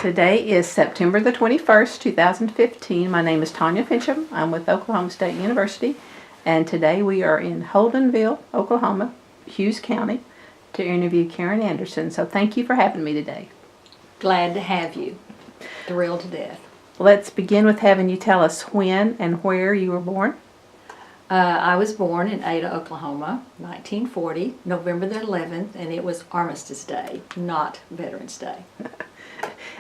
Today is September the 21st, 2015. My name is Tanya Finchum. I'm with Oklahoma State University, and today we are in Holdenville, Oklahoma, Hughes County, to interview Karen Anderson. So thank you for having me today. Glad to have you. Thrilled to death. Let's begin with having you tell us when and where you were born. I was born in Ada, Oklahoma, 1940, November the 11th, and it was Armistice Day, not Veterans Day.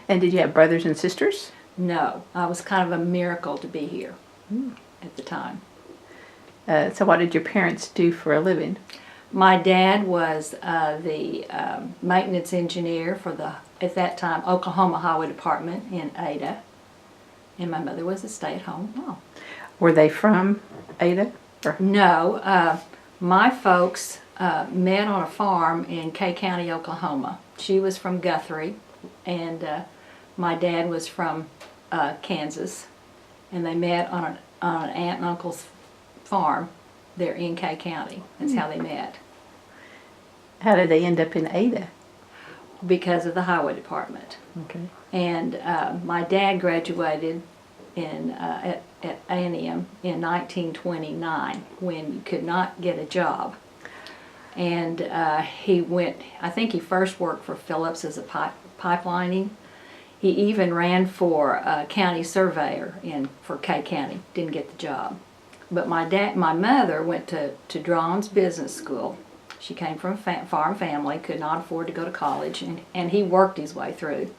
And did you have brothers and sisters? No, I was kind of a miracle to be here at the time. So what did your parents do for a living? My dad was the maintenance engineer for the, at that time, Oklahoma Highway Department in Ada, and my mother was a stay-at-home mom. Were they from Ada? Or? No, my folks met on a farm in Kay County, Oklahoma. She was from Guthrie, and my dad was from Kansas, and they met on an aunt and uncle's farm there in Kay County. That's how they met. How did they end up in Ada? Because of the highway department. Okay. And my dad graduated at A&M in 1929 when you could not get a job. And he went, I think he first worked for Phillips as a pipelining. He even ran for county surveyor for Kay County. Didn't get the job. But my mother went to Drom's Business School. She came from a farm family, could not afford to go to college, and he worked his way through.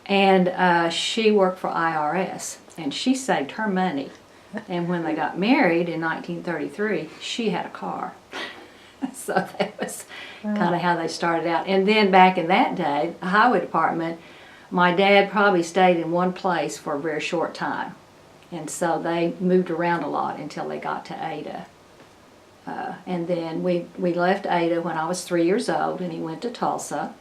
And she worked for IRS, and she saved her money. And when they got married in 1933, she had a car. So that was kind of how they started out. And then back in that day, the highway department, my dad probably stayed in one place for a very short time. And so they moved around a lot until they got to Ada. And then we left Ada when I was 3 years old, and he went to Tulsa.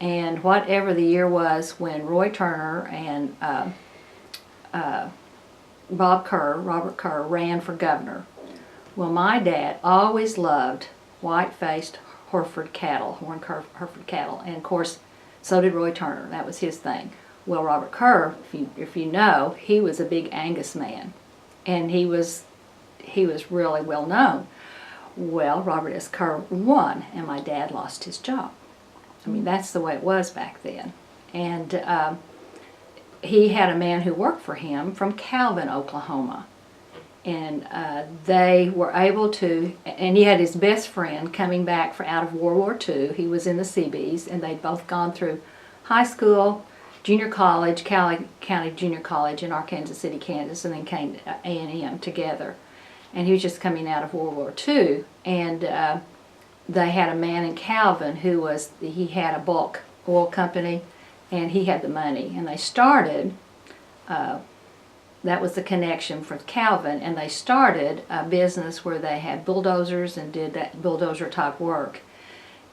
And whatever the year was when Roy Turner and Robert Kerr ran for governor. Well, my dad always loved white-faced Hereford cattle, Hereford cattle, and of course, so did Roy Turner. That was his thing. Well, Robert Kerr, if you know, he was a big Angus man, and he was really well known. Well, Robert S. Kerr won, and my dad lost his job. I mean, that's the way it was back then. And he had a man who worked for him from Calvin, Oklahoma. And they were able to, and he had his best friend coming back out of World War II. He was in the Seabees, and they'd both gone through high school, junior college, County Junior College in Arkansas City, Kansas, and then came to A&M together. And he was just coming out of World War II, and they had a man in Calvin he had a bulk oil company, and he had the money. And they started, that was the connection for Calvin, and they started a business where they had bulldozers and did that bulldozer type work.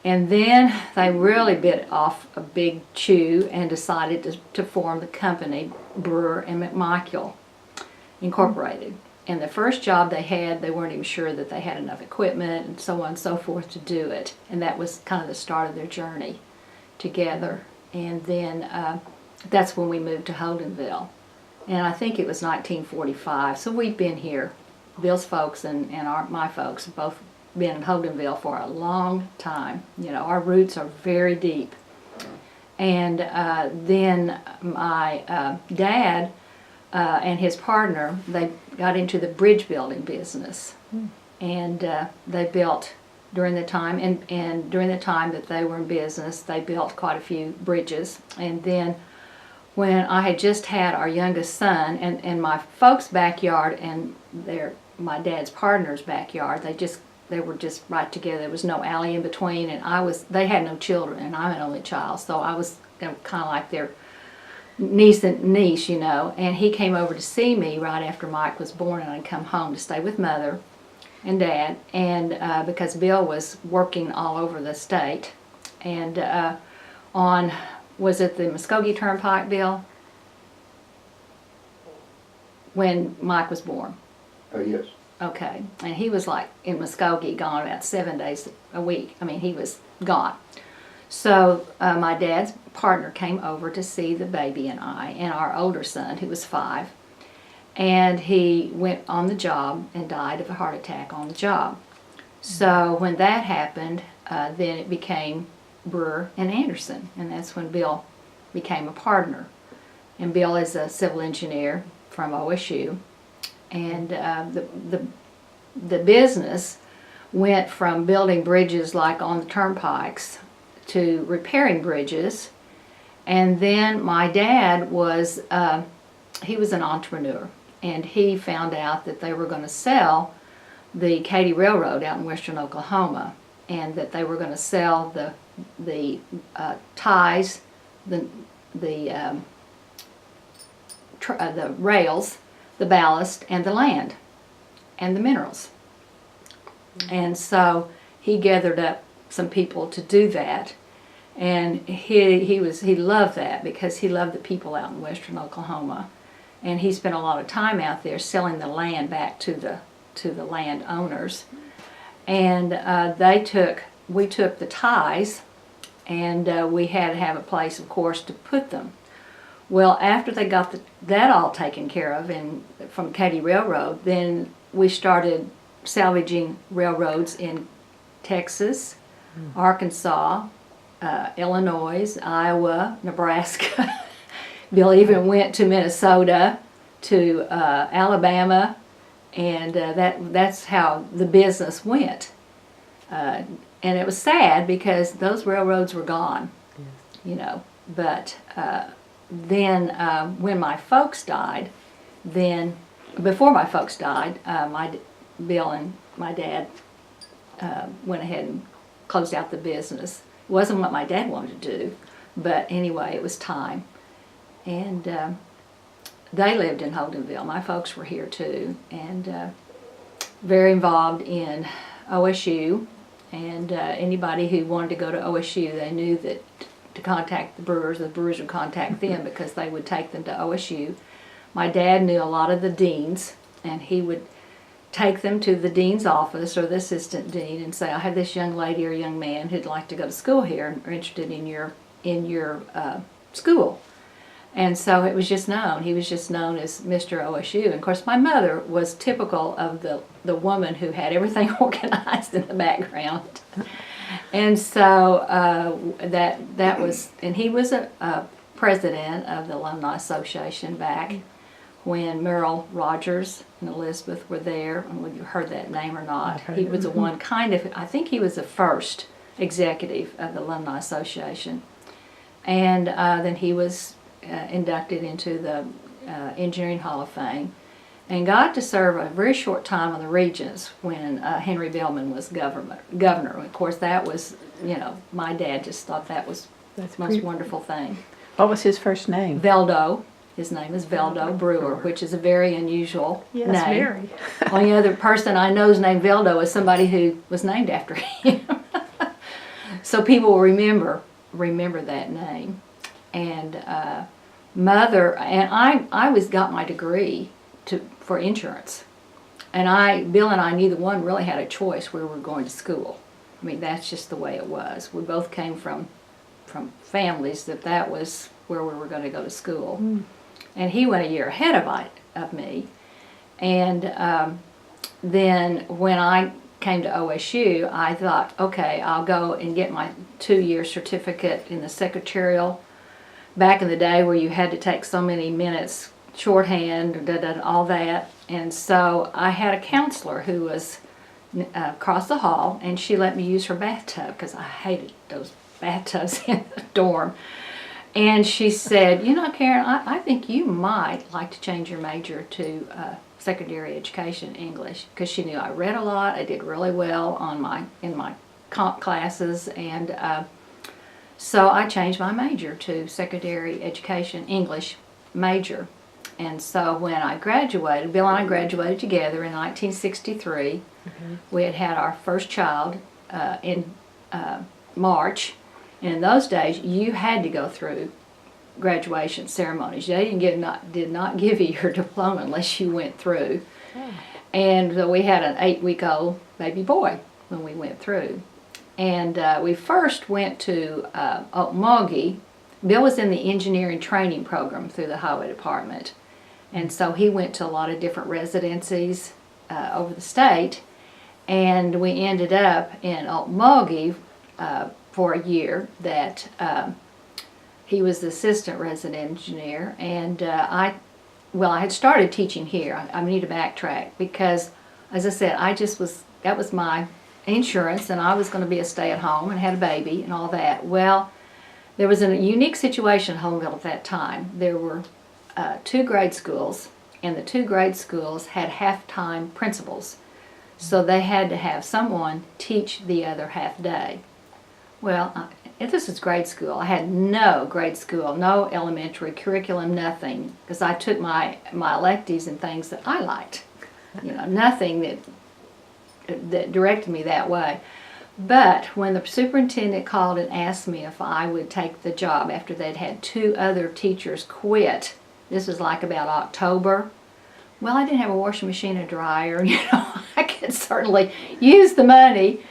And then they really bit off a big chew and decided to form the company Brewer and McMichael Incorporated. And the first job they had, they weren't even sure that they had enough equipment and so on and so forth to do it. And that was kind of the start of their journey together. And then that's when we moved to Holdenville. And I think it was 1945. So we've been here, Bill's folks and my folks have both been in Holdenville for a long time. You know, our roots are very deep. And then my dad and his partner, they got into the bridge building business. And they built during the time, and during the time that they were in business, they built quite a few bridges. And then when I had just had our youngest son, and my folks' backyard and my dad's partner's backyard, they were just right together. There was no alley in between, and they had no children, and I'm an only child, so I was kind of like their niece, you know. And he came over to see me right after Mike was born, and I'd come home to stay with Mother and Dad, and because Bill was working all over the state, and was it the Muskogee Turnpike, Bill? When Mike was born? Yes. Okay, and he was like in Muskogee, gone about 7 days a week. I mean, he was gone. So my dad's partner came over to see the baby and I, and our older son, who was 5. And he went on the job and died of a heart attack on the job. So when that happened, then it became Brewer and Anderson, and that's when Bill became a partner. And Bill is a civil engineer from OSU, and the business went from building bridges like on the turnpikes to repairing bridges. And then my dad was he was an entrepreneur, and he found out that they were going to sell the Katy Railroad out in western Oklahoma, and that they were going to sell the ties, the rails, the ballast, and the land, and the minerals. And so he gathered up some people to do that, and he loved that because he loved the people out in western Oklahoma, and he spent a lot of time out there selling the land back to the landowners. And we took the ties, and we had to have a place, of course, to put them. Well, after they got that all taken care of from Katy Railroad, then we started salvaging railroads in Texas, Arkansas, Illinois, Iowa, Nebraska. Bill even went to Minnesota, to Alabama, and that's how the business went. And it was sad because those railroads were gone, you know. But then when my folks died, before my folks died, Bill and my dad went ahead and closed out the business. It wasn't what my dad wanted to do, but anyway, it was time. And they lived in Holdenville. My folks were here too, and very involved in OSU. And anybody who wanted to go to OSU, they knew that to contact the Brewers would contact them because they would take them to OSU. My dad knew a lot of the deans, and he would take them to the dean's office or the assistant dean and say, I have this young lady or young man who'd like to go to school here and are interested in your school. And so it was just known. He was just known as Mr. OSU. And of course my mother was typical of the woman who had everything organized in the background. And so that was, and he was a president of the Alumni Association back when Merrill Rogers and Elizabeth were there. I don't know if you heard that name or not. He was the one I think he was the first executive of the Alumni Association. And then he was inducted into the Engineering Hall of Fame and got to serve a very short time on the Regents when Henry Billman was governor. Of course, that was, you know, my dad just thought that was the most wonderful thing. What was his first name? Veldo. His name is Veldo Brewer, which is a very unusual name. Yes, very. Only other person I know is named Veldo is somebody who was named after him. So people will remember that name. And Mother, and I got my degree for insurance. And Bill and I, neither one really had a choice where we were going to school. I mean, that's just the way it was. We both came from families that was where we were going to go to school. Mm. And he went a year ahead of me. And then when I came to OSU, I thought, okay, I'll go and get my 2-year certificate in the secretarial. Back in the day where you had to take so many minutes shorthand, all that. And so I had a counselor who was across the hall, and she let me use her bathtub because I hated those bathtubs in the dorm. And she said, you know, Karen, I think you might like to change your major to secondary education English, because she knew I read a lot. I did really well in my comp classes, and so I changed my major to secondary education English major. And so when I graduated, Bill and I graduated together in 1963. Mm-hmm. We had our first child in March. And in those days, you had to go through graduation ceremonies. They did not give you your diploma unless you went through. Oh. And so we had an 8-week-old baby boy when we went through. And we first went to OOHRP. Bill was in the engineering training program through the highway department. And so he went to a lot of different residencies over the state. And we ended up in OOHRP for a year that he was the assistant resident engineer. And I had started teaching here. I need to backtrack because, as I said, that was my insurance, and I was going to be a stay-at-home and had a baby and all that. Well, there was a unique situation in Holdenville at that time. There were 2 grade schools, and the 2 grade schools had half-time principals. So they had to have someone teach the other half day. Well, if this was grade school, I had no grade school, no elementary curriculum, nothing, because I took my electives and things that I liked. Nothing that directed me that way. But when the superintendent called and asked me if I would take the job after they'd had 2 other teachers quit, this was like about October. Well, I didn't have a washing machine and dryer. I could certainly use the money.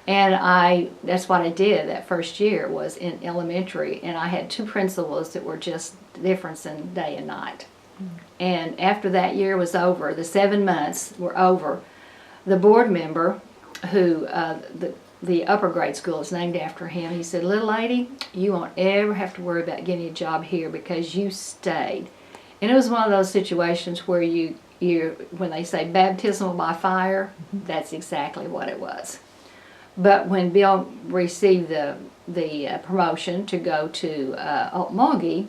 And that's what I did that first year, was in elementary. And I had 2 principals that were just difference in day and night. And after that year was over, the 7 months were over, the board member, who the upper grade school is named after him, he said, "Little lady, you won't ever have to worry about getting a job here because you stayed." And it was one of those situations where when they say baptismal by fire, that's exactly what it was. But when Bill received the promotion to go to OOHRP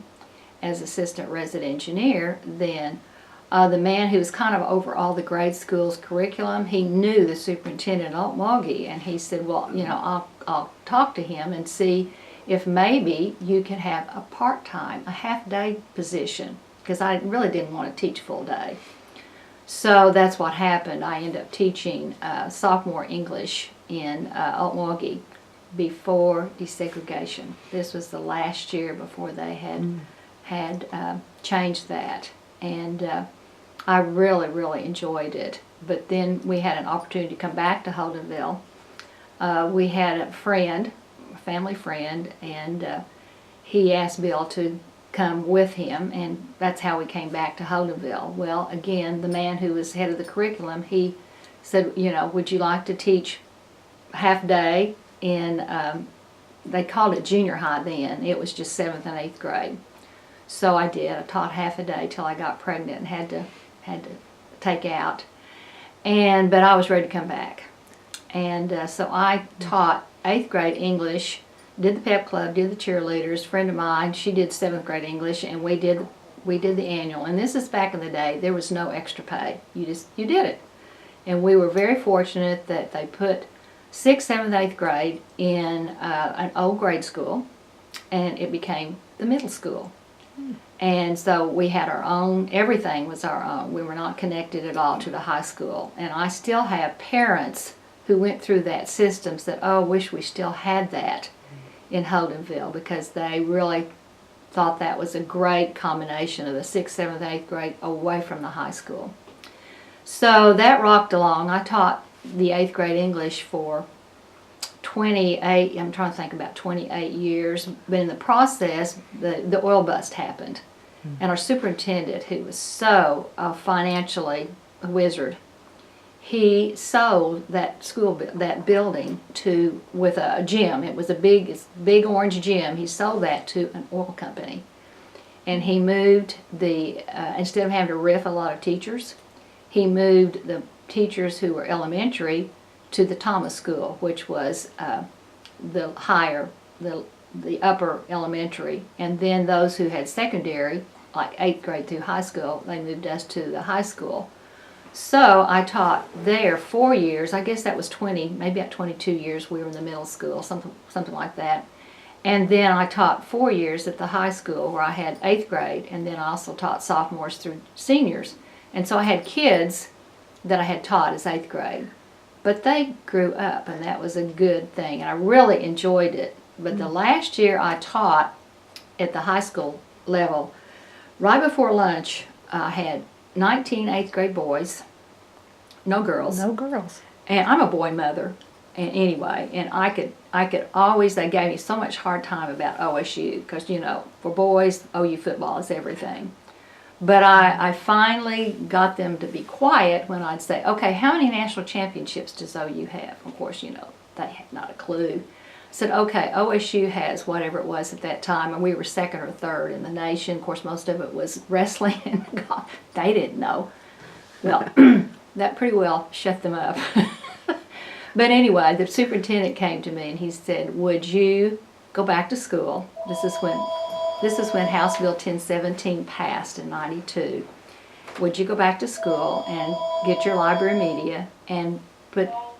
as assistant resident engineer, then the man who was kind of over all the grade school's curriculum, he knew the superintendent at OOHRP, and he said, "Well, I'll talk to him and see if maybe you can have a part-time, a half-day position," because I really didn't want to teach full day. So that's what happened. I ended up teaching sophomore English in OOHRP before desegregation. This was the last year before they had changed that. And I really, really enjoyed it. But then we had an opportunity to come back to Holdenville. We had a family friend, and he asked Bill to come with him, and that's how we came back to Holdenville. Well, again, the man who was head of the curriculum, he said, "Would you like to teach half day in," they called it junior high then. It was just 7th and 8th grade. So I did. I taught half a day till I got pregnant and had to take out. But I was ready to come back. And so I taught 8th grade English, did the pep club, did the cheerleaders. A friend of mine, she did 7th grade English, and we did the annual. And this is back in the day. There was no extra pay. You did it. And we were very fortunate that they put 6th, 7th, 8th grade in an old grade school, and it became the middle school. And so we had our own, everything was our own. We were not connected at all to the high school. And I still have parents who went through that system said, "Oh, I wish we still had that in Holdenville," because they really thought that was a great combination of the 6th, 7th, 8th grade away from the high school. So that rocked along. I taught the 8th grade English for 28, I'm trying to think, about 28 years. But in the process, the oil bust happened. And our superintendent, who was so financially a wizard, he sold that that building with a gym. It was a big orange gym. He sold that to an oil company. And he moved instead of having to riff a lot of teachers, he moved the teachers who were elementary to the Thomas School, which was the upper elementary. And then those who had secondary, like 8th grade through high school, they moved us to the high school. So I taught there 4 years. I guess that was 20, maybe about 22 years we were in the middle school, something like that. And then I taught 4 years at the high school where I had 8th grade, and then I also taught sophomores through seniors. And so I had kids that I had taught as 8th grade. But they grew up, and that was a good thing, and I really enjoyed it. But the last year I taught at the high school level, right before lunch, I had 19 8th grade boys, no girls. No girls. And I'm a boy mother. And anyway, and I could always, they gave me so much hard time about OSU because, you know, for boys, OU football is everything. But I finally got them to be quiet when I'd say, okay, how many national championships does OU have? Of course, you know, they had not a clue. I said, okay, OSU has whatever it was at that time, and we were second or third in the nation. Of course, most of it was wrestling, and God, they didn't know. Well, that pretty well shut them up. But anyway, the superintendent came to me and he said, would you go back to school? This is when House Bill 1017 passed in '92. Would you go back to school and get your library media and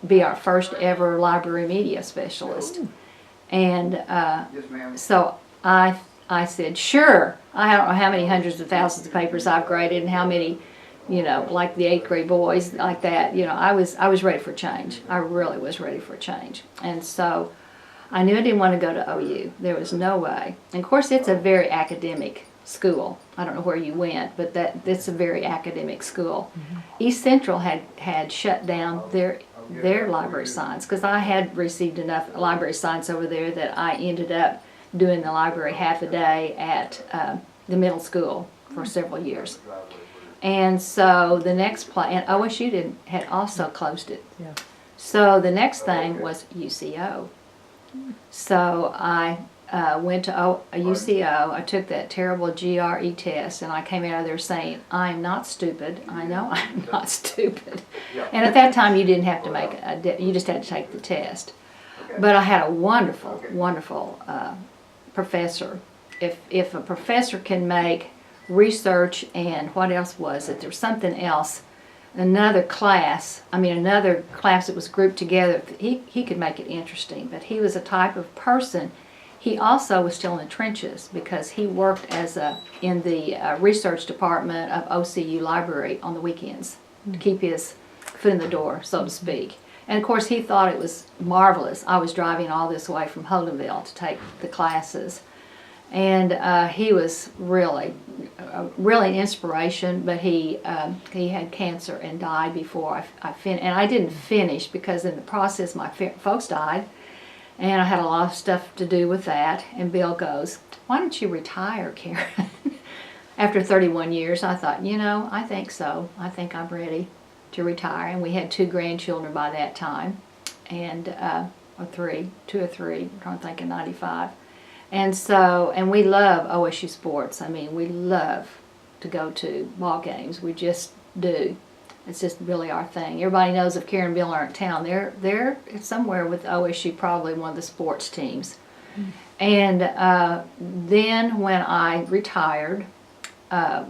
be our first ever library media specialist? And so I said, sure. I don't know how many hundreds of thousands of papers I've graded and how many, you know, like the 8th grade boys, like that. You know, I was ready for change. I really was ready for change. And so I knew I didn't want to go to OU. There was no way. And of course, it's a very academic school. I don't know where you went, but it's a very academic school. Mm-hmm. East Central had shut down their library science because I had received enough library science over there that I ended up doing the library half a day at the middle school for several years. And so the next and OSU had also closed it. Yeah. So the next thing was UCO. So I went to UCO. I took that terrible GRE test, and I came out of there saying, I'm not stupid. I know I'm not stupid. And at that time, you didn't have to you just had to take the test. But I had a wonderful, wonderful professor. If a professor can make research and what else was it? There was something else. Another class that was grouped together, he could make it interesting, but he was a type of person. He also was still in the trenches because he worked in the research department of OCU Library on the weekends to keep his foot in the door, so to speak. And of course he thought it was marvelous. I was driving all this way from Holdenville to take the classes. And he was really an inspiration, but he had cancer and died before I finished. And I didn't finish because in the process my folks died, and I had a lot of stuff to do with that. And Bill goes, why don't you retire, Karen? After 31 years, I thought, you know, I think so. I think I'm ready to retire. And we had 2 grandchildren by that time, and two or three, I'm trying to think, in 95. And we love OSU sports. I mean, we love to go to ball games. We just do. It's just really our thing. Everybody knows if Karen and Bill aren't in town, they're somewhere with OSU, probably one of the sports teams. Mm-hmm. And then when I retired, the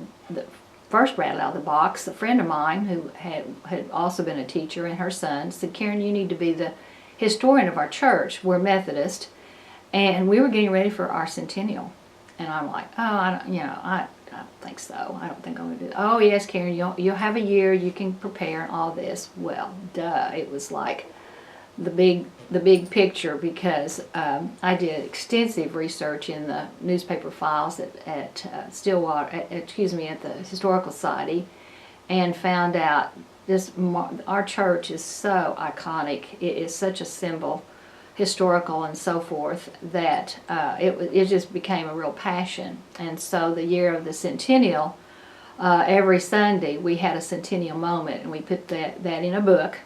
first rattle out of the box, a friend of mine who had also been a teacher, and her son said, Karen, you need to be the historian of our church. We're Methodist. And we were getting ready for our centennial. And I'm like, oh, I don't think so. I don't think I'm going to do that. Oh, yes, Karen, you'll have a year. You can prepare and all this. Well, duh. It was like the big picture because I did extensive research in the newspaper files at Stillwater, at the Historical Society, and found out our church is so iconic. It is such a symbol, historical and so forth, that it just became a real passion. And so the year of the centennial, every Sunday we had a centennial moment, and we put that in a book.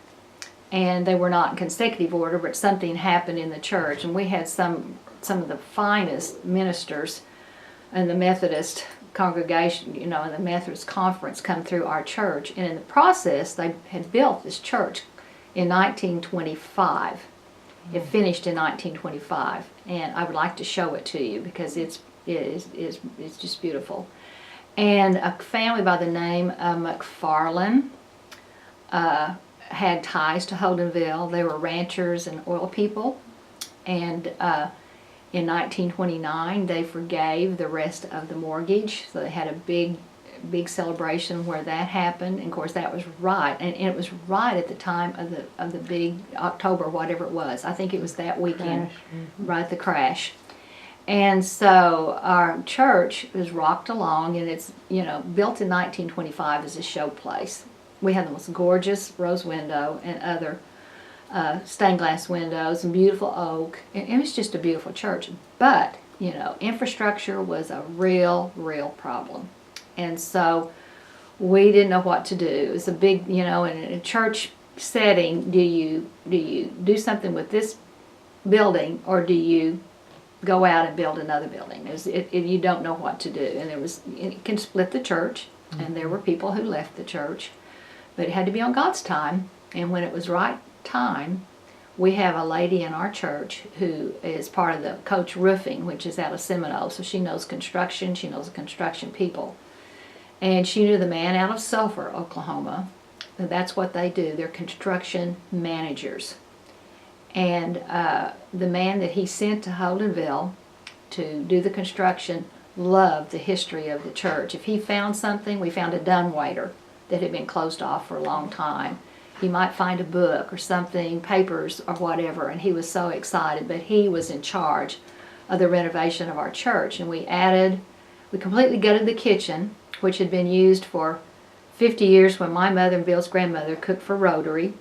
And they were not in consecutive order, but something happened in the church, and we had some of the finest ministers in the Methodist congregation, you know, in the Methodist conference come through our church. And in the process, they had built this church in 1925. It finished in 1925, and I would like to show it to you because it's just beautiful. And a family by the name of McFarland had ties to Holdenville. They were ranchers and oil people, and in 1929 they forgave the rest of the mortgage, so they had a big celebration where that happened. And of course that was right, and it was right at the time of the big October, whatever it was. I think it was that weekend, right at the crash. And so our church was rocked along, and it's, you know, built in 1925 as a show place. We had the most gorgeous rose window and other stained glass windows and beautiful oak. It was just a beautiful church. But, you know, infrastructure was a real problem. And so we didn't know what to do. It was a big, you know, in a church setting, do you do something with this building, or do you go out and build another building? You don't know what to do. And it can split the church, and there were people who left the church. But it had to be on God's time. And when it was right time, we have a lady in our church who is part of the Coach Roofing, which is out of Seminole. So she knows construction. She knows the construction people. And she knew the man out of Sulphur, Oklahoma. And that's what they do. They're construction managers. And the man that he sent to Holdenville to do the construction loved the history of the church. If he found something, we found a dumbwaiter that had been closed off for a long time. He might find a book or something, papers or whatever, and he was so excited. But he was in charge of the renovation of our church. And we completely gutted the kitchen, which had been used for 50 years when my mother and Bill's grandmother cooked for Rotary.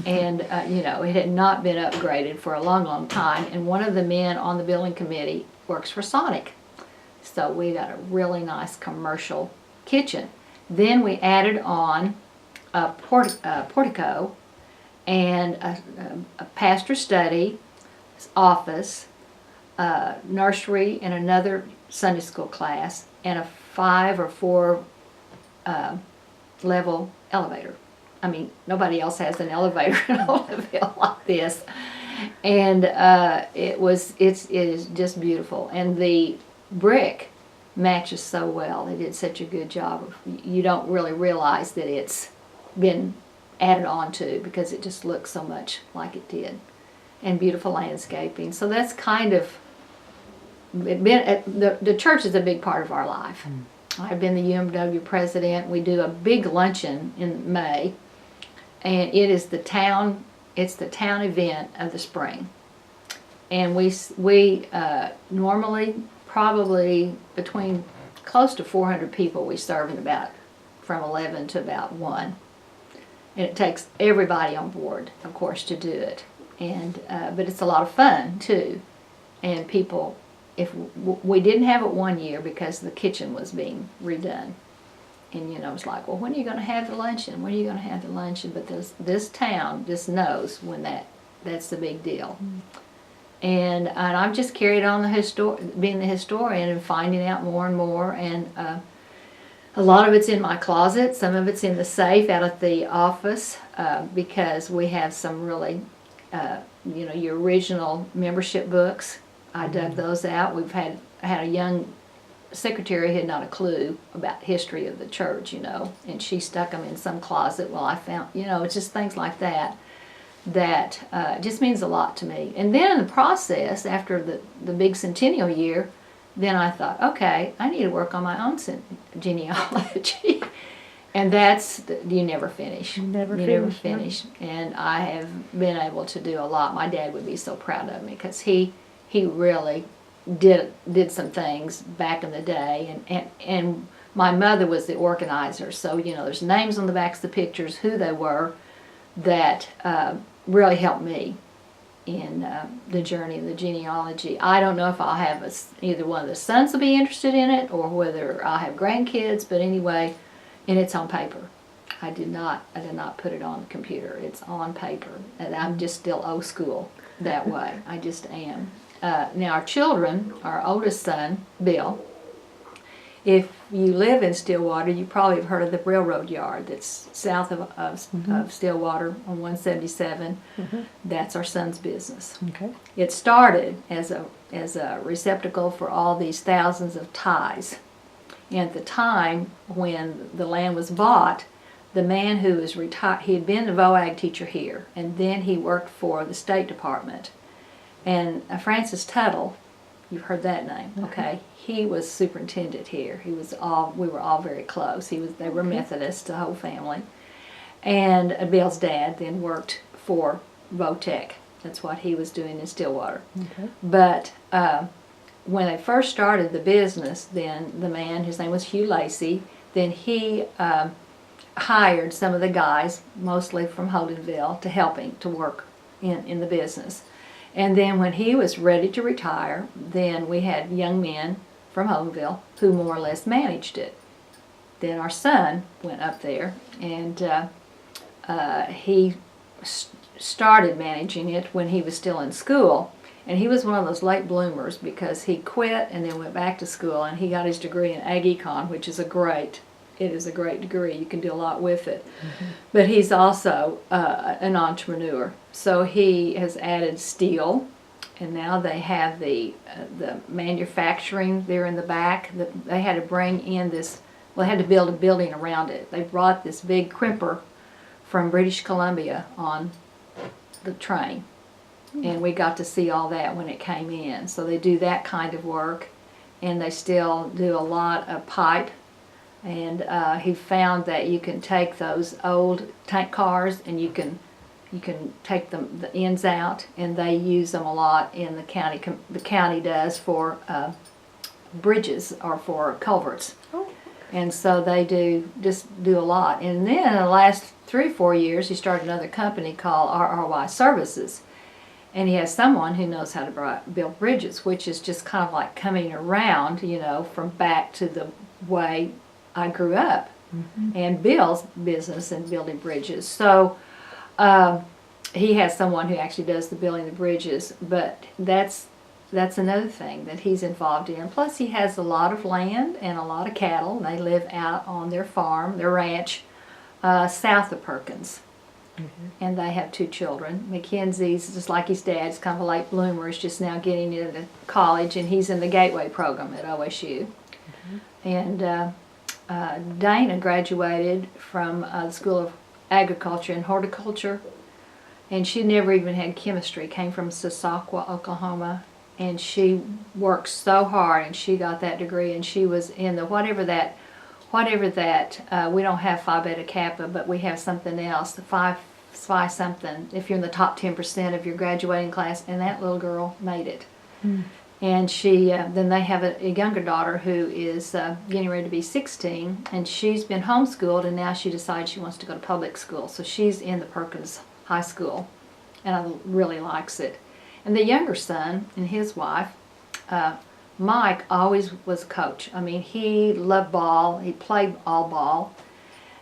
And, you know, it had not been upgraded for a long time. And one of the men on the building committee works for Sonic. So we got a really nice commercial kitchen. Then we added on a portico and a pastor's study, office, nursery, and another Sunday school class, and a 5 or 4 level elevator. I mean, nobody else has an elevator in Holdenville like this. And it is just beautiful. And the brick matches so well. They did such a good job. You don't really realize that it's been added on to, because it just looks so much like it did. And beautiful landscaping. So that's kind of the church is a big part of our life. I've been the UMW president. We do a big luncheon in May, and it's the town event of the spring. And we normally probably between close to 400 people we serve in about from 11 to about 1. And it takes everybody on board, of course, to do it. And but it's a lot of fun too. And people, if we didn't have it one year because the kitchen was being redone, and you know, it's like, well, when are you going to have the luncheon? When are you going to have the luncheon? But this town just knows when that's the big deal. And I've just carried on being the historian and finding out more and more. And a lot of it's in my closet. Some of it's in the safe out at the office, because we have some really, you know, your original membership books. I dug those out. I had a young secretary who had not a clue about the history of the church, you know, and she stuck them in some closet. Well, I found, you know, it's just things like that just means a lot to me. And then in the process, after the big centennial year, then I thought, okay, I need to work on my own genealogy. And you never finish. You never finish. And I have been able to do a lot. My dad would be so proud of me, because he really did some things back in the day. And my mother was the organizer. So, you know, there's names on the backs of the pictures, who they were, that really helped me in the journey of the genealogy. I don't know if I'll have either one of the sons will be interested in it, or whether I'll have grandkids, but anyway, and it's on paper. I did not put it on the computer. It's on paper, and I'm just still old school that way. I just am. Now our children, our oldest son, Bill, if you live in Stillwater, you probably have heard of the railroad yard that's south of Stillwater on 177. That's our son's business. Okay. It started as a receptacle for all these thousands of ties. And at the time when the land was bought, the man who was retired, he had been a VOAG teacher here, and then he worked for the State Department. And Francis Tuttle, you've heard that name, okay? He was superintendent here. We were all very close. They were Methodists, the whole family. And Bill's dad then worked for VOTEC. That's what he was doing in Stillwater. Okay. But when they first started the business, then the man, his name was Hugh Lacey, then he hired some of the guys, mostly from Holdenville, to help him to work in the business. And then when he was ready to retire, then we had young men from Holdenville who more or less managed it. Then our son went up there, and he started managing it when he was still in school. And he was one of those late bloomers because he quit and then went back to school, and he got his degree in Ag Econ, which is it is a great degree. You can do a lot with it. But he's also an entrepreneur. So he has added steel, and now they have the manufacturing there in the back. They had to bring in this, well, they had to build a building around it. They brought this big crimper from British Columbia on the train. And we got to see all that when it came in. So they do that kind of work, and they still do a lot of pipe. And he found that you can take those old tank cars and you can take the ends out, and they use them a lot in the county. The county does for bridges or for culverts. Oh. And so they do a lot. And then in the last 3 or 4 years, he started another company called RRY Services. And he has someone who knows how to build bridges, which is just kind of like coming around, from back to the way I grew up, and Bill's business in building bridges. So he has someone who actually does the building the bridges, but that's another thing that he's involved in. Plus he has a lot of land and a lot of cattle. They live out on their farm, their ranch, south of Perkins. And they have 2 children. Mackenzie's just like his dad. He's kind of a late bloomer. He's just now getting into college, and he's in the Gateway program at OSU. And Dana graduated from the School of Agriculture and Horticulture, and she never even had chemistry. Came from Sasakwa, Oklahoma, and she worked so hard, and she got that degree, and she was in the whatever that we don't have Phi Beta Kappa, but we have something else, the Phi something, if you're in the top 10% of your graduating class, and that little girl made it. And she, then they have a younger daughter who is getting ready to be 16, and she's been homeschooled, and now she decides she wants to go to public school. So she's in the Perkins High School, and really likes it. And the younger son and his wife, Mike, always was a coach. I mean, he loved ball. He played all ball,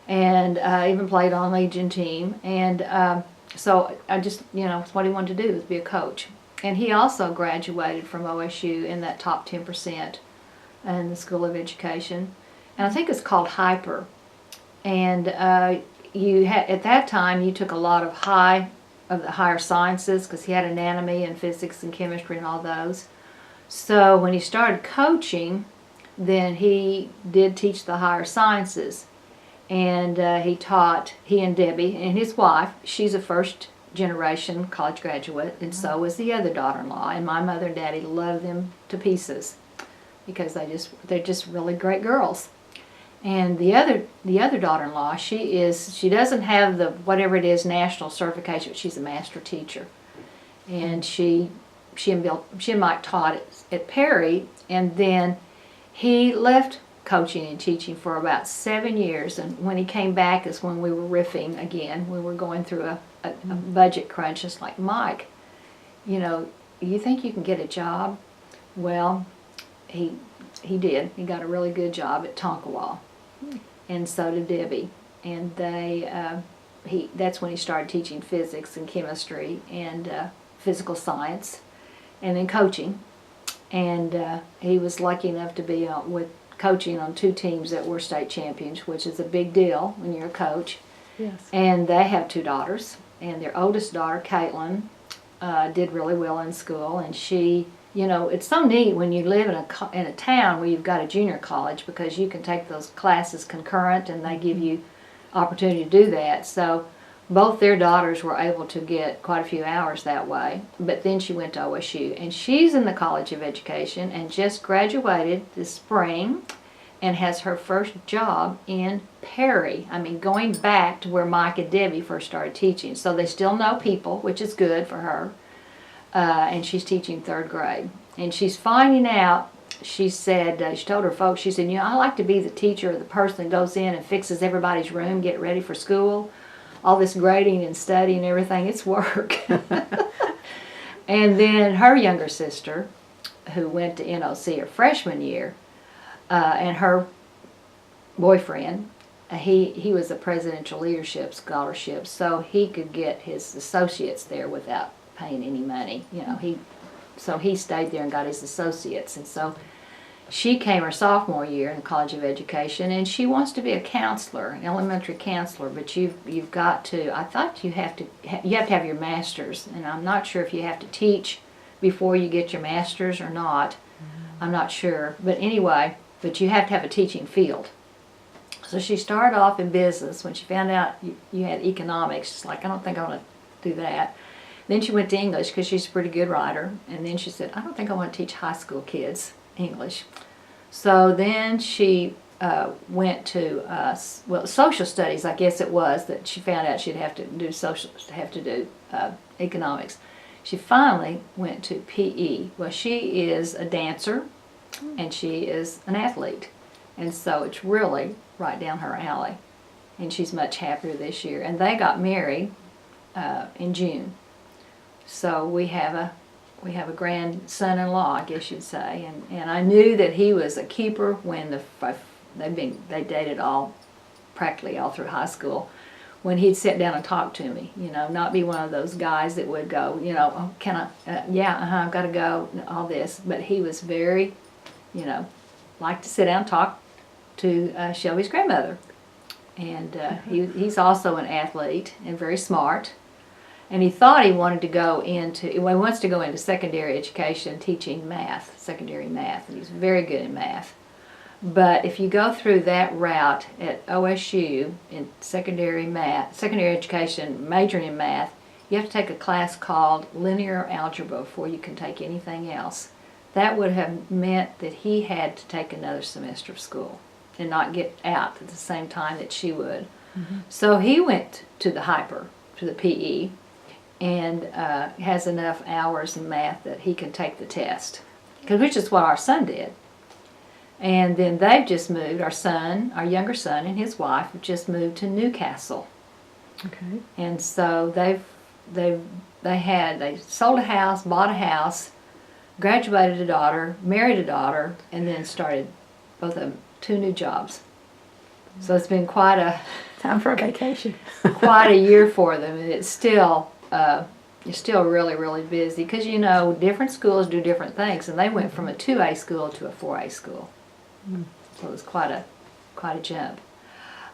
and even played on Legion team. And so I just, it's what he wanted to do, was be a coach. And he also graduated from OSU in that top 10% in the School of Education. And I think it's called Hyper. And at that time, you took a lot of the higher sciences, because he had anatomy and physics and chemistry and all those. So when he started coaching, then he did teach the higher sciences. And he and Debbie and his wife, she's a first generation college graduate, and so was the other daughter-in-law. And my mother and daddy love them to pieces because they're just really great girls. And the other daughter-in-law, she doesn't have the whatever it is national certification, but she's a master teacher. And she and Mike taught at Perry, and then he left coaching and teaching for about 7 years, and when he came back is when we were riffing again. We were going through a budget crunch, just like Mike. You think you can get a job? Well, he did. He got a really good job at Tonkawa, and so did Debbie. And that's when he started teaching physics and chemistry and physical science, and then coaching. And he was lucky enough to be with coaching on 2 teams that were state champions, which is a big deal when you're a coach. Yes. And they have 2 daughters, and their oldest daughter, Caitlin, did really well in school, and she, it's so neat when you live in a town where you've got a junior college, because you can take those classes concurrent, and they give you opportunity to do that. So both their daughters were able to get quite a few hours that way. But then she went to OSU, and she's in the College of Education and just graduated this spring and has her first job in Perry. I mean, going back to where Mike and Debbie first started teaching. So they still know people, which is good for her. And she's teaching 3rd grade. And she's finding out, she said, she told her folks, she said, I like to be the teacher or the person that goes in and fixes everybody's room, get ready for school. all this grading and studying and everything, it's work. And then her younger sister, who went to NOC her freshman year, and her boyfriend, he was a presidential leadership scholarship, so he could get his associates there without paying any money. So he stayed there and got his associates. And so she came her sophomore year in the College of Education, and she wants to be a counselor, an elementary counselor. But you've got to. I thought you have to have your master's, and I'm not sure if you have to teach before you get your master's or not. I'm not sure, but anyway, but you have to have a teaching field. So she started off in business. When she found out you had economics, she's like, I don't think I want to do that. Then she went to English because she's a pretty good writer. And then she said, I don't think I want to teach high school kids English. So then she went to, social studies, I guess it was, that she found out she'd have to do economics. She finally went to PE. Well, she is a dancer and she is an athlete. And so it's really right down her alley. And she's much happier this year. And they got married in June. So we have a grandson-in-law, I guess you'd say. And I knew that he was a keeper when they dated practically all through high school. When he'd sit down and talk to me, not be one of those guys that would go, oh, can I, I've got to go, all this. But he was very, liked to sit down and talk to Shelby's grandmother. And he's also an athlete and very smart. And he thought he wanted to go into, he wants to go into secondary education, teaching math, secondary math. And he's very good in math. But if you go through that route at OSU in secondary education, majoring in math, you have to take a class called linear algebra before you can take anything else. That would have meant that he had to take another semester of school and not get out at the same time that she would. Mm-hmm. So he went to the PE, and has enough hours in math that he can take the test, which is what our son did. And then they've just moved, our younger son and his wife have just moved to Newcastle. Okay. And so they sold a house, bought a house, graduated a daughter, married a daughter, and then started both of them 2 new jobs. So it's been quite a time for a vacation. quite a year for them, and it's still really, really busy because different schools do different things, and they went from a 2A school to a 4A school. So it was quite a jump.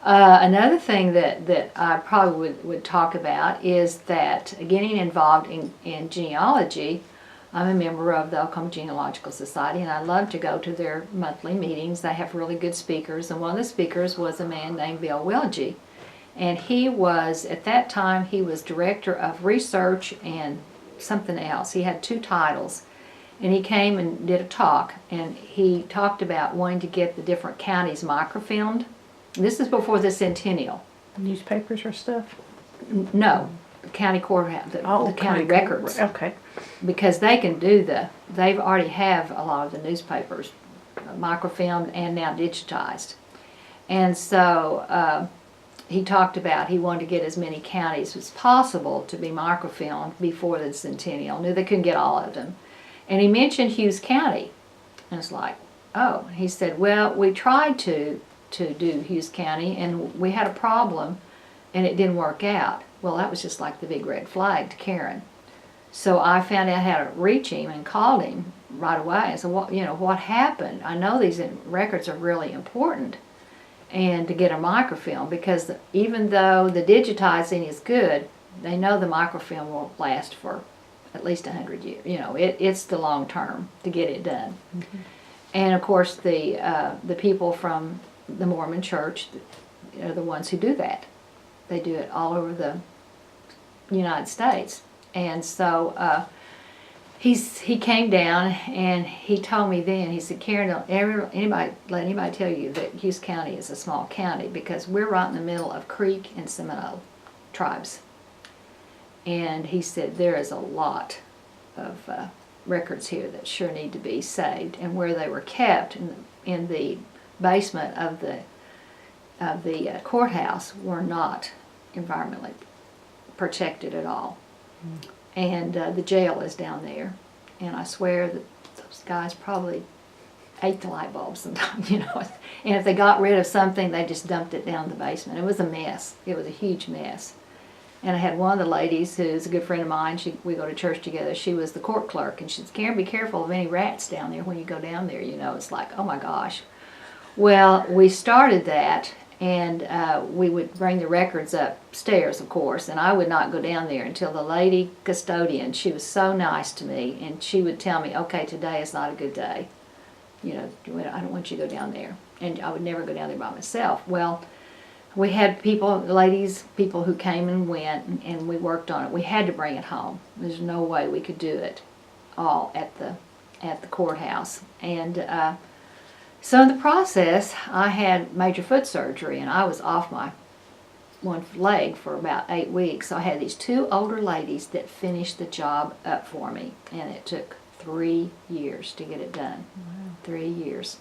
Another thing that I probably would talk about is that getting involved in genealogy. I'm a member of the Oklahoma Genealogical Society, and I love to go to their monthly meetings. They have really good speakers, and one of the speakers was a man named Bill Wilgie. And he was, at that time, he was director of research and something else. He had 2 titles. And he came and did a talk, and he talked about wanting to get the different counties microfilmed. This is before the centennial. Newspapers or stuff? No, the county courthouse, the county records. Okay. Because they can do they've already have a lot of the newspapers microfilmed and now digitized. And so he talked about he wanted to get as many counties as possible to be microfilmed before the centennial. Knew they couldn't get all of them. And he mentioned Hughes County. And it's like, oh. He said, well, we tried to do Hughes County, and we had a problem, and it didn't work out. Well, that was just like the big red flag to Karen. So I found out how to reach him and called him right away. I said, what happened? I know these records are really important, and to get a microfilm, because even though the digitizing is good, they know the microfilm will last for at least 100 years. It's the long term to get it done. Mm-hmm. And of course, the people from the Mormon Church are the ones who do that. They do it all over the United States. And so he came down and he told me then, he said, Karen, don't let anybody tell you that Hughes County is a small county, because we're right in the middle of Creek and Seminole tribes. And he said there is a lot of records here that sure need to be saved, and where they were kept in the basement of the courthouse were not environmentally protected at all. And the jail is down there. And I swear that those guys probably ate the light bulbs sometimes, you know. And if they got rid of something, they just dumped it down the basement. It was a mess. It was a huge mess. And I had one of the ladies who's a good friend of mine. We go to church together. She was the court clerk, and she said, "Karen, be careful of any rats down there when you go down there." You know, it's like, oh my gosh. Well, we started that, and we would bring the records upstairs, of course, and I would not go down there until the lady custodian, she was so nice to me, and she would tell me, "Okay, today is not a good day. You know, I don't want you to go down there." And I would never go down there by myself. Well, we had people who came and went, and we worked on it. We had to bring it home. There's no way we could do it all at the courthouse. And so in the process, I had major foot surgery, and I was off my one leg for about 8 weeks. So I had these 2 older ladies that finished the job up for me, and it took 3 years to get it done. Wow. 3 years.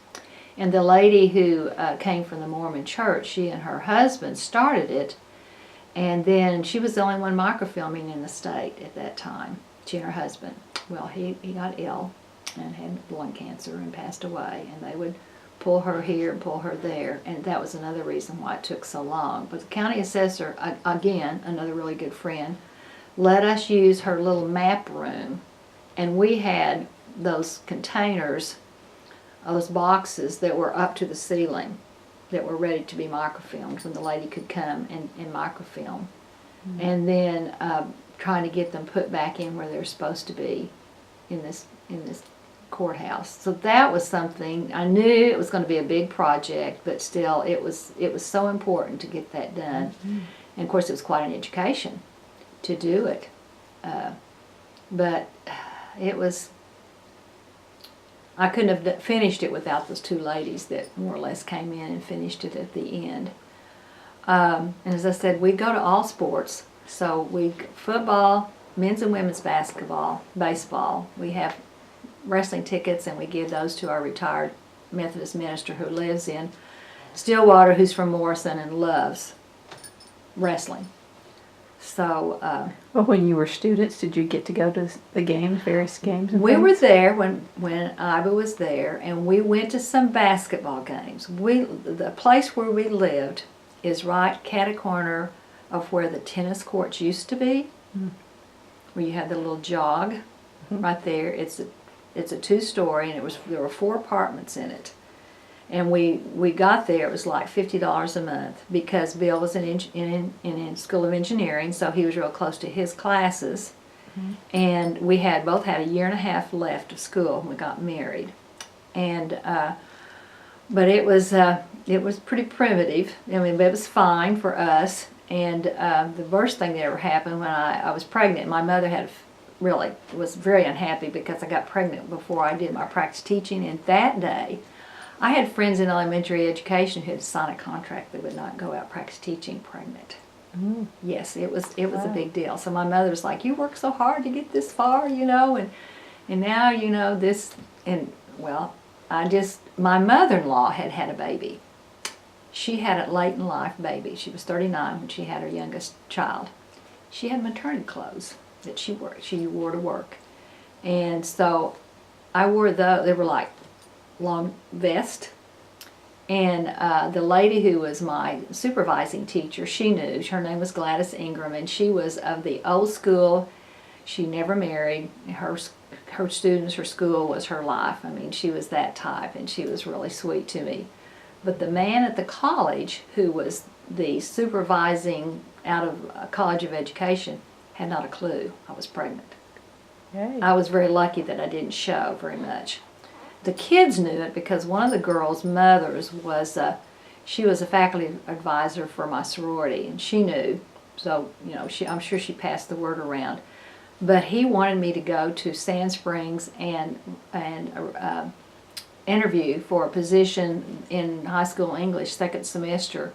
And the lady who came from the Mormon church, she and her husband started it, and then she was the only one microfilming in the state at that time, she and her husband. Well, he got ill and had lung cancer and passed away, and they would pull her here and pull her there, and that was another reason why it took so long. But the county assessor, again, another really good friend, let us use her little map room, and we had those containers, those boxes that were up to the ceiling that were ready to be microfilmed when the lady could come and microfilm. Mm-hmm. And then trying to get them put back in where they're supposed to be in this courthouse. So that was something. I knew it was going to be a big project, but still it was so important to get that done. Mm-hmm. And of course it was quite an education to do it. But it was, I couldn't have finished it without those 2 ladies that more or less came in and finished it at the end. And as I said, we go to all sports. So football, men's and women's basketball, baseball. We have wrestling tickets, and we give those to our retired Methodist minister who lives in Stillwater, who's from Morrison and loves wrestling. So, well, when you were students, did you get to go to the games, various games? We were there when Iva was there, and we went to some basketball games. The place where we lived is right cat-a-corner of where the tennis courts used to be, where you had the little jog right there. It's a 2-story, and there were 4 apartments in it. And we got there, it was like $50 a month, because Bill was in School of Engineering, so he was real close to his classes. Mm-hmm. And we both had a year and a half left of school when we got married. And but it was pretty primitive. I mean, but it was fine for us. And the worst thing that ever happened when I was pregnant, my mother was very unhappy because I got pregnant before I did my practice teaching, and that day I had friends in elementary education who had signed a contract they would not go out practice teaching pregnant. Mm. Yes, it was a big deal. So my mother was like, "You worked so hard to get this far, you know, and now you know this." And well, my mother-in-law had a baby. She had a late in life baby. She was 39 when she had her youngest child. She had maternity clothes that she wore to work, and so I wore they were like long vest, and the lady who was my supervising teacher, she knew. Her name was Gladys Ingram, and she was of the old school. She never married. Her students, her school was her life. I mean, she was that type, and she was really sweet to me. But the man at the college who was the supervising out of a college of education had not a clue I was pregnant. Yay. I was very lucky that I didn't show very much. The kids knew it because one of the girls' mothers she was a faculty advisor for my sorority, and she knew. So, you know, I'm sure she passed the word around. But he wanted me to go to Sand Springs and interview for a position in high school English, 2nd semester.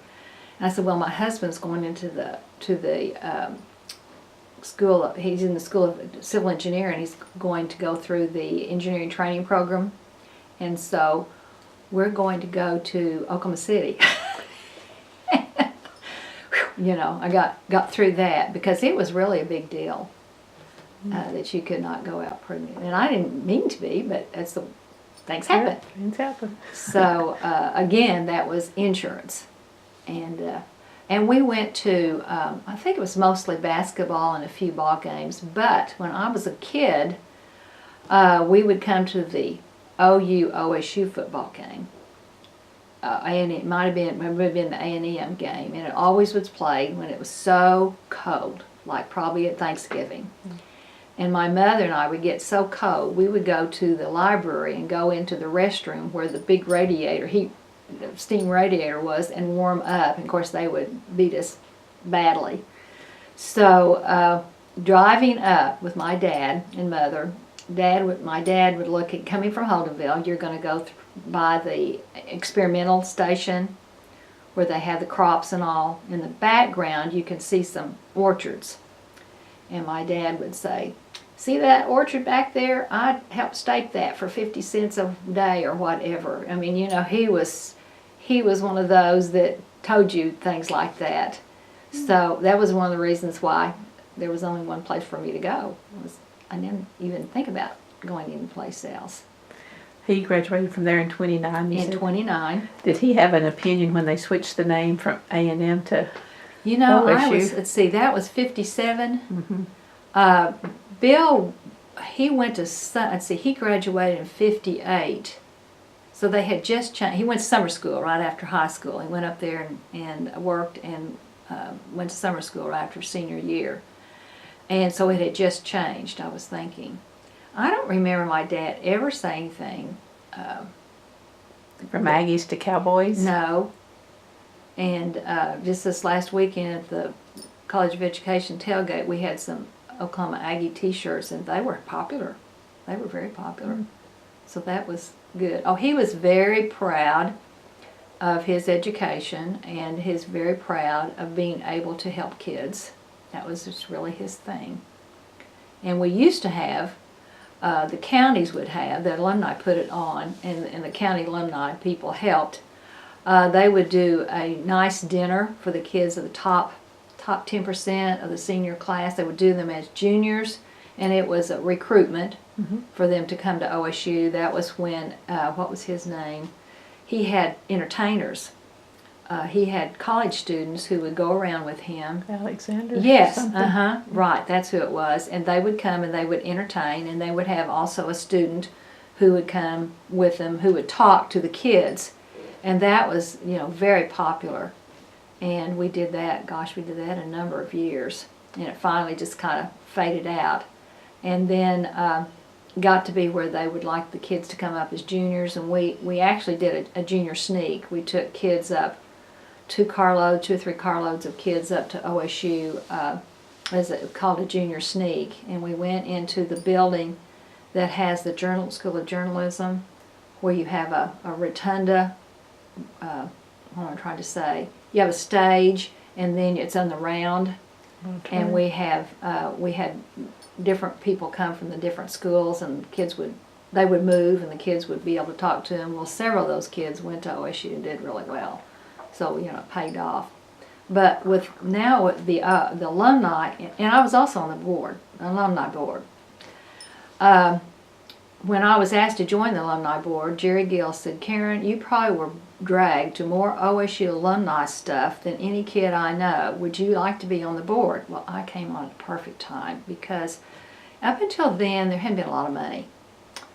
And I said, well, my husband's going into the school. He's in the School of Civil Engineering. He's going to go through the engineering training program, and so we're going to go to Oklahoma City. you know, I got through that because it was really a big deal that you could not go out pregnant. And I didn't mean to be, but that's the things happen. Yeah, things happen. So again, that was insurance, and we went to I think it was mostly basketball and a few ball games. But when I was a kid, we would come to the OOHRP football game. And it might have been the A&M game, and it always was played when it was so cold, like probably at Thanksgiving. And my mother and I would get so cold, we would go to the library and go into the restroom where the big steam radiator was, and warm up. And of course they would beat us badly. So driving up with my dad and mother, my dad would look at, coming from Holdenville, you're going to go by the experimental station where they have the crops and all. In the background you can see some orchards. And my dad would say, see that orchard back there? I helped stake that for 50 cents a day or whatever. I mean, you know, he was one of those that told you things like that. So that was one of the reasons why there was only one place for me to go. I didn't even think about going anyplace else. He graduated from there in 29. In 29. Did he have an opinion when they switched the name from A&M to You know, OSU? let's see, that was 57. Bill, he went to, he graduated in 58. So they had just changed. He went to summer school right after high school. He went up there and worked and went to summer school right after senior year. And so it had just changed, I was thinking. I don't remember my dad ever saying anything. From Aggies to Cowboys? No. And just this last weekend at the College of Education tailgate, we had some Oklahoma Aggie t-shirts, and they were popular. They were very popular. So that was good. Oh, he was very proud of his education, and he's very proud of being able to help kids. That was just really his thing. And we used to have, the counties would have, the alumni put it on, and the county alumni people helped. They would do a nice dinner for the kids of the top 10% of the senior class. They would do them as juniors, and it was a recruitment for them to come to OSU. That was when, what was his name? He had entertainers. He had college students who would go around with him. Alexander? Yes, right, that's who it was. And they would come and they would entertain, and they would have also a student who would come with them who would talk to the kids. And that was, you know, very popular. And we did that, gosh, we did that a number of years. And it finally just kind of faded out. And then got to be where they would like the kids to come up as juniors. And we actually did a junior sneak. We took kids up, 2 or 3 carloads of kids up to OSU, as it called a junior sneak. And we went into the building that has the School of Journalism, where you have a rotunda, what am I trying to say? You have a stage, and then it's on the round. Okay. And we had different people come from the different schools, and they would move, and the kids would be able to talk to them. Well, several of those kids went to OSU and did really well, so you know, it paid off. But with the alumni, and I was also on the alumni board. When I was asked to join the alumni board, Jerry Gill said, "Karen, you probably were dragged to more OSU alumni stuff than any kid I know. Would you like to be on the board?" Well, I came on at the perfect time, because up until then there hadn't been a lot of money.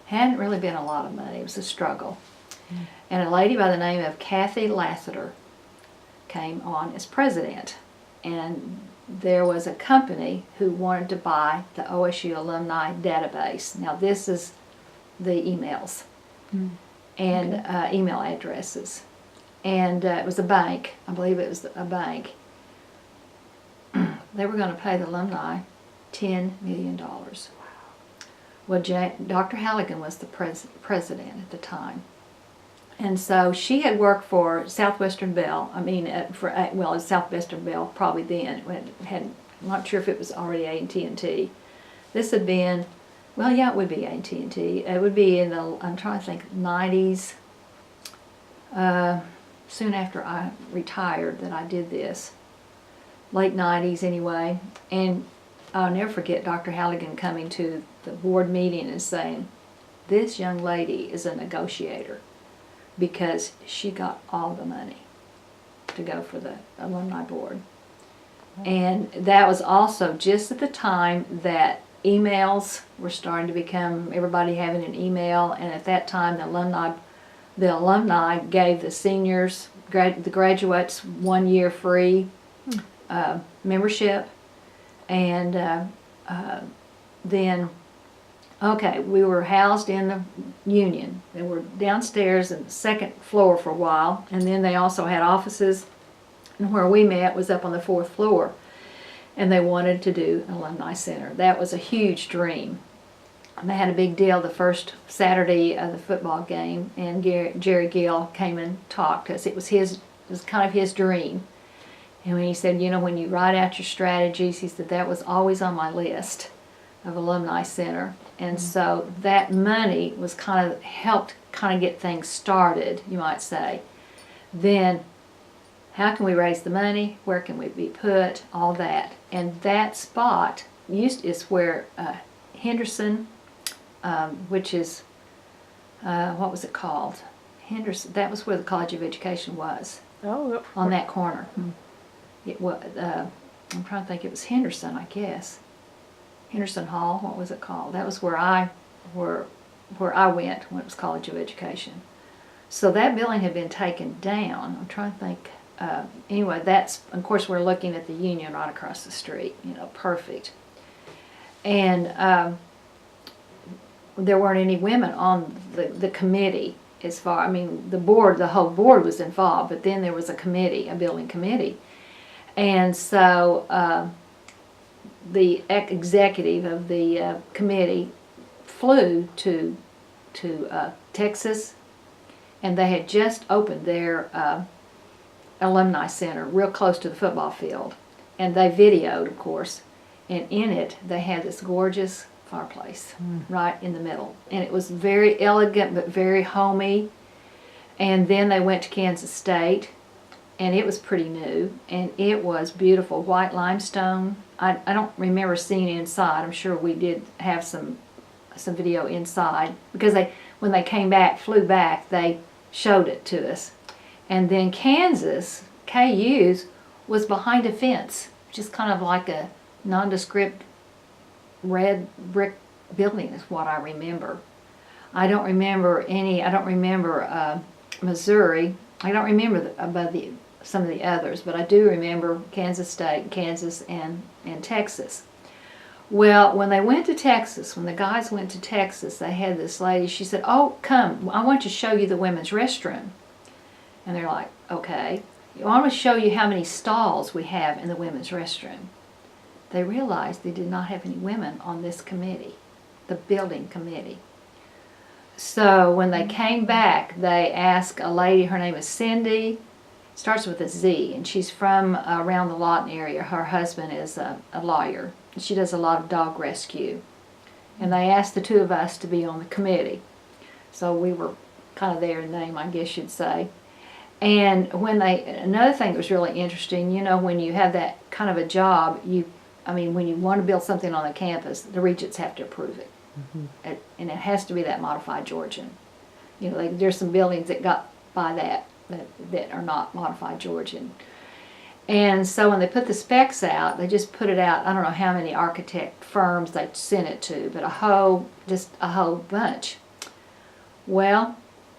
Hadn't really been a lot of money. It was a struggle. And a lady by the name of Kathy Lassiter came on as president. And there was a company who wanted to buy the OSU alumni database. Now this is the emails and email addresses. And it was a bank. I believe it was a bank. They were going to pay the alumni $10 million. Well, Dr. Halligan was the president at the time. And so she had worked for Southwestern Bell. I mean, Southwestern Bell probably then. I'm not sure if it was already AT&T. This had been, well, yeah, it would be AT&T. It would be in the, I'm trying to think, 90s. Soon after I retired that I did this. late 90s anyway. And I'll never forget Dr. Halligan coming to the board meeting and saying, this young lady is a negotiator because she got all the money to go for the alumni board. And that was also just at the time that emails were starting to become, everybody having an email, and at that time the alumni gave the seniors, the graduates, 1 year free membership. And then, okay, we were housed in the union. They were downstairs in the second floor for a while, and then they also had offices, and where we met was up on the fourth floor. And they wanted to do an alumni center. That was a huge dream. And they had a big deal the first Saturday of the football game, and Jerry Gill came and talked to us. It was kind of his dream. And when he said, you know, when you write out your strategies, he said that was always on my list of alumni center. And so that money was helped get things started, you might say. Then, how can we raise the money? Where can we be put? All that. And that spot is where Henderson, which is, what was it called? Henderson. That was where the College of Education was. Oh, on that corner. It was. I'm trying to think. It was Henderson, I guess. Henderson Hall. What was it called? That was where I went when it was College of Education. So that building had been taken down. I'm trying to think. Anyway, of course, we're looking at the Union right across the street, you know, perfect. And there weren't any women on the committee the whole board was involved, but then there was a committee, a building committee. And so the executive of the committee flew to Texas, and they had just opened their alumni center real close to the football field, and they videoed, of course, and in it they had this gorgeous fireplace right in the middle, and it was very elegant but very homey. And then they went to Kansas State, and it was pretty new, and it was beautiful, white limestone. I don't remember seeing it inside. I'm sure we did have some video inside, because when they flew back, they showed it to us. And then Kansas, KU's, was behind a fence, just kind of like a nondescript red brick building is what I remember. I don't remember Missouri. I don't remember some of the others, but I do remember Kansas State, Kansas, and Texas. Well, when the guys went to Texas, they had this lady, she said, oh, come, I want to show you the women's restroom. And they're like, okay. I want to show you how many stalls we have in the women's restroom. They realized they did not have any women on this committee, the building committee. So when they came back, they asked a lady, her name is Cindy, starts with a Z, and she's from around the Lawton area. Her husband is a lawyer. She does a lot of dog rescue. And they asked the two of us to be on the committee. So we were kind of there in name, I guess you'd say. And another thing that was really interesting, you know, when you have that kind of a job, when you want to build something on the campus, the regents have to approve it. And it has to be that modified Georgian. You know, there's some buildings that got by that are not modified Georgian. And so when they put the specs out, they just put it out, I don't know how many architect firms they sent it to, but just a whole bunch. Well,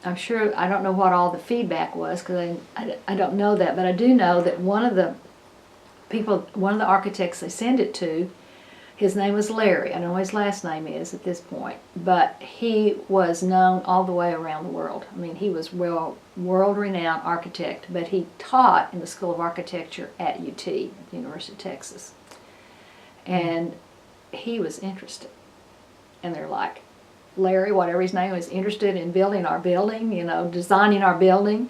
I'm sure, I don't know what all the feedback was, because I don't know that, but I do know that one of the architects they sent it to, his name was Larry. I don't know what his last name is at this point, but he was known all the way around the world. I mean, he was world-renowned architect, but he taught in the School of Architecture at UT, at the University of Texas. And he was interested. And they're like, Larry, whatever his name was, interested in building our building, you know, designing our building.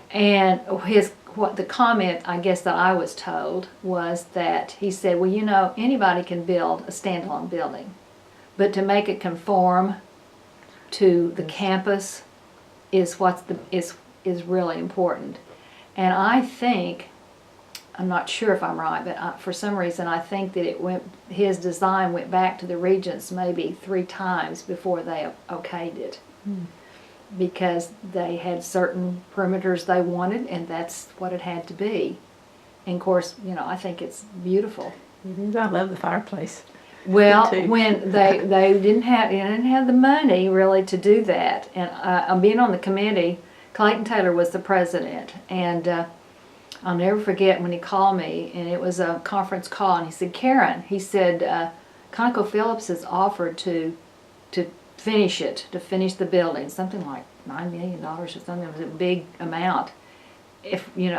And the comment, I guess, that I was told was that he said, well, you know, anybody can build a standalone building, but to make it conform to the campus is really important. And I think I'm not sure if I'm right, but for some reason I think that his design went back to the Regents maybe 3 times before they okayed it. Because they had certain perimeters they wanted, and that's what it had to be. And of course, you know, I think it's beautiful. It is. I love the fireplace. Well, Me too. when they didn't have the money really to do that, and being on the committee, Clayton Taylor was the president, and I'll never forget when he called me, and it was a conference call, and he said, "Karen," he said, "ConocoPhillips has offered to finish the building, something like $9 million or something. It was a big amount. If we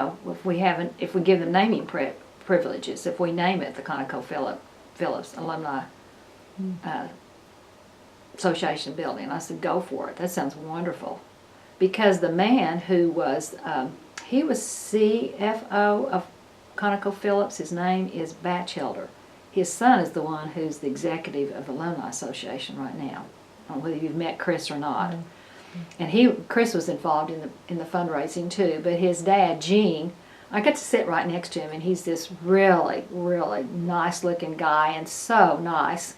give them naming privileges, if we name it the ConocoPhillips Alumni Association building." And I said, "Go for it. That sounds wonderful," because the man who was he was CFO of ConocoPhillips. His name is Batchelder. His son is the one who's the executive of the Alumni Association right now. I don't know whether you've met Chris or not. And Chris was involved in the fundraising too, but his dad, Gene, I got to sit right next to him, and he's this really, really nice looking guy, and so nice.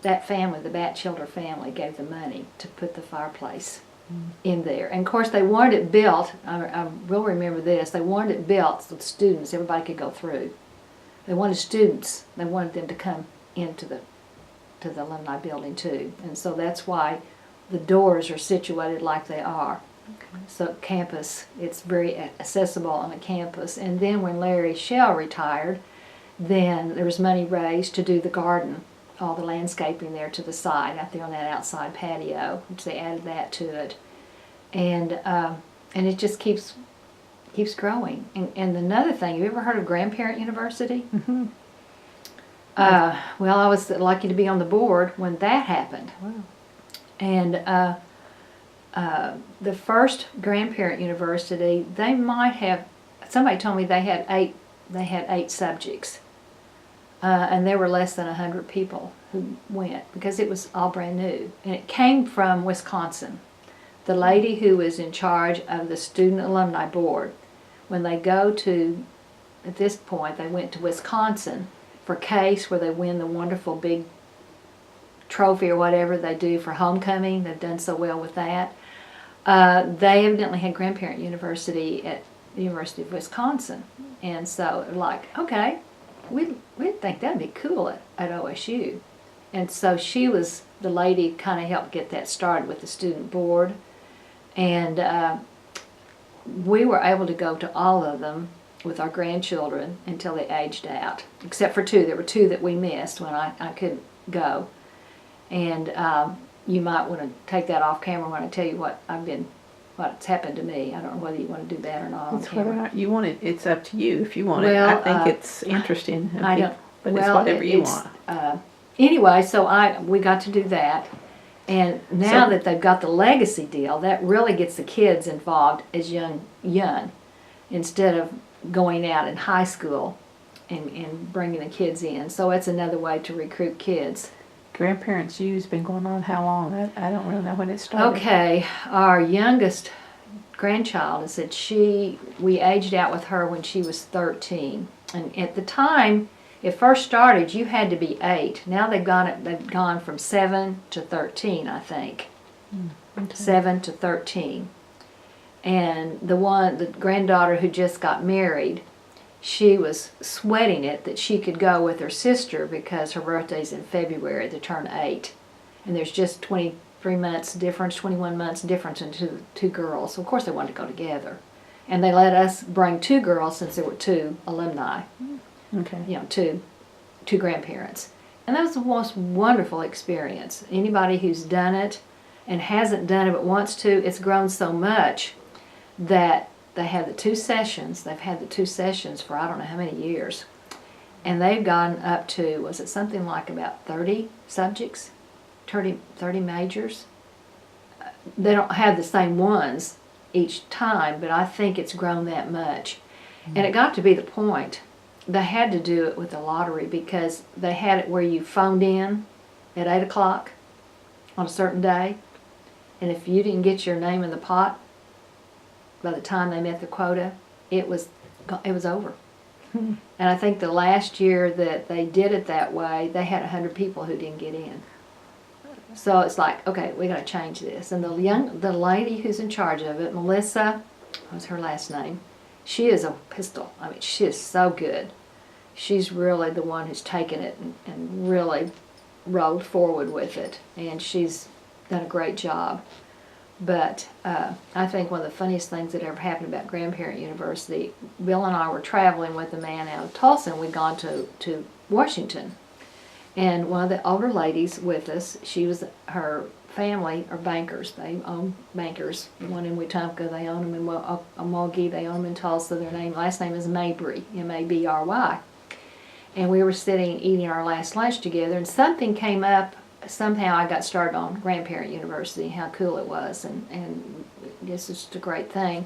That family, the Batchelder family, gave the money to put the fireplace in there. And of course they wanted it built, I will remember this, they wanted it built so the students, everybody could go through. They wanted students, they wanted them to come into the alumni building too. And so that's why the doors are situated like they are. Okay. So campus, it's very accessible on the campus. And then when Larry Shell retired, then there was money raised to do the garden, all the landscaping there to the side, out there on that outside patio, which they added that to it. And it just keeps growing. And another thing, you ever heard of Grandparent University? Mm-hmm. Well, I was lucky to be on the board when that happened. Wow. And the first Grandparent University, they might have, somebody told me they had eight subjects. And there were less than 100 people who went because it was all brand new. And it came from Wisconsin. The lady who was in charge of the Student Alumni Board, when they go to, at this point, they went to Wisconsin for Case, where they win the wonderful big trophy or whatever they do for homecoming. They've done so well with that. They evidently had Grandparent University at the University of Wisconsin. And so like, okay, we'd think that'd be cool at OSU. And so she was the lady kind of helped get that started with the student board. And we were able to go to all of them with our grandchildren until they aged out, except for 2. There were 2 that we missed when I couldn't go. And you might want to take that off camera when I tell you what's happened to me. I don't know whether you want to do that or not on camera. Whether or not you want it, it's up to you if you want Well, it. I think it's interesting. I don't. But well, it's whatever you want. Anyway, so we got to do that. And now that they've got the legacy deal, that really gets the kids involved as young, instead of going out in high school and bringing the kids in. So it's another way to recruit kids. Grandparents' U's been going on how long? I don't really know when it started. Okay, our youngest grandchild said we aged out with her when she was 13. And at the time it first started, you had to be 8. Now they've gone from 7 to 13, I think. Okay. 7 to 13. And the granddaughter who just got married, she was sweating it that she could go with her sister because her birthday's in February to turn 8. And there's just 23 months difference, 21 months difference in two girls. So of course they wanted to go together. And they let us bring 2 girls since there were 2 alumni. Okay. You know, two grandparents. And that was the most wonderful experience. Anybody who's done it and hasn't done it but wants to, it's grown so much that they have the 2 sessions. They've had the 2 sessions for I don't know how many years. And they've gone up to, was it something like about 30 subjects? 30 majors? They don't have the same ones each time, but I think it's grown that much. Mm-hmm. And it got to be the point. They had to do it with the lottery because they had it where you phoned in at 8 o'clock on a certain day. And if you didn't get your name in the pot by the time they met the quota, it was it was over. And I think the last year that they did it that way, they had 100 people who didn't get in. So it's like, okay, we got to change this. And the lady who's in charge of it, Melissa, what's her last name? She is a pistol. I mean, she is so good. She's really the one who's taken it and really rolled forward with it. And she's done a great job. But I think one of the funniest things that ever happened about Grandparent University, Bill and I were traveling with a man out of Tulsa, and we'd gone to Washington. And one of the older ladies with us, her family are bankers. They own bankers. One in Wetumpka, they own them in Omogie, they own them in Tulsa. Their last name is Mabry, M-A-B-R-Y. And we were sitting eating our last lunch together, and something came up. Somehow I got started on Grandparent University, how cool it was, and this is just a great thing.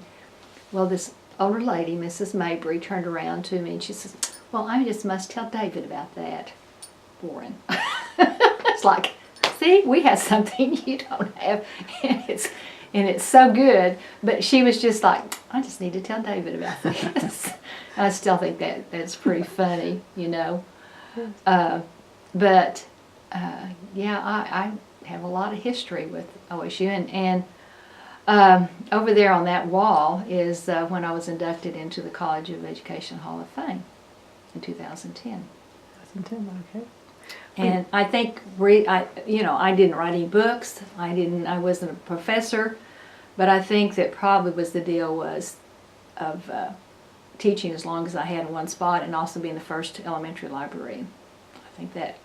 Well, this older lady, Mrs. Mabry, turned around to me and she says, well, I just must tell David about that. Boring. It's like, see, we have something you don't have, and it's so good. But she was just like, I just need to tell David about this. I still think that's pretty funny, you know. Yeah, I have a lot of history with OSU, and over there on that wall is when I was inducted into the College of Education Hall of Fame in 2010. 2010, okay. And I think I didn't write any books. I wasn't a professor, but I think that probably was the deal was of teaching as long as I had in one spot, and also being the first elementary librarian. I think that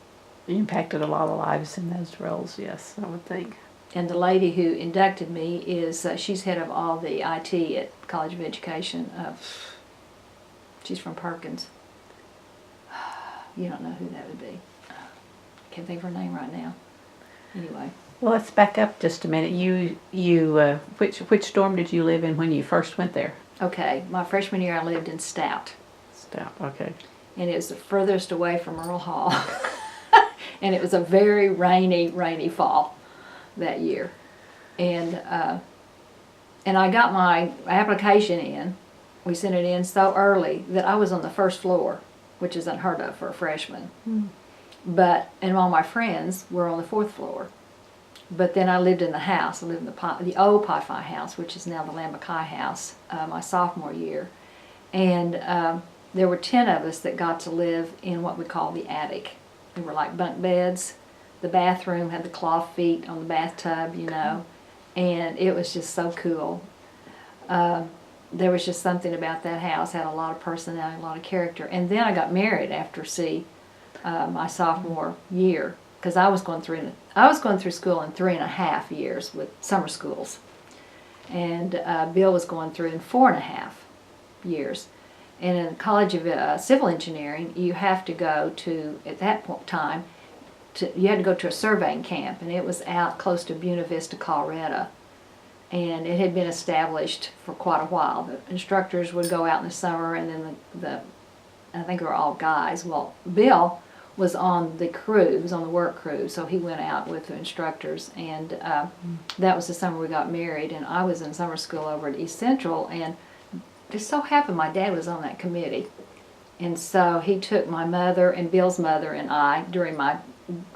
You impacted a lot of lives in those roles, yes, I would think. And the lady who inducted me is, she's head of all the IT at College of Education. She's from Perkins. You don't know who that would be. Can't think of her name right now. Anyway. Well, let's back up just a minute. Which dorm did you live in when you first went there? Okay, my freshman year I lived in Stout. Stout, okay. And it was the furthest away from Earl Hall. And it was a very rainy fall that year. And I got my application in. We sent it in so early that I was on the first floor, which is unheard of for a freshman. And all my friends were on the fourth floor. But then I lived in the house. I lived in the old Pi-Phi house, which is now the Lambakai house, my sophomore year. And there were 10 of us that got to live in what we call the attic. They were like bunk beds. The bathroom had the cloth feet on the bathtub, you know, and it was just so cool. There was just something about that house, had a lot of personality, a lot of character. And then I got married after my sophomore year, because I was going through school in 3.5 years with summer schools, and Bill was going through in 4.5 years. And in the College of Civil Engineering, you have to go to, at that point in time, you had to go to a surveying camp, and it was out close to Buena Vista, Colorado. And it had been established for quite a while. The instructors would go out in the summer, and then I think they were all guys. Well, Bill was on the crew, he was on the work crew, so he went out with the instructors, and that was the summer we got married, and I was in summer school over at East Central, and just so happened my dad was on that committee. And so he took my mother and Bill's mother and I during my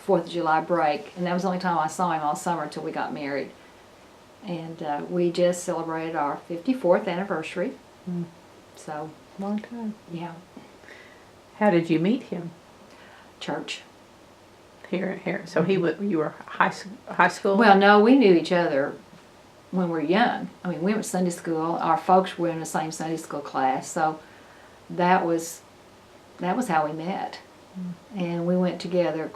4th of July break, and that was the only time I saw him all summer until we got married. And we just celebrated our 54th anniversary. So, long time. Yeah. How did you meet him? Church. Here. So you were high school? Well, no, we knew each other when we were young. I mean, we went to Sunday school. Our folks were in the same Sunday school class, so that was how we met. And we went together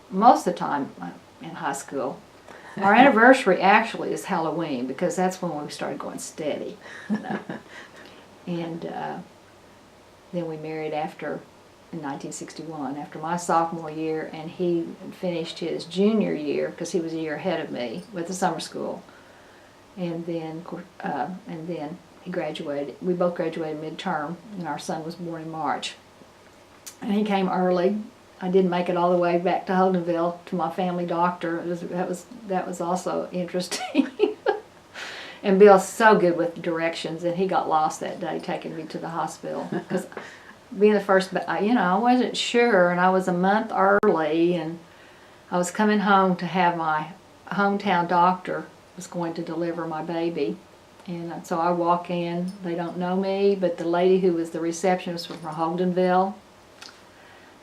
most of the time in high school. Our anniversary actually is Halloween, because that's when we started going steady. You know? And then we married in 1961, after my sophomore year, and he finished his junior year, because he was a year ahead of me, with the summer school. And then he graduated. We both graduated midterm, and our son was born in March. And he came early. I didn't make it all the way back to Holdenville to my family doctor. That was also interesting. And Bill's so good with directions, and he got lost that day taking me to the hospital. Because being the first, I wasn't sure, and I was a month early, and I was coming home to have my hometown doctor was going to deliver my baby. And so I walk in, they don't know me, but the lady who was the receptionist was from Holdenville.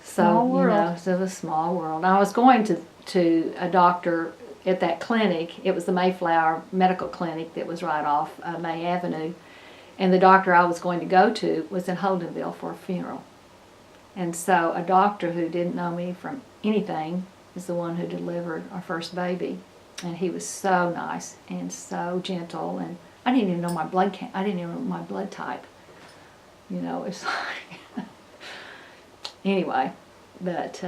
Small world. So it was a small world. I was going to a doctor at that clinic. It was the Mayflower Medical Clinic that was right off May Avenue. And the doctor I was going to go to was in Holdenville for a funeral. And so a doctor who didn't know me from anything is the one who delivered our first baby. And he was so nice and so gentle, and I didn't even know my I didn't even know my blood type. It's like anyway, but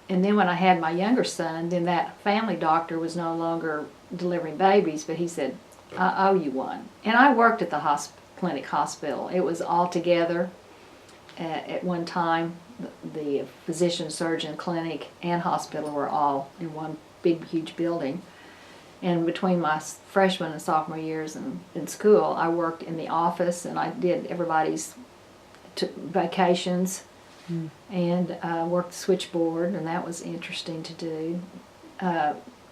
and then when I had my younger son, then that family doctor was no longer delivering babies, but he said, "I owe you one." And I worked at the clinic hospital. It was all together at one time. The physician, surgeon, clinic, and hospital were all in one big, huge building. And between my freshman and sophomore years in school, I worked in the office, and I did everybody's vacations, and worked the switchboard, and that was interesting to do.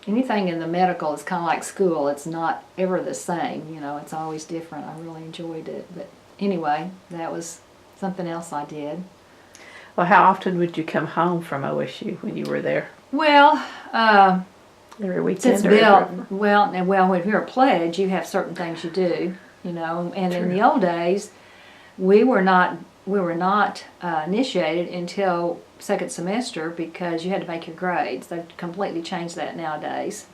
Anything in the medical is kind of like school. It's not ever the same, it's always different. I really enjoyed it. But anyway, that was something else I did. Well, how often would you come home from OSU when you were there? Well, every weekend? Since Bill, well, if you're a pledge, you have certain things you do, and True. In the old days, we were not initiated until second semester because you had to make your grades. They've completely changed that nowadays,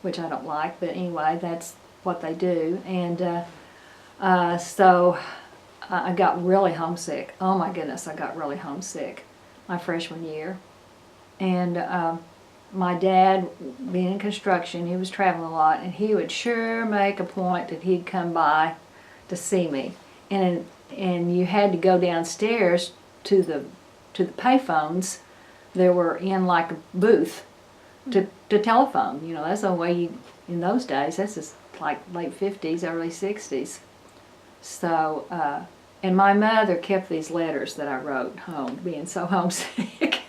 which I don't like, but anyway, that's what they do. And so I got really homesick. Oh my goodness, I got really homesick my freshman year. And my dad, being in construction, he was traveling a lot, and he would sure make a point that he'd come by to see me. And you had to go downstairs to the payphones. They were in like a booth to telephone. That's the way you, in those days, that's just like late 50s, early 60s. So, and my mother kept these letters that I wrote home, being so homesick.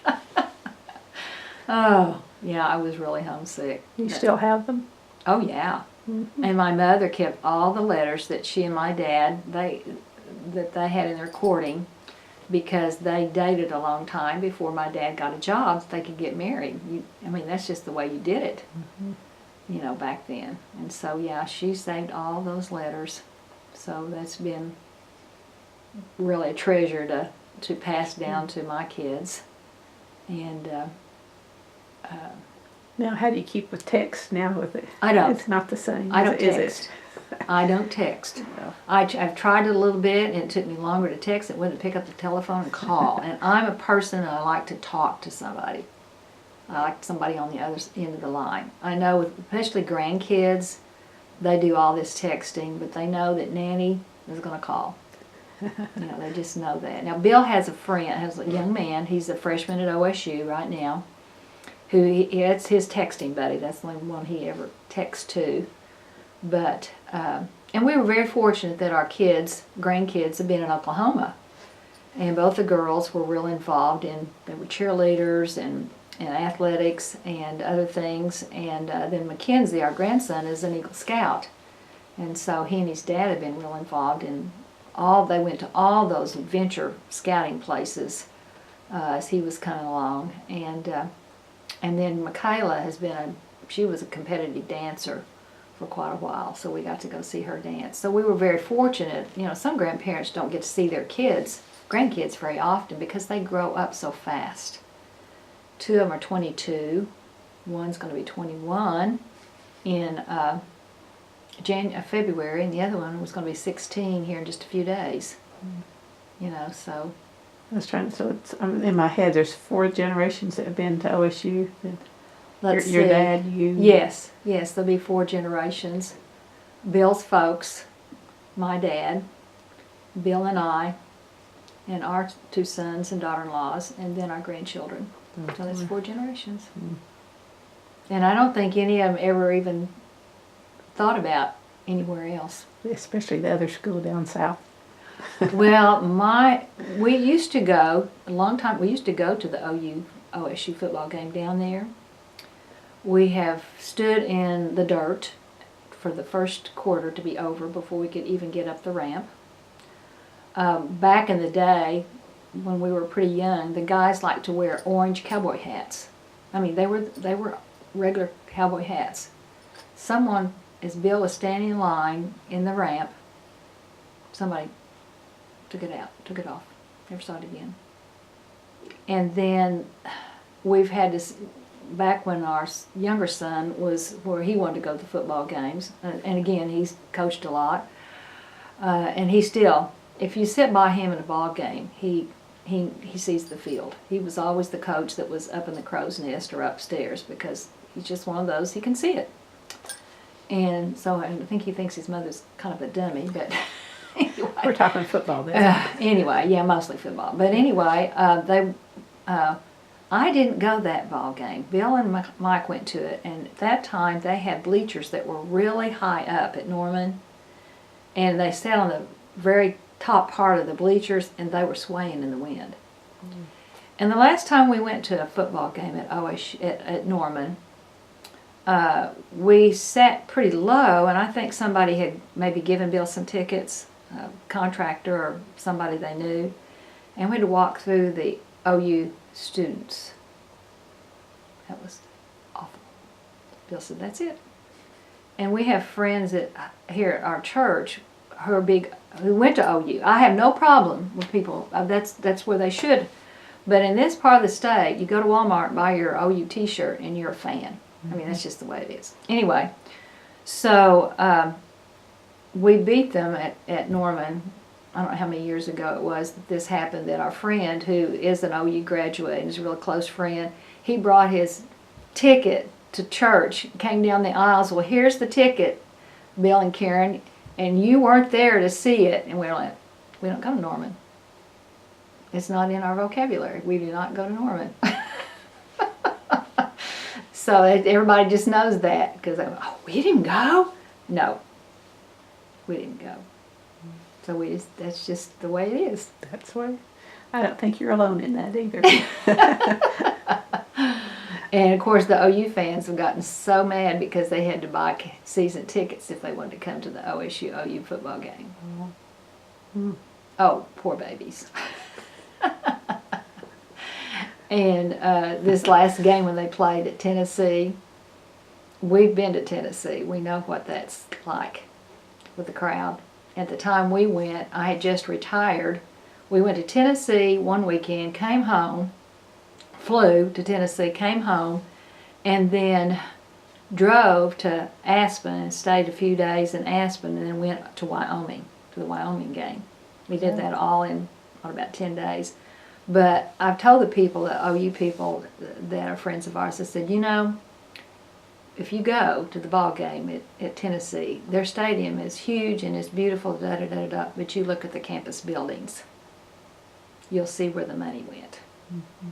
Oh, yeah, I was really homesick. You still have them? Oh, yeah. Mm-hmm. And my mother kept all the letters that she and my dad, that they had in their courting, because they dated a long time before my dad got a job so they could get married. That's just the way you did it, back then. And so, yeah, she saved all those letters. So that's been really a treasure to pass down to my kids. And now, how do you keep with text now with it? I don't. It's not the same. I don't is text. It? I don't text. No. I've tried it a little bit, and it took me longer to text. It wouldn't pick up the telephone and call. And I'm a person that I like to talk to somebody. I like somebody on the other end of the line. I know, especially grandkids, they do all this texting, but they know that Nanny is going to call. They just know that. Now, Bill has a young man. He's a freshman at OSU right now. It's his texting buddy. That's the only one he ever texts to. But, and we were very fortunate that our grandkids have been in Oklahoma. And both the girls were real involved they were cheerleaders and athletics and other things. And then Mackenzie, our grandson, is an Eagle Scout. And so he and his dad have been real involved in they went to all those adventure scouting places as he was coming along. And then Michaela she was a competitive dancer for quite a while, so we got to go see her dance. So we were very fortunate. Some grandparents don't get to see their grandkids very often because they grow up so fast. 2 of them are 22. One's going to be 21 in February, and the other one was going to be 16 here in just a few days. So. I was trying to, so it's in my head, there's 4 generations that have been to OSU. Your dad, you? Yes, there'll be 4 generations. Bill's folks, my dad, Bill and I, and our 2 sons and daughter-in-laws, and then our grandchildren. So that's 4 generations. And I don't think any of them ever even thought about anywhere else. Especially the other school down south. Well, we used to go, a long time, we used to go to the OSU football game down there. We have stood in the dirt for the first quarter to be over before we could even get up the ramp. Back in the day, when we were pretty young, the guys liked to wear orange cowboy hats. I mean, they were regular cowboy hats. Someone, as Bill was standing in line in the ramp, somebody took it off, never saw it again. And then we've had this, back when our younger son was where he wanted to go to football games, and again, he's coached a lot, and he still, if you sit by him in a ball game, he sees the field. He was always the coach that was up in the crow's nest or upstairs because he's just one of those, he can see it. And so I think he thinks his mother's kind of a dummy, but anyway. We're talking football then. Anyway, yeah, mostly football. But anyway, I didn't go that ball game. Bill and Mike went to it, and at that time they had bleachers that were really high up at Norman, and they sat on the very top part of the bleachers, and they were swaying in the wind. Mm. And the last time we went to a football game at at Norman, we sat pretty low, and I think somebody had maybe given Bill some tickets, a contractor or somebody they knew, and we had to walk through the OU students. That was awful. Bill said, "That's it." And we have friends here at our church who went to OU. I have no problem with people. That's where they should. But in this part of the state, you go to Walmart and buy your OU T-shirt, and you're a fan. I mean, that's just the way it is. Anyway, so we beat them at Norman. I don't know how many years ago it was that this happened, that our friend, who is an OU graduate and is a real close friend, he brought his ticket to church, came down the aisles. Well, here's the ticket, Bill and Karen, and you weren't there to see it. And we're like, we don't go to Norman. It's not in our vocabulary. We do not go to Norman. So everybody just knows that, because oh, we didn't go? No, we didn't go. So that's just the way it is. That's why. I don't think you're alone in that either. And of course the OU fans have gotten so mad because they had to buy season tickets if they wanted to come to the OSU-OU football game. Mm. Oh, poor babies. And this last game when they played at Tennessee, we've been to Tennessee. We know what that's like with the crowd. At the time we went, I had just retired. We went to Tennessee one weekend, came home, flew to Tennessee, came home, and then drove to Aspen and stayed a few days in Aspen, and then went to Wyoming, to the Wyoming game. We did that all in about 10 days. But I've told the people, the OU people that are friends of ours, I said, you know, if you go to the ball game at Tennessee, their stadium is huge and it's beautiful, but you look at the campus buildings, you'll see where the money went. Mm-hmm.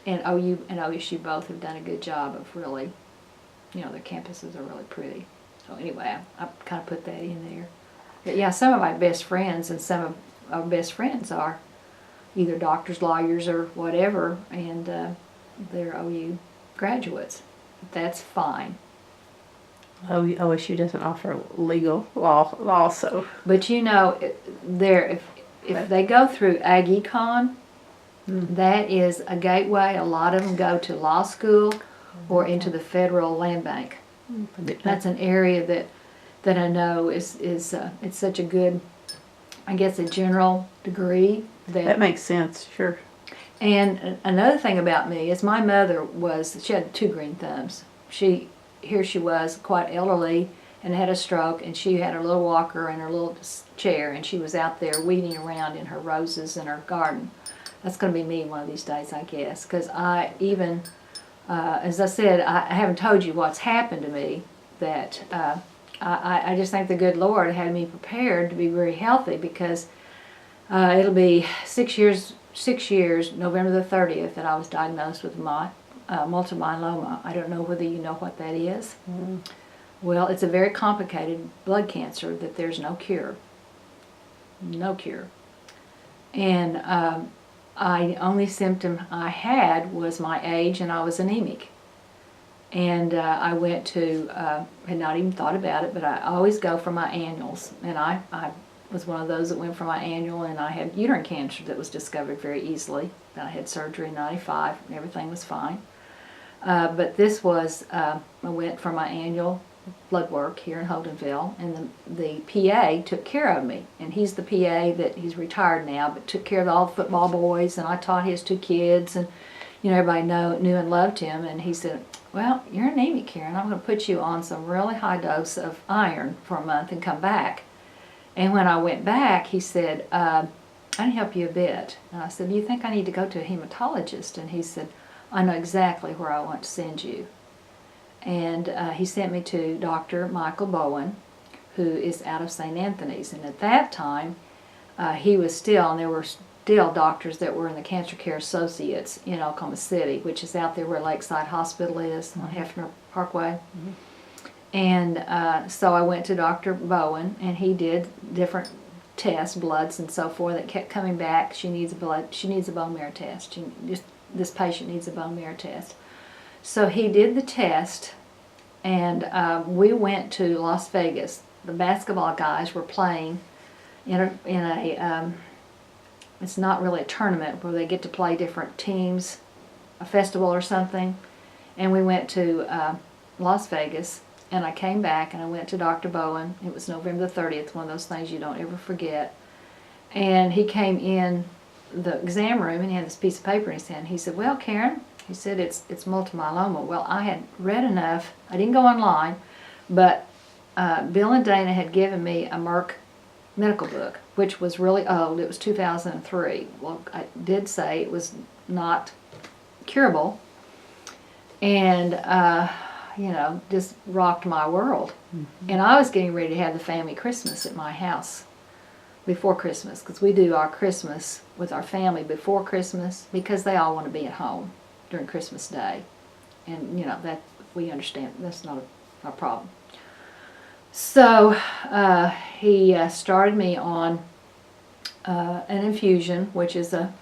And OU and OSU both have done a good job of really, their campuses are really pretty. So anyway, I kind of put that in there. But yeah, some of my best friends and some of our best friends are either doctors, lawyers, or whatever, and they're OU graduates. That's fine. OSU doesn't offer legal law, so. But if they go through Ag Econ, that is a gateway. A lot of them go to law school or into the federal land bank. That's an area that I know is it's such a good, I guess, a general degree. That makes sense, sure. And another thing about me is my mother she had 2 green thumbs. Here she was, quite elderly, and had a stroke, and she had her little walker and her little chair, and she was out there weeding around in her roses in her garden. That's going to be me one of these days, I guess, because I even, as I said, I haven't told you what's happened to me, that I just think the good Lord had me prepared to be very healthy, because it'll be 6 years, November the 30th, that I was diagnosed with multiple myeloma. I don't know whether you know what that is. Mm-hmm. Well, it's a very complicated blood cancer that there's no cure. No cure. And only symptom I had was my age, and I was anemic. And I went to, had not even thought about it, but I always go for my annuals. And I was one of those that went for my annual, and I had uterine cancer that was discovered very easily. I had surgery in '95, and everything was fine. But this was, I went for my annual blood work here in Holdenville, and the PA took care of me. And he's the PA that he's retired now, but took care of all the football boys, and I taught his 2 kids, and everybody knew and loved him. And he said, well, you're anemic, Karen. I'm going to put you on some really high dose of iron for a month and come back. And when I went back, he said, I can help you a bit. And I said, do you think I need to go to a hematologist? And he said, I know exactly where I want to send you. And he sent me to Dr. Michael Bowen, who is out of St. Anthony's. And at that time, he was still, and there were still doctors that were in the Cancer Care Associates in Oklahoma City, which is out there where Lakeside Hospital is on Hefner Parkway. And so I went to Dr. Bowen, and he did different tests, bloods and so forth, that kept coming back. She needs a bone marrow test. This patient needs a bone marrow test. So he did the test, and we went to Las Vegas. The basketball guys were playing in a it's not really a tournament where they get to play different teams, a festival or something. And we went to Las Vegas, and I came back and I went to Dr. Bowen. It was November the 30th, one of those things you don't ever forget. And he came in the exam room, and he had this piece of paper in his hand. He said, well, Karen, he said, it's multiple myeloma. Well, I had read enough. I didn't go online, but Bill and Dana had given me a Merck medical book, which was really old. It was 2003. Well, I did say it was not curable, and just rocked my world. And I was getting ready to have the family Christmas at my house before Christmas, because we do our Christmas with our family before Christmas, because they all want to be at home during Christmas Day, and that we understand that's not a problem. So he started me on an infusion, which is a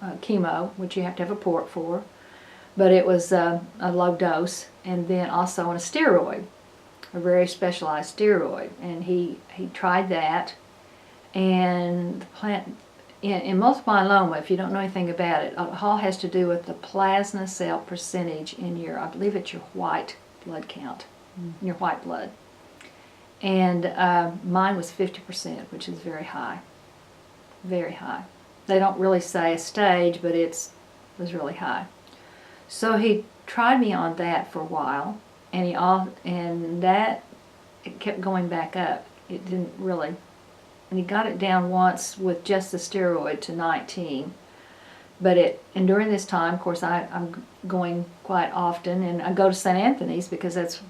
chemo, which you have to have a port for, but it was a low dose, and then also on a steroid, a very specialized steroid. And he tried that, and the plant in multiple myeloma, if you don't know anything about it, it all has to do with the plasma cell percentage in your, I believe it's your white blood count, your white blood. And mine was 50%, which is very high. Very high. They don't really say a stage, but it was really high. So he tried me on that for a while, and that it kept going back up. It didn't really, and he got it down once with just the steroid to 19. And during this time, of course, I'm going quite often, and I go to St. Anthony's because that's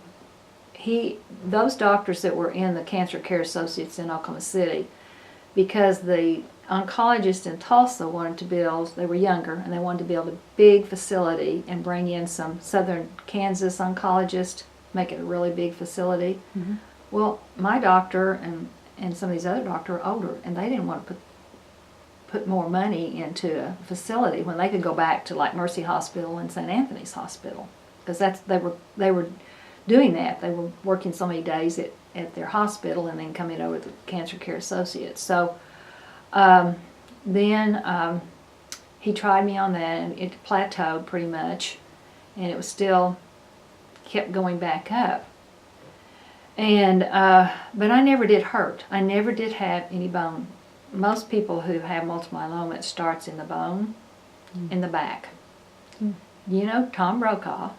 those doctors that were in the Cancer Care Associates in Oklahoma City, because the oncologist in Tulsa wanted to build, they were younger, and they wanted to build a big facility and bring in some southern Kansas oncologists, make it a really big facility. Well, my doctor and some of these other doctors are older, and they didn't want to put more money into a facility when they could go back to like Mercy Hospital and St. Anthony's Hospital, because they were doing that. They were working so many days at their hospital and then coming over to the Cancer Care Associates. So then he tried me on that, and it plateaued pretty much, and it was still kept going back up. And but I never did hurt. I never did have any bone. Most people who have multiple myeloma, it starts in the bone, in the back. Tom Brokaw.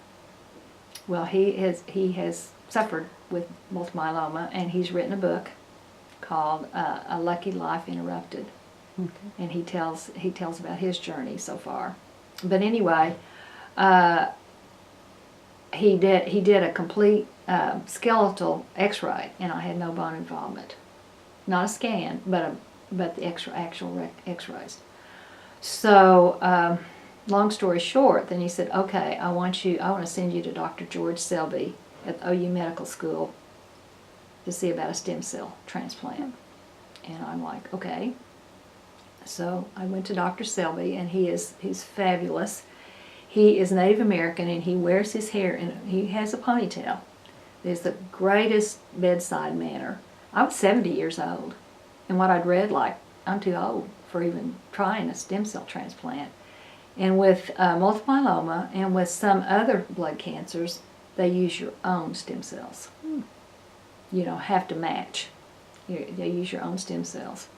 Well, he has suffered with multiple myeloma, and he's written a book called A Lucky Life Interrupted. And he tells about his journey so far. But anyway, he did a complete skeletal X-ray, and I had no bone involvement, not a scan, but the actual X-rays. So long story short, then he said, okay, I want to send you to Dr. George Selby at OU Medical School to see about a stem cell transplant. And I'm like, okay. So I went to Dr. Selby, and he's fabulous. He is Native American, and he wears his hair, and he has a ponytail. There's the greatest bedside manner. I was 70 years old, and what I'd read, like, I'm too old for even trying a stem cell transplant. And with multiple myeloma and with some other blood cancers, they use your own stem cells. You don't have to match. They use your own stem cells.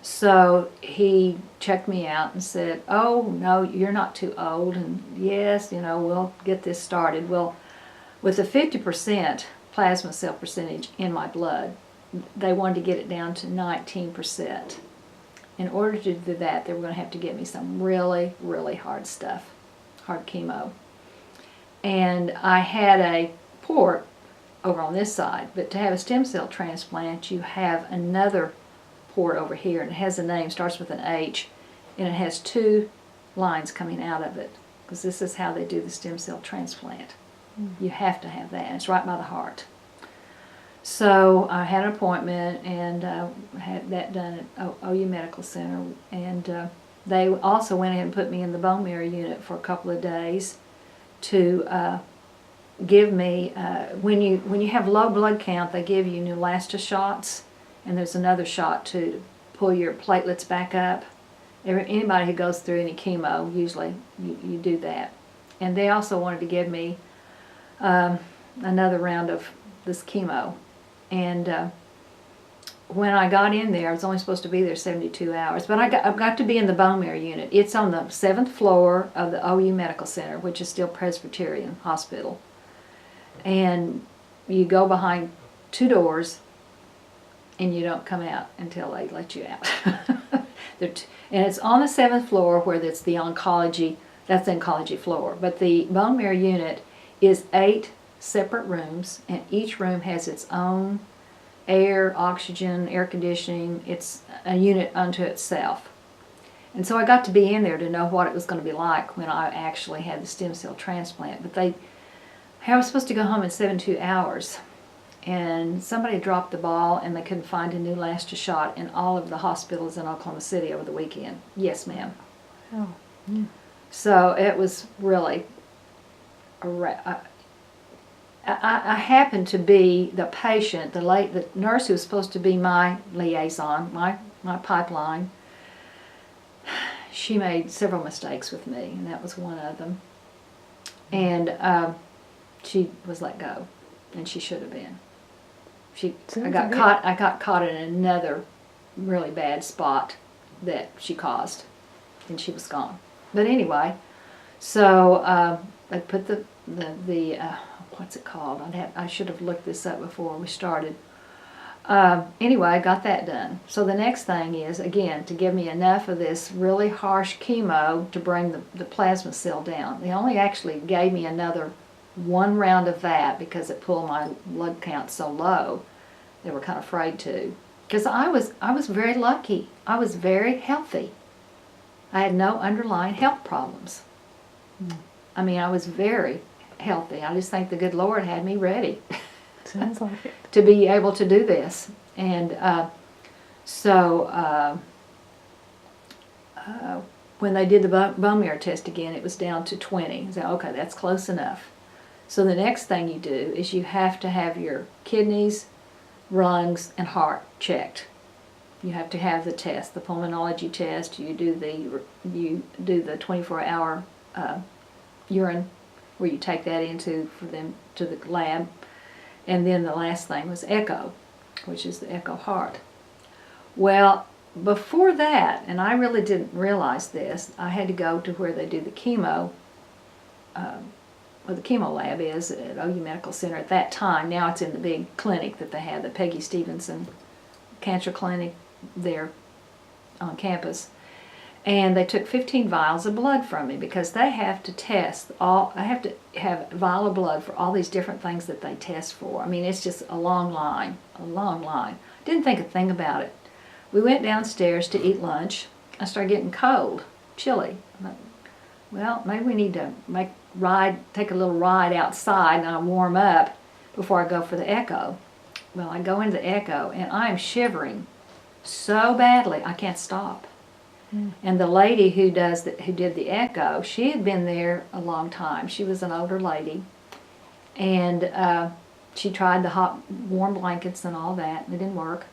So he checked me out and said, oh, no, you're not too old, and yes, we'll get this started. Well, with a 50% plasma cell percentage in my blood, they wanted to get it down to 19%. In order to do that, they were going to have to give me some really, really hard stuff, hard chemo. And I had a port over on this side, but to have a stem cell transplant, you have another port over here, and it has a name, starts with an H, and it has 2 lines coming out of it, because this is how they do the stem cell transplant. You have to have that, and it's right by the heart. So I had an appointment and had that done at OU Medical Center, and they also went ahead and put me in the bone marrow unit for a couple of days to give me, when you have low blood count, they give you Neulasta shots, and there's another shot to pull your platelets back up. Anybody who goes through any chemo, usually you do that. And they also wanted to give me another round of this chemo. And when I got in there, I was only supposed to be there 72 hours, but I got to be in the bone marrow unit. It's on the 7th floor of the OU Medical Center, which is still Presbyterian Hospital. And you go behind 2 doors, and you don't come out until they let you out. And it's on the 7th floor where it's the oncology, that's the oncology floor. But the bone marrow unit is 8 separate rooms, and each room has its own air, oxygen, air conditioning. It's a unit unto itself. And so I got to be in there to know what it was going to be like when I actually had the stem cell transplant. But I was supposed to go home in 72 hours. And somebody dropped the ball, and they couldn't find a Neulasta shot in all of the hospitals in Oklahoma City over the weekend. Yes, ma'am. Oh. So it was really I happened to be the patient, the nurse who was supposed to be my liaison, my pipeline. She made several mistakes with me, and that was one of them. And she was let go, and she should have been. I got caught in another really bad spot that she caused, and she was gone. But anyway, so I put the what's it called? I should have looked this up before we started. Anyway, I got that done. So the next thing is, again, to give me enough of this really harsh chemo to bring the plasma cell down. They only actually gave me another 1 round of that because it pulled my blood count so low. They were kind of afraid to. Because I was very lucky. I was very healthy. I had no underlying health problems. I mean, I was very healthy. I just think the good Lord had me ready. Sounds like it. To be able to do this. And when they did the bone marrow test again, it was down to 20. So, okay, that's close enough. So the next thing you do is you have to have your kidneys, lungs, and heart checked. You have to have the test, the pulmonology test. You do the 24-hour urine, where you take that into for them to the lab. And then the last thing was echo, which is the echo heart. Well, before that, and I really didn't realize this, I had to go to where they do the chemo, where the chemo lab is at OU Medical Center at that time. Now it's in the big clinic that they had, the Peggy Stevenson Cancer Clinic there on campus. And they took 15 vials of blood from me because they have to test I have to have a vial of blood for all these different things that they test for. I mean, it's just a long line. Didn't think a thing about it. We went downstairs to eat lunch. I started getting cold, chilly. Well, maybe we need to take a little ride outside and I'll warm up. before I go for the echo. Well, I go into the echo and I'm shivering so badly I can't stop. And the lady who did the echo, she had been there a long time. She was an older lady, and she tried the hot, warm blankets and all that, and it didn't work.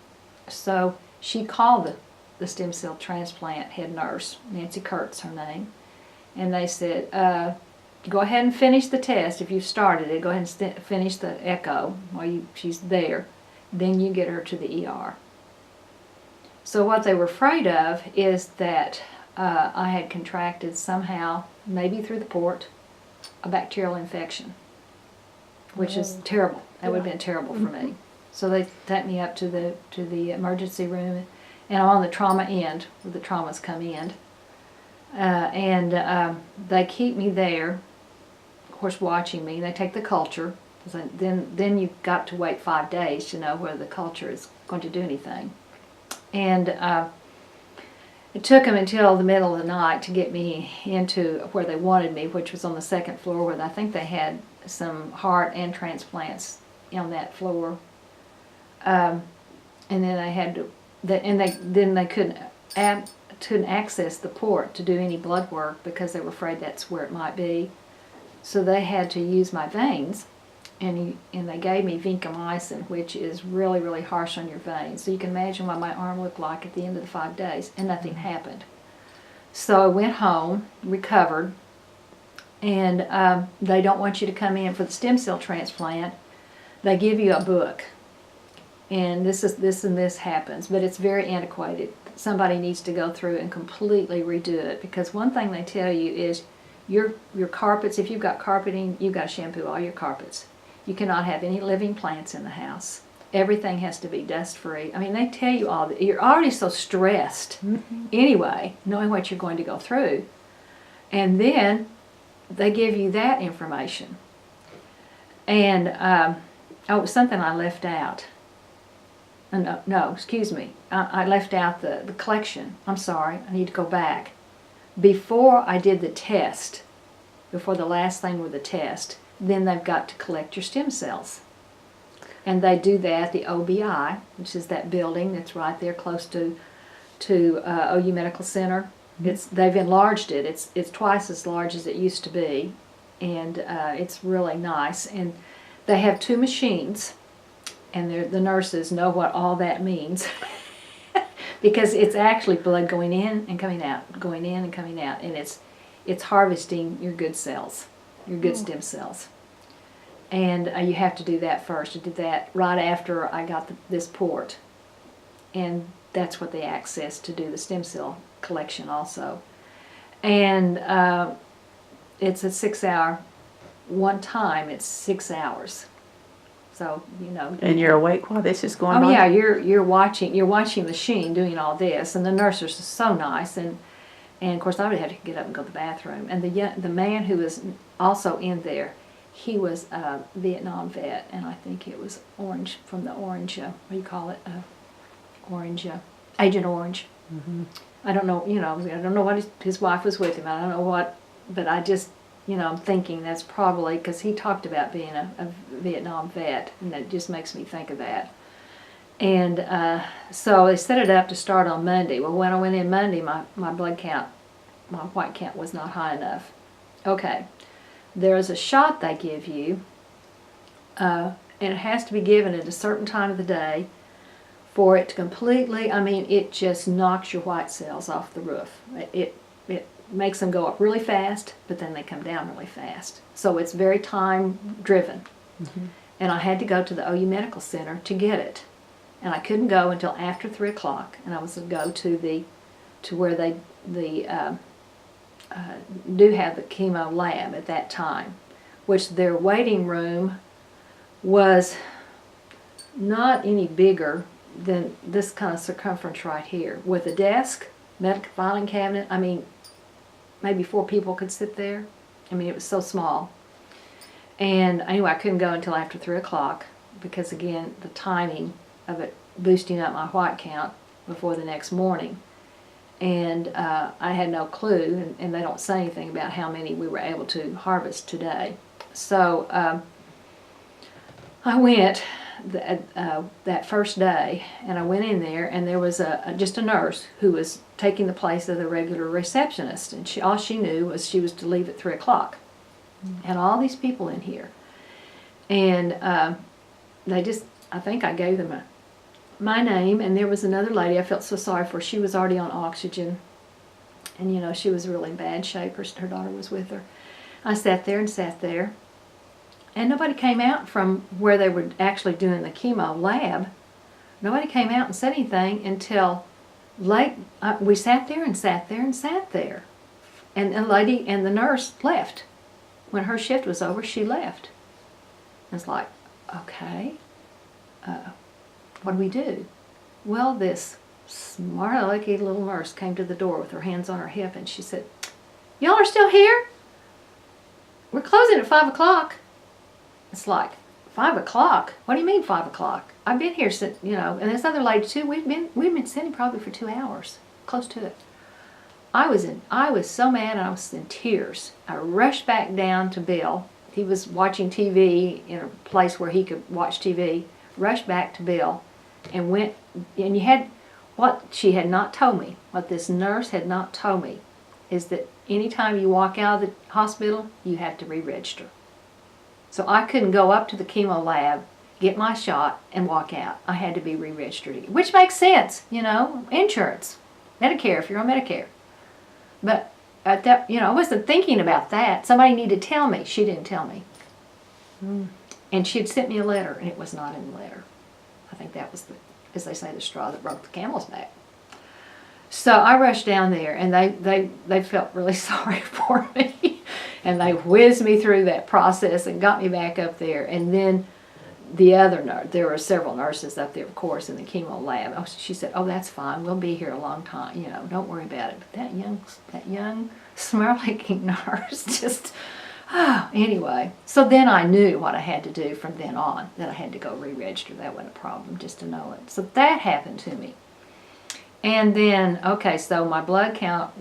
So she called the stem cell transplant head nurse, Nancy Kurtz, her name, and they said, "Go ahead and finish the test. If you've started it, go ahead and finish the echo while she's there. Then you get her to the ER." So what they were afraid of is that I had contracted somehow, maybe through the port, a bacterial infection, which is terrible. That would have been terrible for me. So they took me up to the emergency room, and I'm on the trauma end, where the traumas come in. And they keep me there, of course, watching me. They take the culture, because then you've got to wait 5 days to know whether the culture is going to do anything. And it took them until the middle of the night to get me into where they wanted me, which was on the second floor, where I think they had some heart and transplants on that floor. And then I had to, then they couldn't access the port to do any blood work because they were afraid that's where it might be. So they had to use my veins. And they gave me Finchum, which is really, really harsh on your veins. So you can imagine what my arm looked like at the end of the 5 days, and nothing happened. So I went home, recovered, and they don't want you to come in for the stem cell transplant. They give you a book, and this and this happens, but it's very antiquated. Somebody needs to go through and completely redo it, because one thing they tell you is your carpets, if you've got carpeting, you've got to shampoo all your carpets. You cannot have any living plants in the house. Everything has to be dust-free. I mean, they tell you all that. You're already so stressed anyway, knowing what you're going to go through. And then they give you that information. And, it was something I left out. No, excuse me. I left out the collection. I'm sorry. I need to go back. Before I did the test, before the last thing with the test, then they've got to collect your stem cells. And they do that at the OBI, which is that building that's right there close to OU Medical Center. They've enlarged it. It's twice as large as it used to be, and it's really nice. And they have 2 machines, and the nurses know what all that means. Because it's actually blood going in and coming out, going in and coming out, and it's harvesting your good cells, your good stem cells. And you have to do that first. I did that right after I got this port, and that's what they access to do the stem cell collection also. And it's a 6-hour, one time it's 6 hours. So, you know. And you're awake while this is going on? Oh yeah, you're watching the machine doing all this, and the nurses are so nice, and of course I would have to get up and go to the bathroom. And the man who was also in there, he was a Vietnam vet, and I think it was Orange, from the Orange, what do you call it? Orange, Agent Orange. I don't know, you know, I don't know what his wife was with him. I don't know what, but I just, you know, I'm thinking that's probably, because he talked about being a Vietnam vet, and that just makes me think of that. And so they set it up to start on Monday. Well, when I went in Monday, my blood count, my white count was not high enough. Okay, there's a shot they give you, and it has to be given at a certain time of the day for it to completely, I mean, it just knocks your white cells off the roof. It makes them go up really fast, but then they come down really fast. So it's very time driven. And I had to go to the OU Medical Center to get it. And I couldn't go until after 3 o'clock, and I was to go to where they do have the chemo lab at that time, which their waiting room was not any bigger than this kind of circumference right here, with a desk, medical filing cabinet. I mean, maybe 4 people could sit there. I mean, it was so small. And anyway, I couldn't go until after 3 o'clock because, again, the timing of it boosting up my white count before the next morning. And I had no clue, and they don't say anything about how many we were able to harvest today. So I went that first day, and I went in there, and there was just a nurse who was taking the place of the regular receptionist, and all she knew was she was to leave at 3 o'clock. And all these people in here, and I think I gave them my name, and there was another lady I felt so sorry for. She was already on oxygen, and she was really in bad shape. Her daughter was with her. I sat there, and nobody came out from where they were actually doing the chemo lab. Nobody came out and said anything until late. We sat there, and the lady and the nurse left. When her shift was over, she left. It's like, okay, what do we do? Well, this smart alecky little nurse came to the door with her hands on her hip, and she said, "Y'all are still here? We're closing at 5 o'clock. It's like, 5 o'clock? What do you mean 5 o'clock? I've been here since, and this other lady too, we've been sitting probably for 2 hours, close to it. I was so mad, and I was in tears. I rushed back down to Bill. He was watching TV in a place where he could watch TV. Rushed back to Bill and went, and what she had not told me, what this nurse had not told me, is that anytime you walk out of the hospital, you have to re-register. So I couldn't go up to the chemo lab, get my shot, and walk out. I had to be re-registered, which makes sense, insurance, Medicare if you're on Medicare. But at that, I wasn't thinking about that. Somebody needed to tell me. She didn't tell me. And she had sent me a letter, and it was not in the letter. I think that was, as they say, the straw that broke the camel's back. So I rushed down there, and they felt really sorry for me. And they whizzed me through that process and got me back up there. And then the other nurse, there were several nurses up there, of course, in the chemo lab. She said, "Oh, that's fine. We'll be here a long time. Don't worry about it." But that young, smart-looking nurse just, anyway. So then I knew what I had to do from then on, that I had to go re-register. That wasn't a problem, just to know it. So that happened to me. And then, okay, so my blood count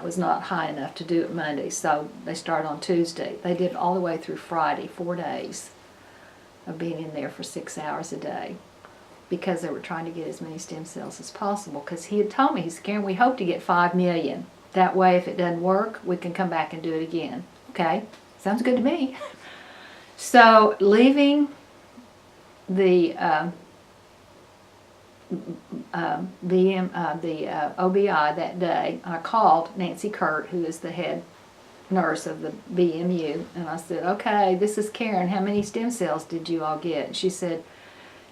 was not high enough to do it Monday, so they started on Tuesday. They did it all the way through Friday, 4 days of being in there for 6 hours a day, because they were trying to get as many stem cells as possible. Because he had told me, he said, "Karen, we hope to get 5 million. That way, if it doesn't work, we can come back and do it again." Okay, sounds good to me. So leaving the OBI that day, I called Nancy Kurt, who is the head nurse of the BMU, and I said, "Okay, this is Karen. How many stem cells did you all get?" And she said,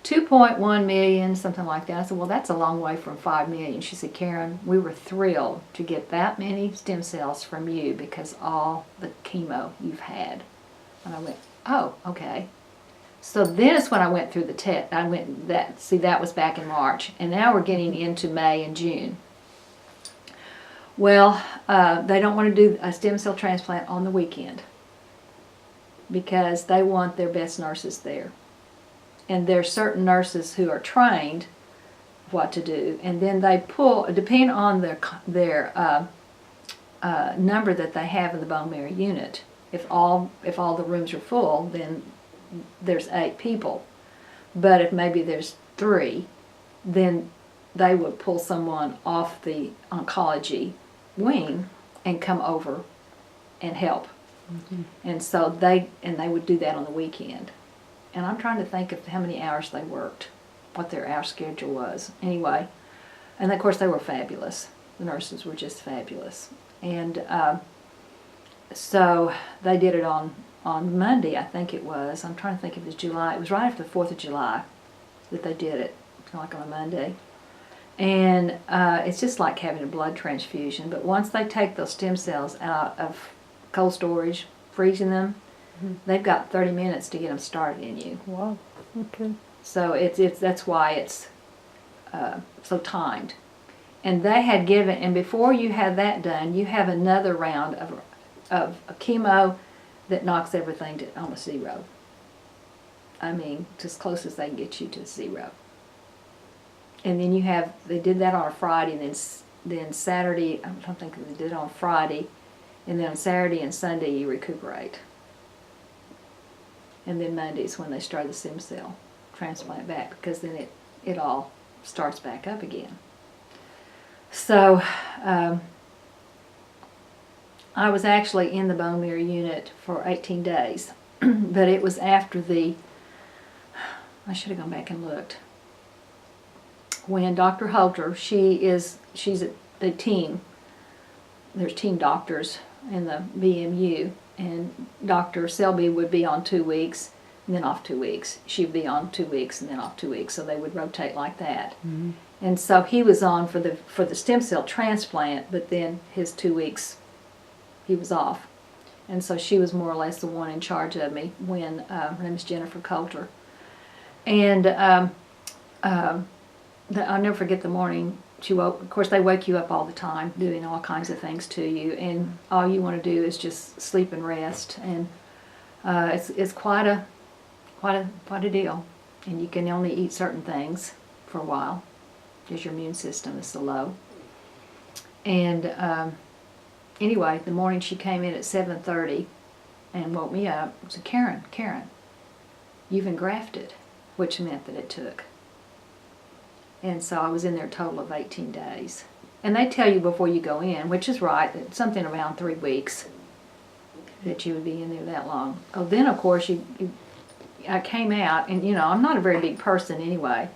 2.1 million, something like that. I said, "Well, that's a long way from 5 million. She said, "Karen, we were thrilled to get that many stem cells from you because all the chemo you've had." And I went, "Oh, okay." So then it's when I went through the test. That was back in March, and now we're getting into May and June. Well, they don't want to do a stem cell transplant on the weekend because they want their best nurses there. And there's certain nurses who are trained what to do, and then they pull, depending on their number that they have in the bone marrow unit. If all the rooms are full, then there's 8 people. But if maybe there's 3, then they would pull someone off the oncology wing and come over and help. And so they would do that on the weekend. And I'm trying to think of how many hours they worked, what their hour schedule was. Anyway, and of course they were fabulous. The nurses were just fabulous. And so they did it on Monday, I think it was. I'm trying to think if it was July. It was right after the 4th of July that they did it, like on a Monday. And it's just like having a blood transfusion. But once they take those stem cells out of cold storage, freezing them, they've got 30 minutes to get them started in you. Wow. Okay. So that's why it's so timed. And they had given, and before you have that done, you have another round of chemo that knocks everything to almost 0. I mean, as close as they can get you to 0. And then they did that on a Friday, and then Saturday, I don't think they did it on Friday, and then on Saturday and Sunday you recuperate. and then Monday's when they start the stem cell transplant back, because then it all starts back up again. So I was actually in the bone marrow unit for 18 days, but it was after I should have gone back and looked. When Dr. Holter, she's a team. There's team doctors in the BMU, and Dr. Selby would be on 2 weeks and then off 2 weeks. She'd be on 2 weeks and then off 2 weeks, so they would rotate like that. Mm-hmm. And so he was on for the stem cell transplant, but then his 2 weeks he was off. And so she was more or less the one in charge of me when her name is Jennifer Coulter. And I'll never forget the morning she woke. Of course, they wake you up all the time, doing all kinds of things to you, and all you want to do is just sleep and rest. And it's quite a deal. And you can only eat certain things for a while because your immune system is so low. And anyway, the morning she came in at 7:30 and woke me up, I said, Karen, you've engrafted, which meant that it took. And so I was in there a total of 18 days. And they tell you before you go in, which is right, that something around 3 weeks that you would be in there that long. Oh, then of course I came out, and I'm not a very big person anyway.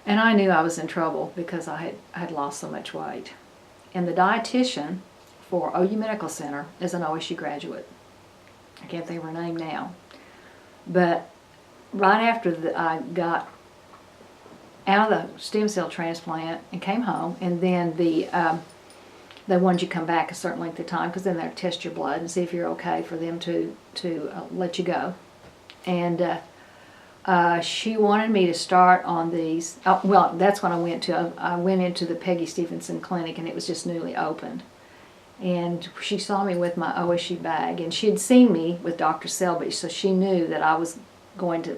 And I knew I was in trouble because I had lost so much weight. And the dietitian for OU Medical Center is an OSU graduate. I can't think of her name now. But right after I got out of the stem cell transplant and came home, and then they wanted you to come back a certain length of time, because then they'll test your blood and see if you're okay for them to let you go. And she wanted me to start on these. Well, that's when I went into the Peggy Stevenson Clinic, and it was just newly opened. And she saw me with my OSU bag, and she had seen me with Dr. Selby, so she knew that I was going to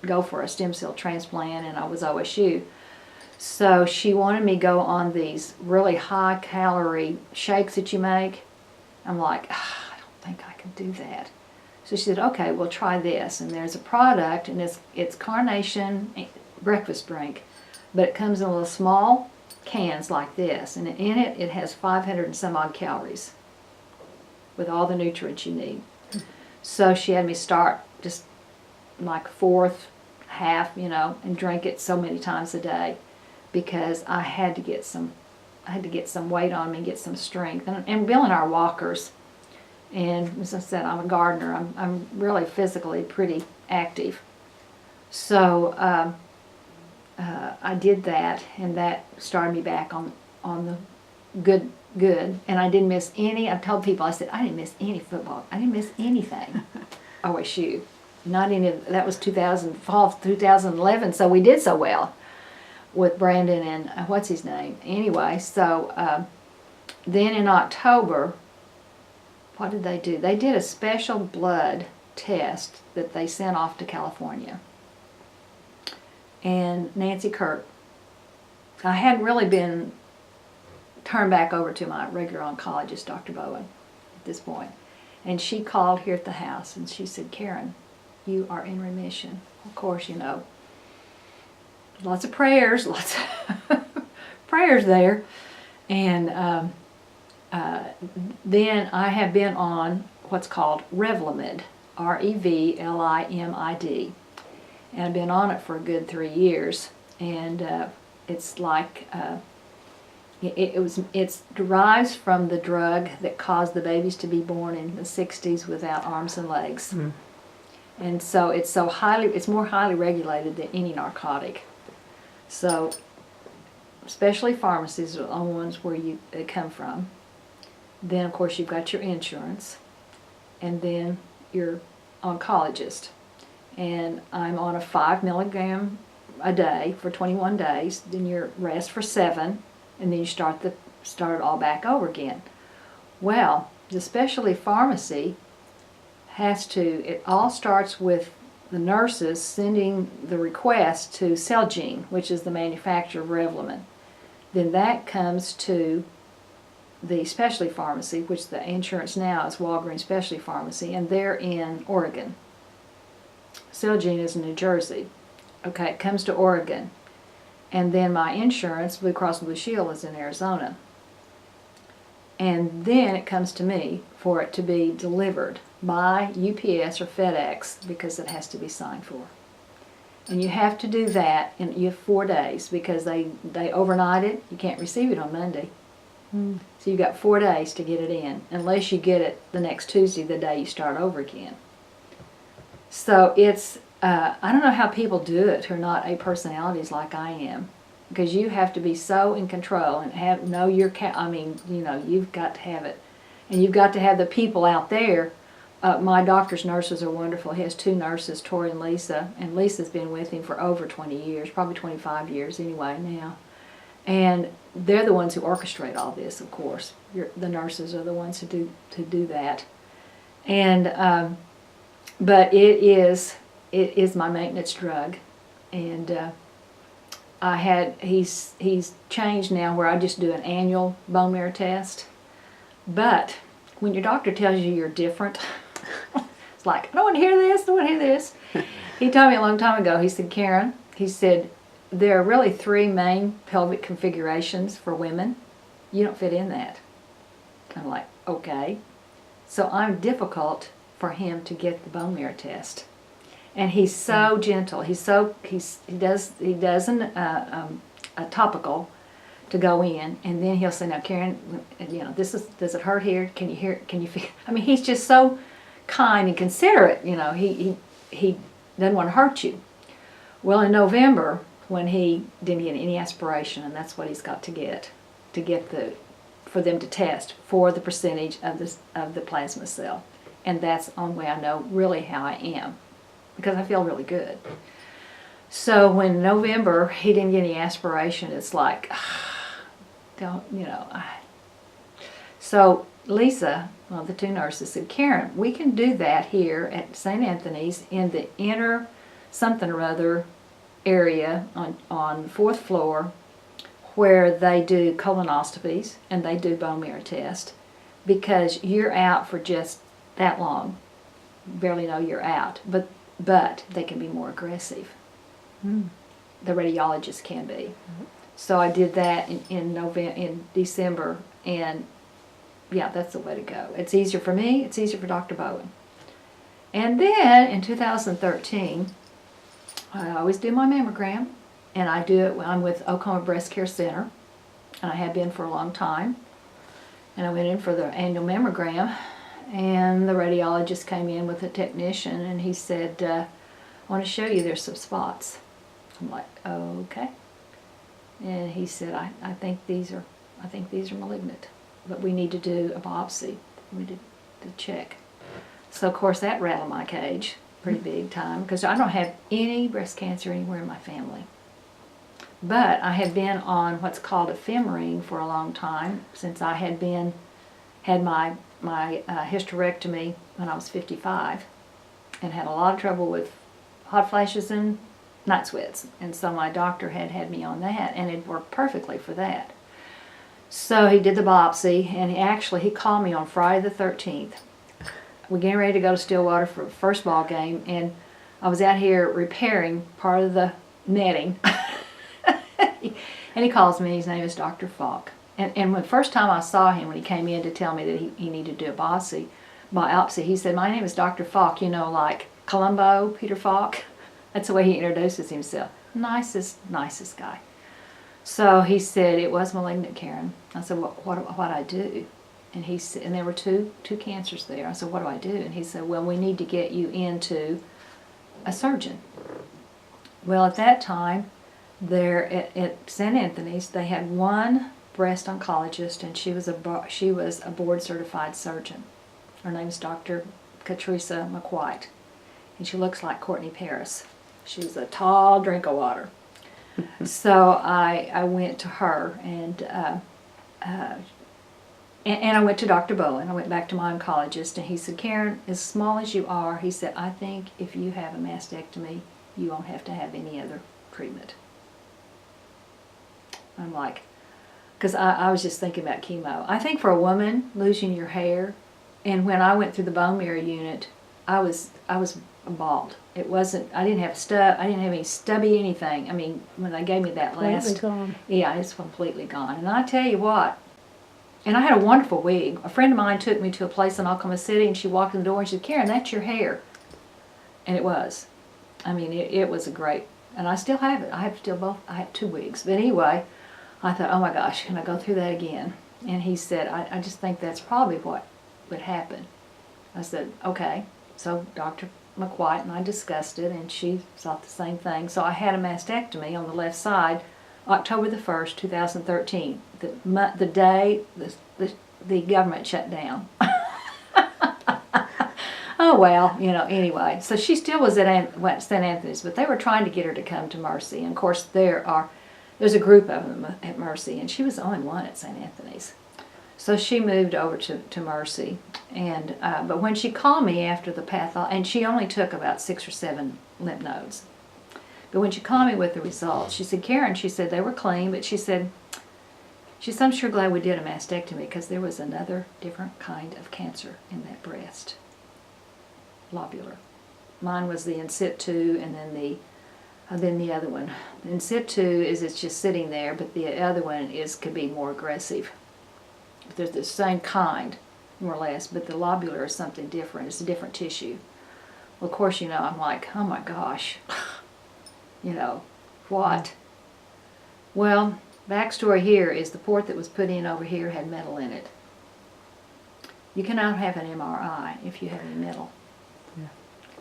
go for a stem cell transplant, and I was OSU. So she wanted me to go on these really high calorie shakes that you make. I'm like, I don't think I can do that. So she said, okay, we'll try this. And there's a product, and it's Carnation breakfast drink, but it comes in little small cans like this, and in it has 500 and some odd calories with all the nutrients you need. So she had me start just like fourth, half, and drink it so many times a day, because I had to get some weight on me, get some strength. And Bill and I are walkers, and as I said, I'm a gardener. I'm really physically pretty active. So I did that, and that started me back on the good. And I didn't miss any. I've told people, I said, I didn't miss any football. I didn't miss anything. OSU. Not any of that. Was fall 2011, so we did so well with Brandon and what's his name. Anyway, so then in October, what did they do? They did a special blood test that they sent off to California. And Nancy Kirk, I hadn't really been turned back over to my regular oncologist, Dr. Bowen, at this point. And she called here at the house, and she said, Karen, you are in remission. Of course, lots of prayers, lots of prayers there. And then I have been on what's called Revlimid, Revlimid. And I've been on it for a good 3 years. And it's like, it derives from the drug that caused the babies to be born in the 60s without arms and legs. Mm. And so it's more highly regulated than any narcotic. So, especially pharmacies are the only ones where they come from. Then, of course, you've got your insurance, and then your oncologist. And I'm on a 5 milligram a day for 21 days. Then you rest for 7, and then you start it all back over again. Well, the specialty pharmacy it all starts with the nurses sending the request to Celgene, which is the manufacturer of Revlimid. Then that comes to the specialty pharmacy, which the insurance now is Walgreens Specialty Pharmacy, and they're in Oregon. Celgene is in New Jersey. Okay, it comes to Oregon. And then my insurance, Blue Cross and Blue Shield, is in Arizona. And then it comes to me for it to be delivered by UPS or FedEx because it has to be signed for. And you have to do that, and you have 4 days because they overnight it. You can't receive it on Monday. So you've got 4 days to get it in, unless you get it the next Tuesday, the day you start over again. So it's, I don't know how people do it who are not A personalities like I am, because you have to be so in control and know your you've got to have it. And you've got to have the people out there. My doctor's nurses are wonderful. He has 2 nurses, Tori and Lisa, and Lisa's been with him for over 20 years, probably 25 years anyway now. And they're the ones who orchestrate all this, of course. The nurses are the ones who do that. And but it is my maintenance drug, and he's changed now where I just do an annual bone marrow test. But when your doctor tells you you're different, it's like, I don't want to hear this, I don't want to hear this. He told me a long time ago, he said, Karen, he said, there are really 3 main pelvic configurations for women. You don't fit in that. I'm like, okay. So I'm difficult for him to get the bone marrow test. And he's so gentle. He does a topical to go in, and then he'll say, now Karen, does it hurt here? Can you feel? I mean, he's just so kind and considerate. He doesn't want to hurt you. Well, in November, when he didn't get any aspiration, and that's what he's got to get for them to test for the percentage of the plasma cell, and that's the only way I know really how I am, because I feel really good. So when November he didn't get any aspiration, it's like, So Lisa, one of the 2 nurses, said, Karen, we can do that here at St. Anthony's in the inner something or other area on the 4th floor, where they do colonoscopies and they do bone marrow test, because you're out for just that long. Barely know you're out, but they can be more aggressive. The radiologist can be. So I did that in December, and yeah, that's the way to go. It's easier for me, it's easier for Dr. Bowen. And then in 2013, I always do my mammogram, and I do it when I'm with Oklahoma Breast Care Center, and I have been for a long time. And I went in for the annual mammogram, and the radiologist came in with a technician, and he said, I want to show you there's some spots. I'm like, okay. And he said, I think these are malignant, but we need to do a biopsy. We need to check. So of course that rattled my cage pretty big time, because I don't have any breast cancer anywhere in my family. But I had been on what's called ephemerine for a long time, since I had my hysterectomy when I was 55, and had a lot of trouble with hot flashes and night sweats. And so my doctor had me on that, and it worked perfectly for that. So he did the biopsy, and he called me on Friday the 13th. We're getting ready to go to Stillwater for the first ball game, and I was out here repairing part of the netting. And he calls me, his name is Dr. Falk. And when the first time I saw him, when he came in to tell me that he needed to do a biopsy, he said, my name is Dr. Falk, like Columbo, Peter Falk. That's the way he introduces himself. Nicest guy. So he said, it was malignant, Karen. I said, what I do? And he said, and there were two cancers there. I said, what do I do? And he said, well, we need to get you into a surgeon. Well, at that time, there at St. Anthony's, they had one breast oncologist, and she was a board certified surgeon. Her name's Dr. Katrisa McWhite, and she looks like Courtney Paris. She's a tall drink of water. So I went to her, and I went to Dr. Bowen. I went back to my oncologist, and he said, Karen, as small as you are, he said, I think if you have a mastectomy, you won't have to have any other treatment. I'm like, because I was just thinking about chemo. I think for a woman, losing your hair, and when I went through the bone marrow unit, I was bald. It wasn't, I didn't have any stubby anything. I mean, when they gave me that last, gone. yeah, it's completely gone. And I tell you what, and I had a wonderful wig. A friend of mine took me to a place in Oklahoma City, and she walked in the door and she said, "Karen, that's your hair." And it was. I mean, it was a great, and I still have it. I have still both, I have 2 wigs. But anyway, I thought, oh my gosh, can I go through that again? And he said, I just think that's probably what would happen. I said, okay. So Dr. McWhite and I discussed it, and she thought the same thing. So I had a mastectomy on the left side, October the 1st, 2013, the day the government shut down. Oh well, you know, anyway. So she still was at St. Anthony's, but they were trying to get her to come to Mercy. And of course there's a group of them at Mercy, and she was the only one at St. Anthony's. So she moved over to Mercy. And but when she called me after the and she only took about 6 or 7 lymph nodes. But when she called me with the results, she said, "Karen," she said, "they were clean," but she said, "I'm sure glad we did a mastectomy because there was another different kind of cancer in that breast. Lobular. Mine was the in situ, and then the other one. The in situ is it's just sitting there, but the other one could be more aggressive. They're the same kind, more or less, but the lobular is something different. It's a different tissue. Well, of course, you know, I'm like, oh my gosh, you know, what? Well, backstory here is the port that was put in over here had metal in it. You cannot have an MRI if you have any metal. Yeah.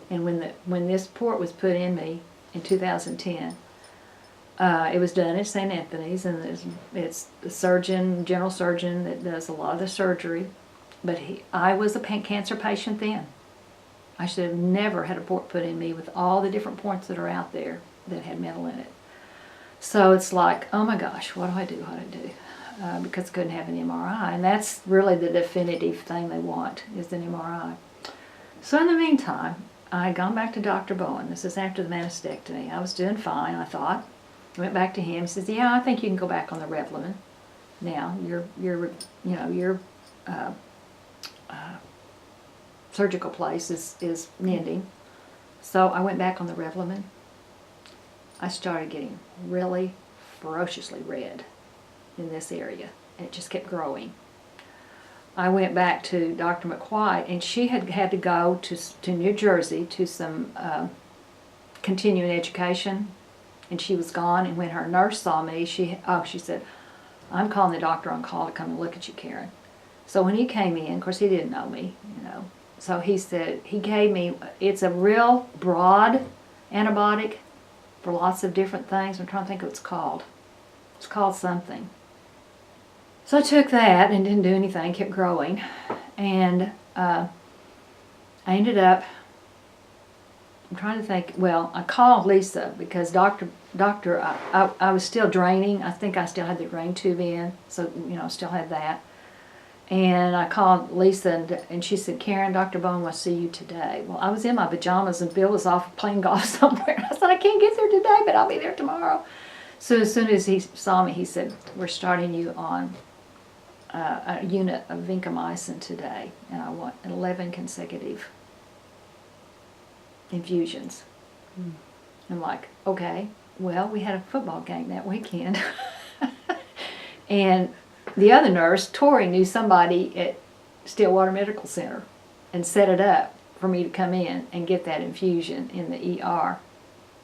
And when this port was put in me in 2010, it was done at St. Anthony's, and it's the surgeon, general surgeon, that does a lot of the surgery. But I was a cancer patient then. I should have never had a port put in me with all the different points that are out there that had metal in it. So it's like, oh my gosh, what do I do? What do I do? Because I couldn't have an MRI, and that's really the definitive thing they want is an MRI. So in the meantime, I had gone back to Dr. Bowen. This is after the mastectomy. I was doing fine, I thought. I went back to him. He says, "Yeah, I think you can go back on the Revlimid. Now your surgical place is mending." So I went back on the Revlimid. I started getting really ferociously red in this area, and it just kept growing. I went back to Dr. McWhite, and she had to go to New Jersey to some continuing education, and she was gone. And when her nurse saw me, she said, "I'm calling the doctor on call to come and look at you, Karen." So when he came in, of course he didn't know me, you know. So he said, he gave me, it's a real broad antibiotic for lots of different things. I'm trying to think what it's called. It's called something. So I took that and didn't do anything, kept growing. And I ended up, I'm trying to think, well, I called Lisa because I was still draining. I think I still had the drain tube in, so, you know, still had that. And I called Lisa, and she said, "Karen, Dr. Bowen wants to see you today." Well, I was in my pajamas, and Bill was off playing golf somewhere. I said, "I can't get there today, but I'll be there tomorrow." So as soon as he saw me, he said, "We're starting you on a unit of vancomycin today, and I want 11 consecutive infusions." I'm like, okay. Well, we had a football game that weekend. And the other nurse, Tori, knew somebody at Stillwater Medical Center and set it up for me to come in and get that infusion in the ER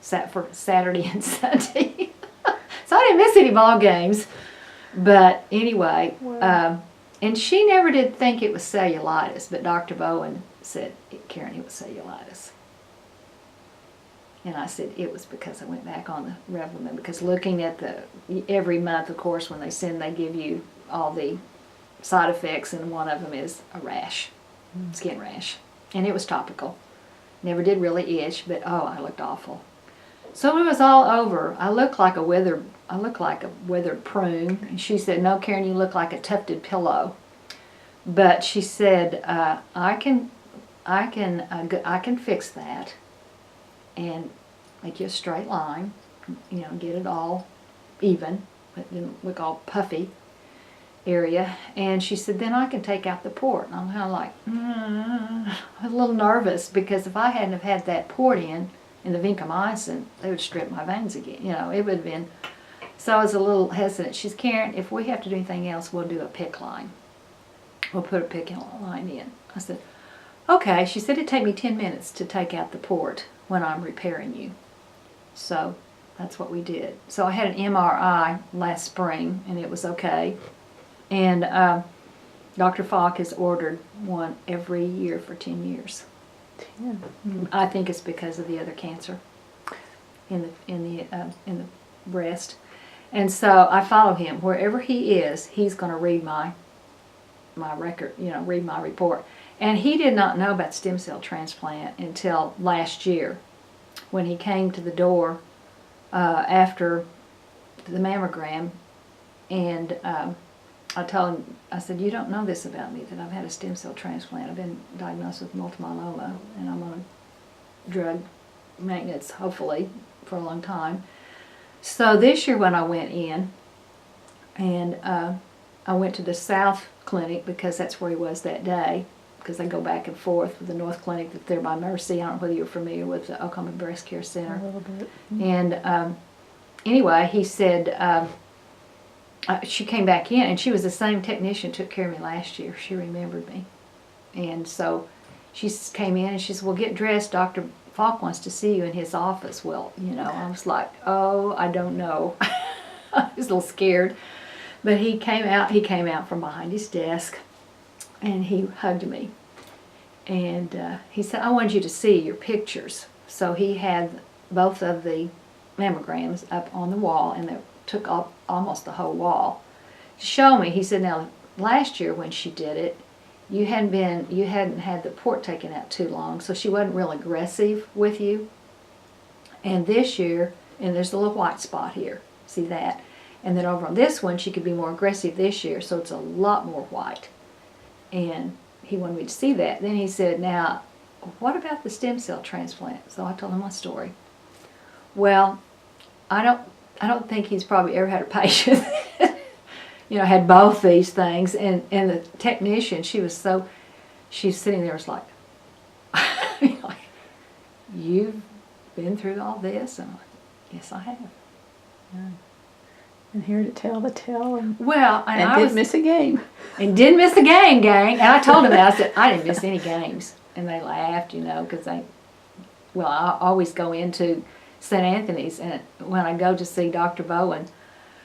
for Saturday and Sunday. So I didn't miss any ball games. But anyway, wow. And she never did think it was cellulitis, but Dr. Bowen said, "Karen, it was cellulitis." And I said, it was because I went back on the Revlimid, because looking at every month, of course, when they give you all the side effects, and one of them is a rash, skin rash. And it was topical. Never did really itch, but oh, I looked awful. So when it was all over, I looked like a withered prune. And she said, "No, Karen, you look like a tufted pillow." But she said, I can fix that and make you a straight line, you know, get it all even, but didn't look all puffy. area, and she said, then I can take out the port. And I'm kind of like, a little nervous, because if I hadn't have had that port in the vancomycin, they would strip my veins again. You know, it would have been, so I was a little hesitant. She's, Karen, if we have to do anything else, we'll do a PICC line. We'll put a PICC line in. I said, okay. She said it'd take me 10 minutes to take out the port when I'm repairing you. So that's what we did. So I had an MRI last spring, and it was okay. And Dr. Falk has ordered one every year for 10 years. 10. I think it's because of the other cancer in the breast. And so I follow him wherever he is. He's going to read my record, you know, read my report. And he did not know about stem cell transplant until last year, when he came to the door after the mammogram, and I told him, I said, you don't know this about me, that I've had a stem cell transplant. I've been diagnosed with multiple myeloma, and I'm on drug maintenance, hopefully, for a long time. So this year when I went in, and I went to the South Clinic, because that's where he was that day, because they go back and forth with the North Clinic that's there by Mercy. I don't know whether you're familiar with the Oklahoma Breast Care Center. A little bit. And anyway, he said, she came back in, and she was the same technician who took care of me last year. She remembered me. And so she came in, and she said, well, get dressed. Dr. Falk wants to see you in his office. Well, you know, I was like, oh, I don't know. I was a little scared. But he came out from behind his desk, and he hugged me. And he said, I wanted you to see your pictures. So he had both of the mammograms up on the wall, and they took up almost the whole wall to show me. He said, now, last year when she did it, you hadn't had the port taken out too long, so she wasn't real aggressive with you. And this year, and there's a little white spot here, see that? And then over on this one, she could be more aggressive this year, so it's a lot more white. And he wanted me to see that. Then he said, now, what about the stem cell transplant? So I told him my story. Well, I don't think he's probably ever had a patient you know, had both these things. And the technician, she's sitting there, was like, you've been through all this? And I'm like, yes, I have. Yeah. And here to tell the tale. And didn't miss a game. And didn't miss a game, gang. And I told them that. I said, I didn't miss any games. And they laughed, you know, because I always go into St. Anthony's, and when I go to see Dr. Bowen,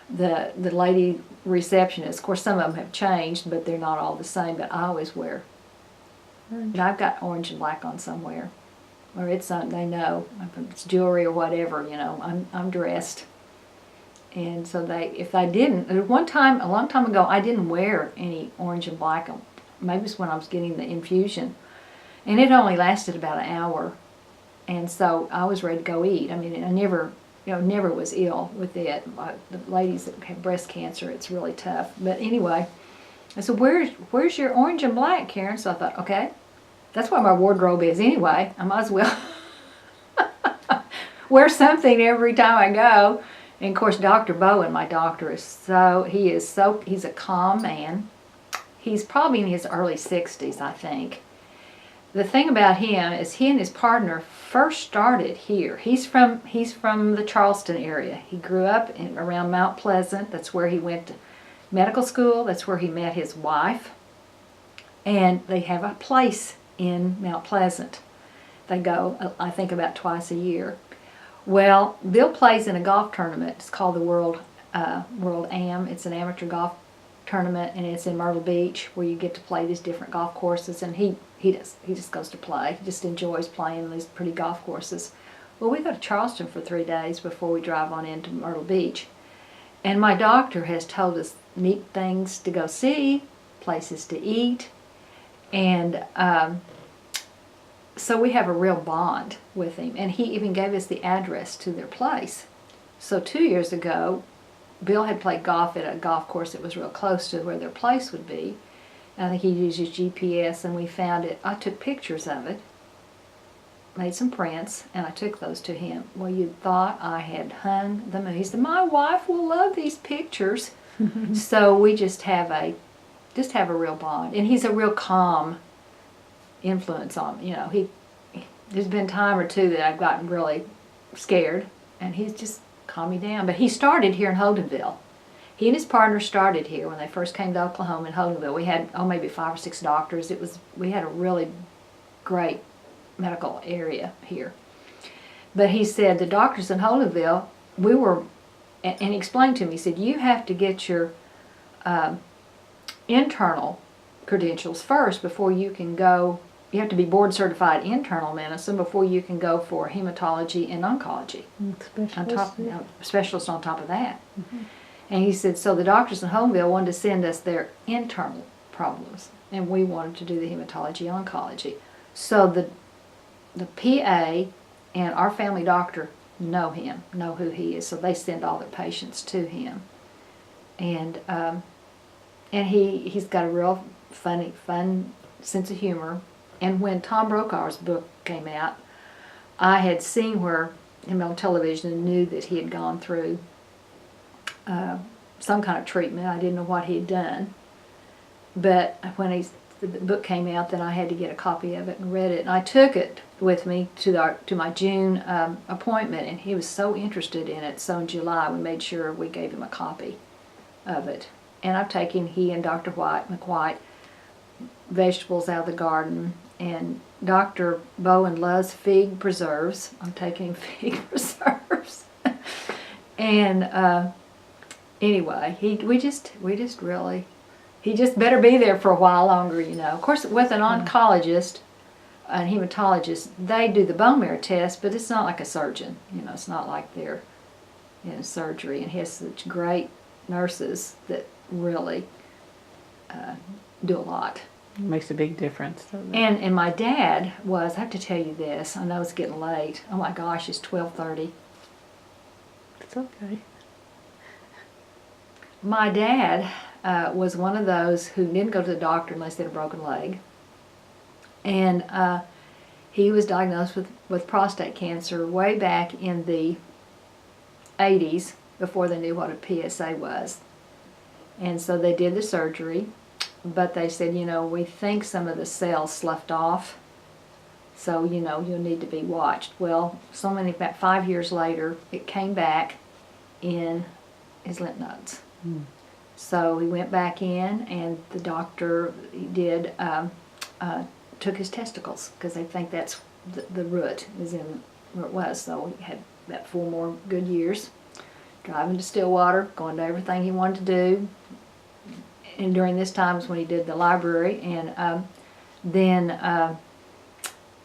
the lady receptionist, of course some of them have changed, but they're not all the same, but I always wear, and I've got orange and black on somewhere, or it's something they know, if it's jewelry or whatever, you know, I'm dressed. And so if I didn't, there was one time, a long time ago, I didn't wear any orange and black, maybe it's when I was getting the infusion, and it only lasted about an hour. And so I was ready to go eat. I mean, I never was ill with it. The ladies that have breast cancer, it's really tough. But anyway, I said, where's your orange and black, Karen? So I thought, okay, that's what my wardrobe is anyway. I might as well wear something every time I go. And of course, Dr. Bowen, my doctor, he's a calm man. He's probably in his early 60s, I think. The thing about him is he and his partner first started here. He's from the Charleston area. He grew up around Mount Pleasant. That's where he went to medical school. That's where he met his wife. And they have a place in Mount Pleasant. They go, I think, about twice a year. Well, Bill plays in a golf tournament. It's called the World Am. It's an amateur golf tournament, and it's in Myrtle Beach, where you get to play these different golf courses. And he just goes to play. He just enjoys playing these pretty golf courses. Well, we go to Charleston for 3 days before we drive on into Myrtle Beach. And my doctor has told us neat things to go see, places to eat, and so we have a real bond with him. And he even gave us the address to their place. So 2 years ago, Bill had played golf at a golf course that was real close to where their place would be. And I think he used his GPS, and we found it. I took pictures of it, made some prints, and I took those to him. Well, you'd thought I had hung the moon. He said, my wife will love these pictures. So we just have a real bond, and he's a real calm influence on me. You know, there's been a time or two that I've gotten really scared, and he's just calmed me down. But he started here in Holdenville. He and his partner started here when they first came to Oklahoma in Holdenville. We had maybe 5 or 6 doctors. We had a really great medical area here. But he said the doctors in Holdenville, and he explained to me, he said, you have to get your internal credentials first before you can go. You have to be board certified internal medicine before you can go for hematology and oncology. Specialist on top of that. Mm-hmm. And he said, so the doctors in Holdenville wanted to send us their internal problems, and we wanted to do the hematology oncology. So the PA and our family doctor know him, know who he is, so they send all their patients to him. And he's got a real fun sense of humor. And when Tom Brokaw's book came out, I had seen him on television and knew that he had gone through some kind of treatment. I didn't know what he had done. But when the book came out, then I had to get a copy of it and read it. And I took it with me to my June appointment, and he was so interested in it. So in July, we made sure we gave him a copy of it. And I've taken he and Dr. McWhite vegetables out of the garden, and Dr. Bowen loves fig preserves. I'm taking him fig preserves. And anyway, we just really, he just better be there for a while longer, you know. Of course, with an oncologist, a hematologist, they do the bone marrow test, but it's not like a surgeon. You know, it's not like they're in surgery, and he has such great nurses that really do a lot. Makes a big difference. And my dad I have to tell you this, I know it's getting late. Oh my gosh, it's 12:30. It's okay. My dad was one of those who didn't go to the doctor unless they had a broken leg. And he was diagnosed with prostate cancer way back in the 80s, before they knew what a PSA was. And so they did the surgery, but they said, you know, we think some of the cells sloughed off, so, you know, you'll need to be watched. Well, about 5 years later, it came back in his lymph nodes. Mm. So he went back in, and the doctor took his testicles, because they think that's the root is in where it was. So he had about 4 more good years, driving to Stillwater, going to everything he wanted to do. And during this time was when he did the library, and then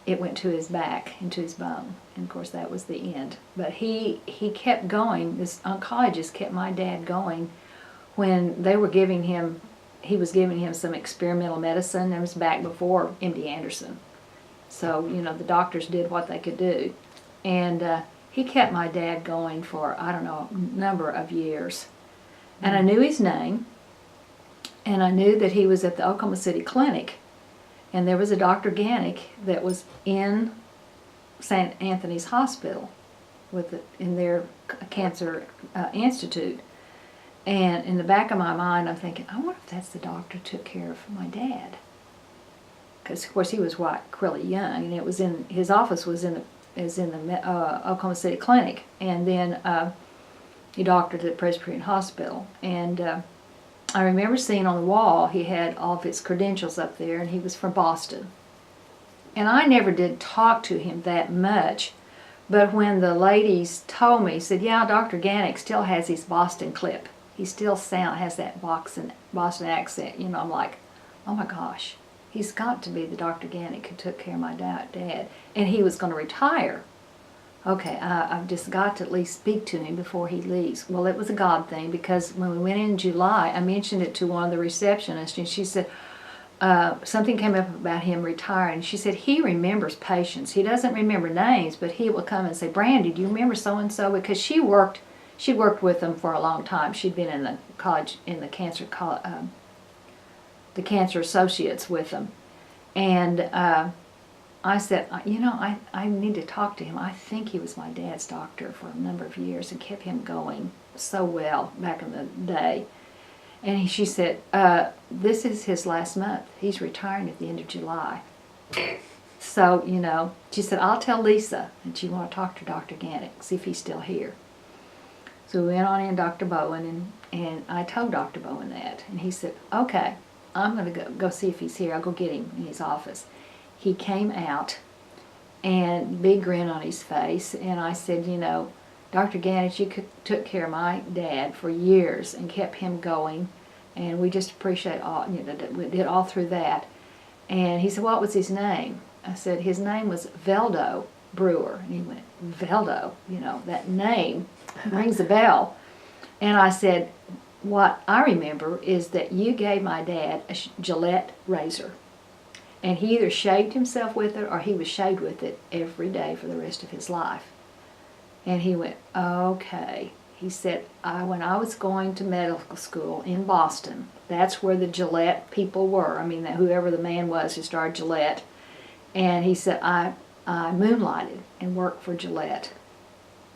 it went to his back, into his bone, and of course that was the end. But he kept going. This oncologist kept my dad going when they were giving him, he was giving him some experimental medicine. It was back before MD Anderson. So, you know, the doctors did what they could do. And he kept my dad going for, I don't know, a number of years. And I knew his name. And I knew that he was at the Oklahoma City Clinic, and there was a Dr. Gannick that was in St. Anthony's Hospital in their cancer institute. And in the back of my mind, I'm thinking, I wonder if that's the doctor who took care of my dad. Because of course he was really young, and it was his office was in the Oklahoma City Clinic, and then he doctored at Presbyterian Hospital. And I remember seeing on the wall, he had all of his credentials up there, and he was from Boston. And I never did talk to him that much, but when the ladies told me, said, yeah, Dr. Gannick still has his Boston clip. He still has that Boston accent. You know, I'm like, oh my gosh, he's got to be the Dr. Gannick who took care of my dad. And he was going to retire. Okay, I've just got to at least speak to him before he leaves. Well, it was a God thing, because when we went in July, I mentioned it to one of the receptionists, and she said, something came up about him retiring. She said, he remembers patients. He doesn't remember names, but he will come and say, Brandy, do you remember so-and-so? Because she worked with them for a long time. She'd been in the college, in the cancer associates with them. And I said, you know, I need to talk to him. I think he was my dad's doctor for a number of years and kept him going so well back in the day. And she said, this is his last month. He's retiring at the end of July. So, you know, she said, I'll tell Lisa that you want to talk to Dr. Gannick, see if he's still here. So we went on in Dr. Bowen, and I told Dr. Bowen that. And he said, okay, I'm going to go see if he's here. I'll go get him in his office. He came out, and big grin on his face, and I said, you know, Dr. Gannick, you took care of my dad for years and kept him going, and we just appreciate all, you know, that we did all through that. And he said, what was his name? I said, his name was Veldo Brewer. And he went, Veldo, you know, that name rings a bell. And I said, what I remember is that you gave my dad a Gillette razor. And he either shaved himself with it or he was shaved with it every day for the rest of his life. And he went, okay. He said, when I was going to medical school in Boston, that's where the Gillette people were. I mean, whoever the man was who started Gillette. And he said, I moonlighted and worked for Gillette.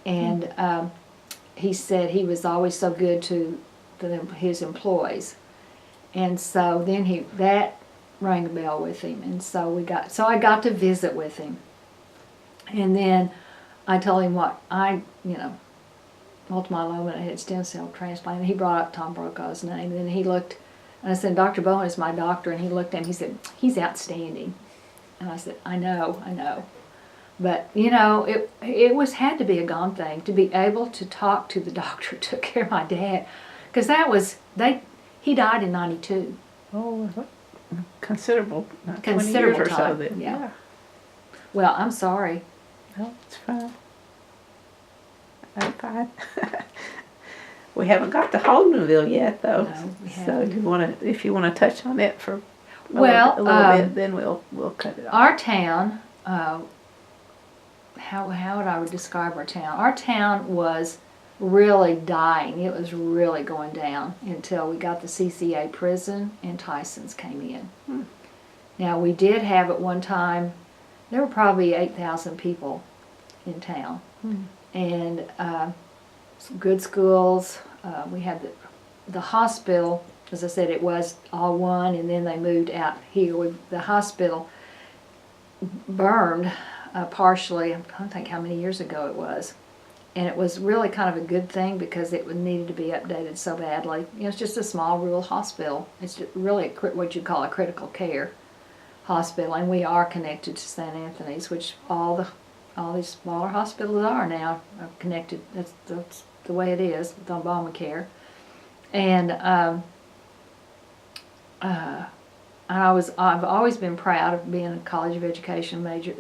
And he said he was always so good to his employees. And so then that rang a bell with him. And so I got to visit with him. And then I told him what multiple myeloma, I had stem cell transplant, and he brought up Tom Brokaw's name, and then he looked, and I said, Dr. Bowen is my doctor, and he looked at him, he said, he's outstanding. And I said, I know. But, you know, it had to be a gone thing to be able to talk to the doctor who took care of my dad, because he died in 92. Oh, considerable 20 Considerable years or time, so then. yeah. Well, I'm sorry. No, it's fine. I'm fine. We haven't got to Holdenville yet, though. No, we So haven't. if you want to touch on it for a Well, little bit, then we'll cut it off. Our town, how would I describe our town? Our town was really dying. It was really going down until we got the CCA prison and Tyson's came in. Now, we did have at one time, there were probably 8,000 people in town. And some good schools. We had the hospital, as I said, it was all one, and then they moved out here. The hospital burned partially, I don't think how many years ago it was. And it was really kind of a good thing because it needed to be updated so badly. You know, it's just a small rural hospital. It's really what you call a critical care hospital, and we are connected to St. Anthony's, which all these smaller hospitals are now connected. That's the way it is with Obamacare. And I've always been proud of being a College of Education major,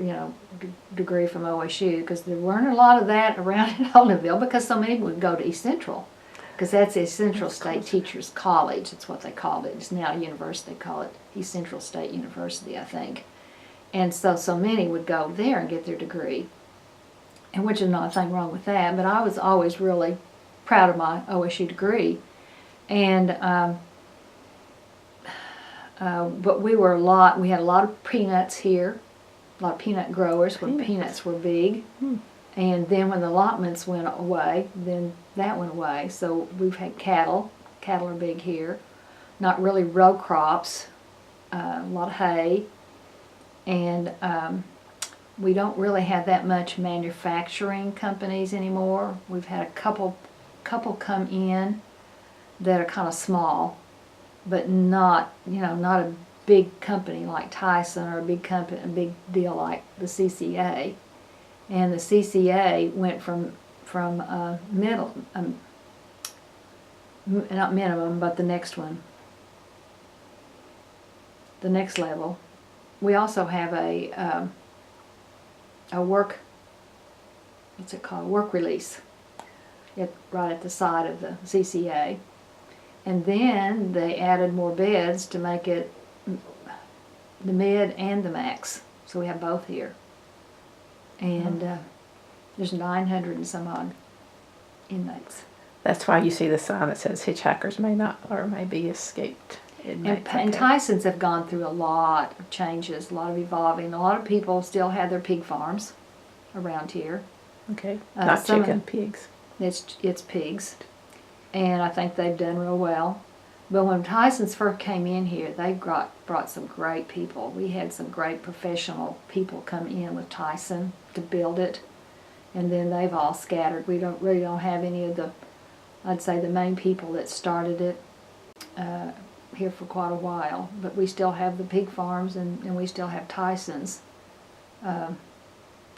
degree from OSU, because there weren't a lot of that around in Holdenville because so many would go to East Central, because that's East Central State Teachers College. That's what they called it. It's now a university. They call it East Central State University, I think. And so many would go there and get their degree, and which is nothing wrong with that, but I was always really proud of my OSU degree. And but we had a lot of peanuts here, a lot of peanut growers when peanuts were big. And then when the allotments went away, then that went away. So we've had cattle. Cattle are big here. Not really row crops, a lot of hay. And we don't really have that much manufacturing companies anymore. We've had a couple come in that are kind of small, but not a big company like Tyson, or a big deal like the CCA. And the CCA went from middle, not minimum, but the next one, the next level. We also have a work, what's it called, work release, right at the side of the CCA. And then they added more beds to make it the mid and the max. So we have both here. And there's 900 and some odd inmates. That's why you see the sign that says hitchhikers may be escaped inmates. And Tyson's have gone through a lot of changes, a lot of evolving. A lot of people still have their pig farms around here. Okay, not chicken, pigs. It's pigs. And I think they've done real well. But when Tyson's first came in here, they brought some great people. We had some great professional people come in with Tyson to build it, and then they've all scattered. We really don't have any of the, I'd say, the main people that started it here for quite a while. But we still have the pig farms, and we still have Tyson's.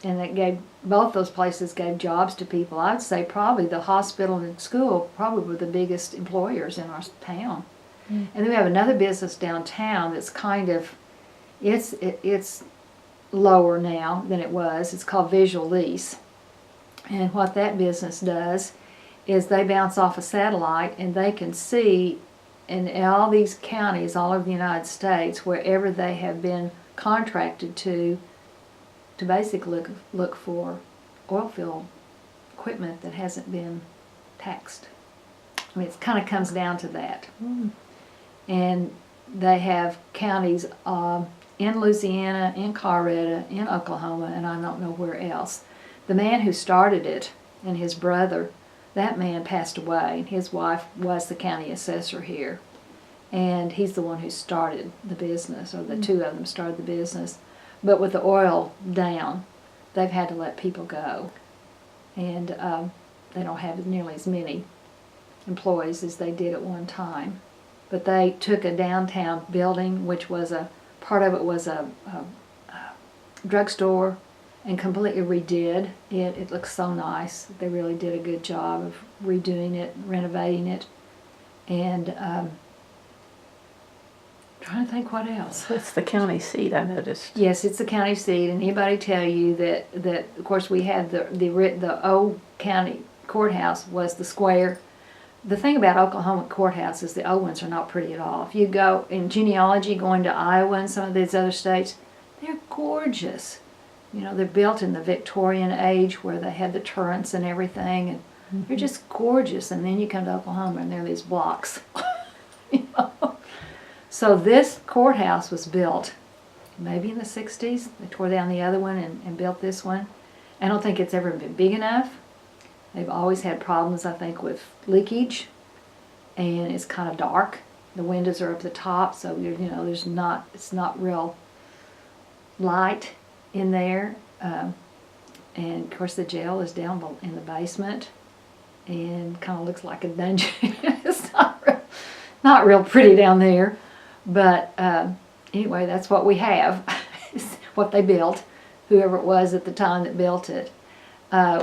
And that gave, both those places gave jobs to people. I'd say probably the hospital and school probably were the biggest employers in our town. And then we have another business downtown that's kind of, it's lower now than it was. It's called Visual Lease. And what that business does is they bounce off a satellite and they can see in all these counties all over the United States, wherever they have been contracted to basically look for oil field equipment that hasn't been taxed. I mean, it kind of comes down to that. And they have counties in Louisiana, in Colorado, in Oklahoma, and I don't know where else. The man who started it and his brother, that man passed away. His wife was the county assessor here. And he's the one who started the business, or the two of them started the business. But with the oil down, they've had to let people go. And they don't have nearly as many employees as they did at one time. But they took a downtown building, which was part of it was a drugstore, and completely redid it. It looks so nice. They really did a good job of redoing it, renovating it. And trying to think what else. It's the county seat, I noticed. Yes, it's the county seat, and anybody tell you that of course we had the old county courthouse was the square. The thing about Oklahoma courthouse is the old ones are not pretty at all. If you go in genealogy, going to Iowa and some of these other states, they're gorgeous. You know, they're built in the Victorian age where they had the turrets and everything, and they're just gorgeous. And then you come to Oklahoma and there are these blocks. You know? So this courthouse was built maybe in the 60s. They tore down the other one and built this one. I don't think it's ever been big enough. They've always had problems, I think, with leakage, and it's kind of dark. The windows are up the top, so it's not real light in there. And of course, the jail is down in the basement, and kind of looks like a dungeon. It's not real pretty down there. But anyway, that's what we have, what they built, whoever it was at the time that built it.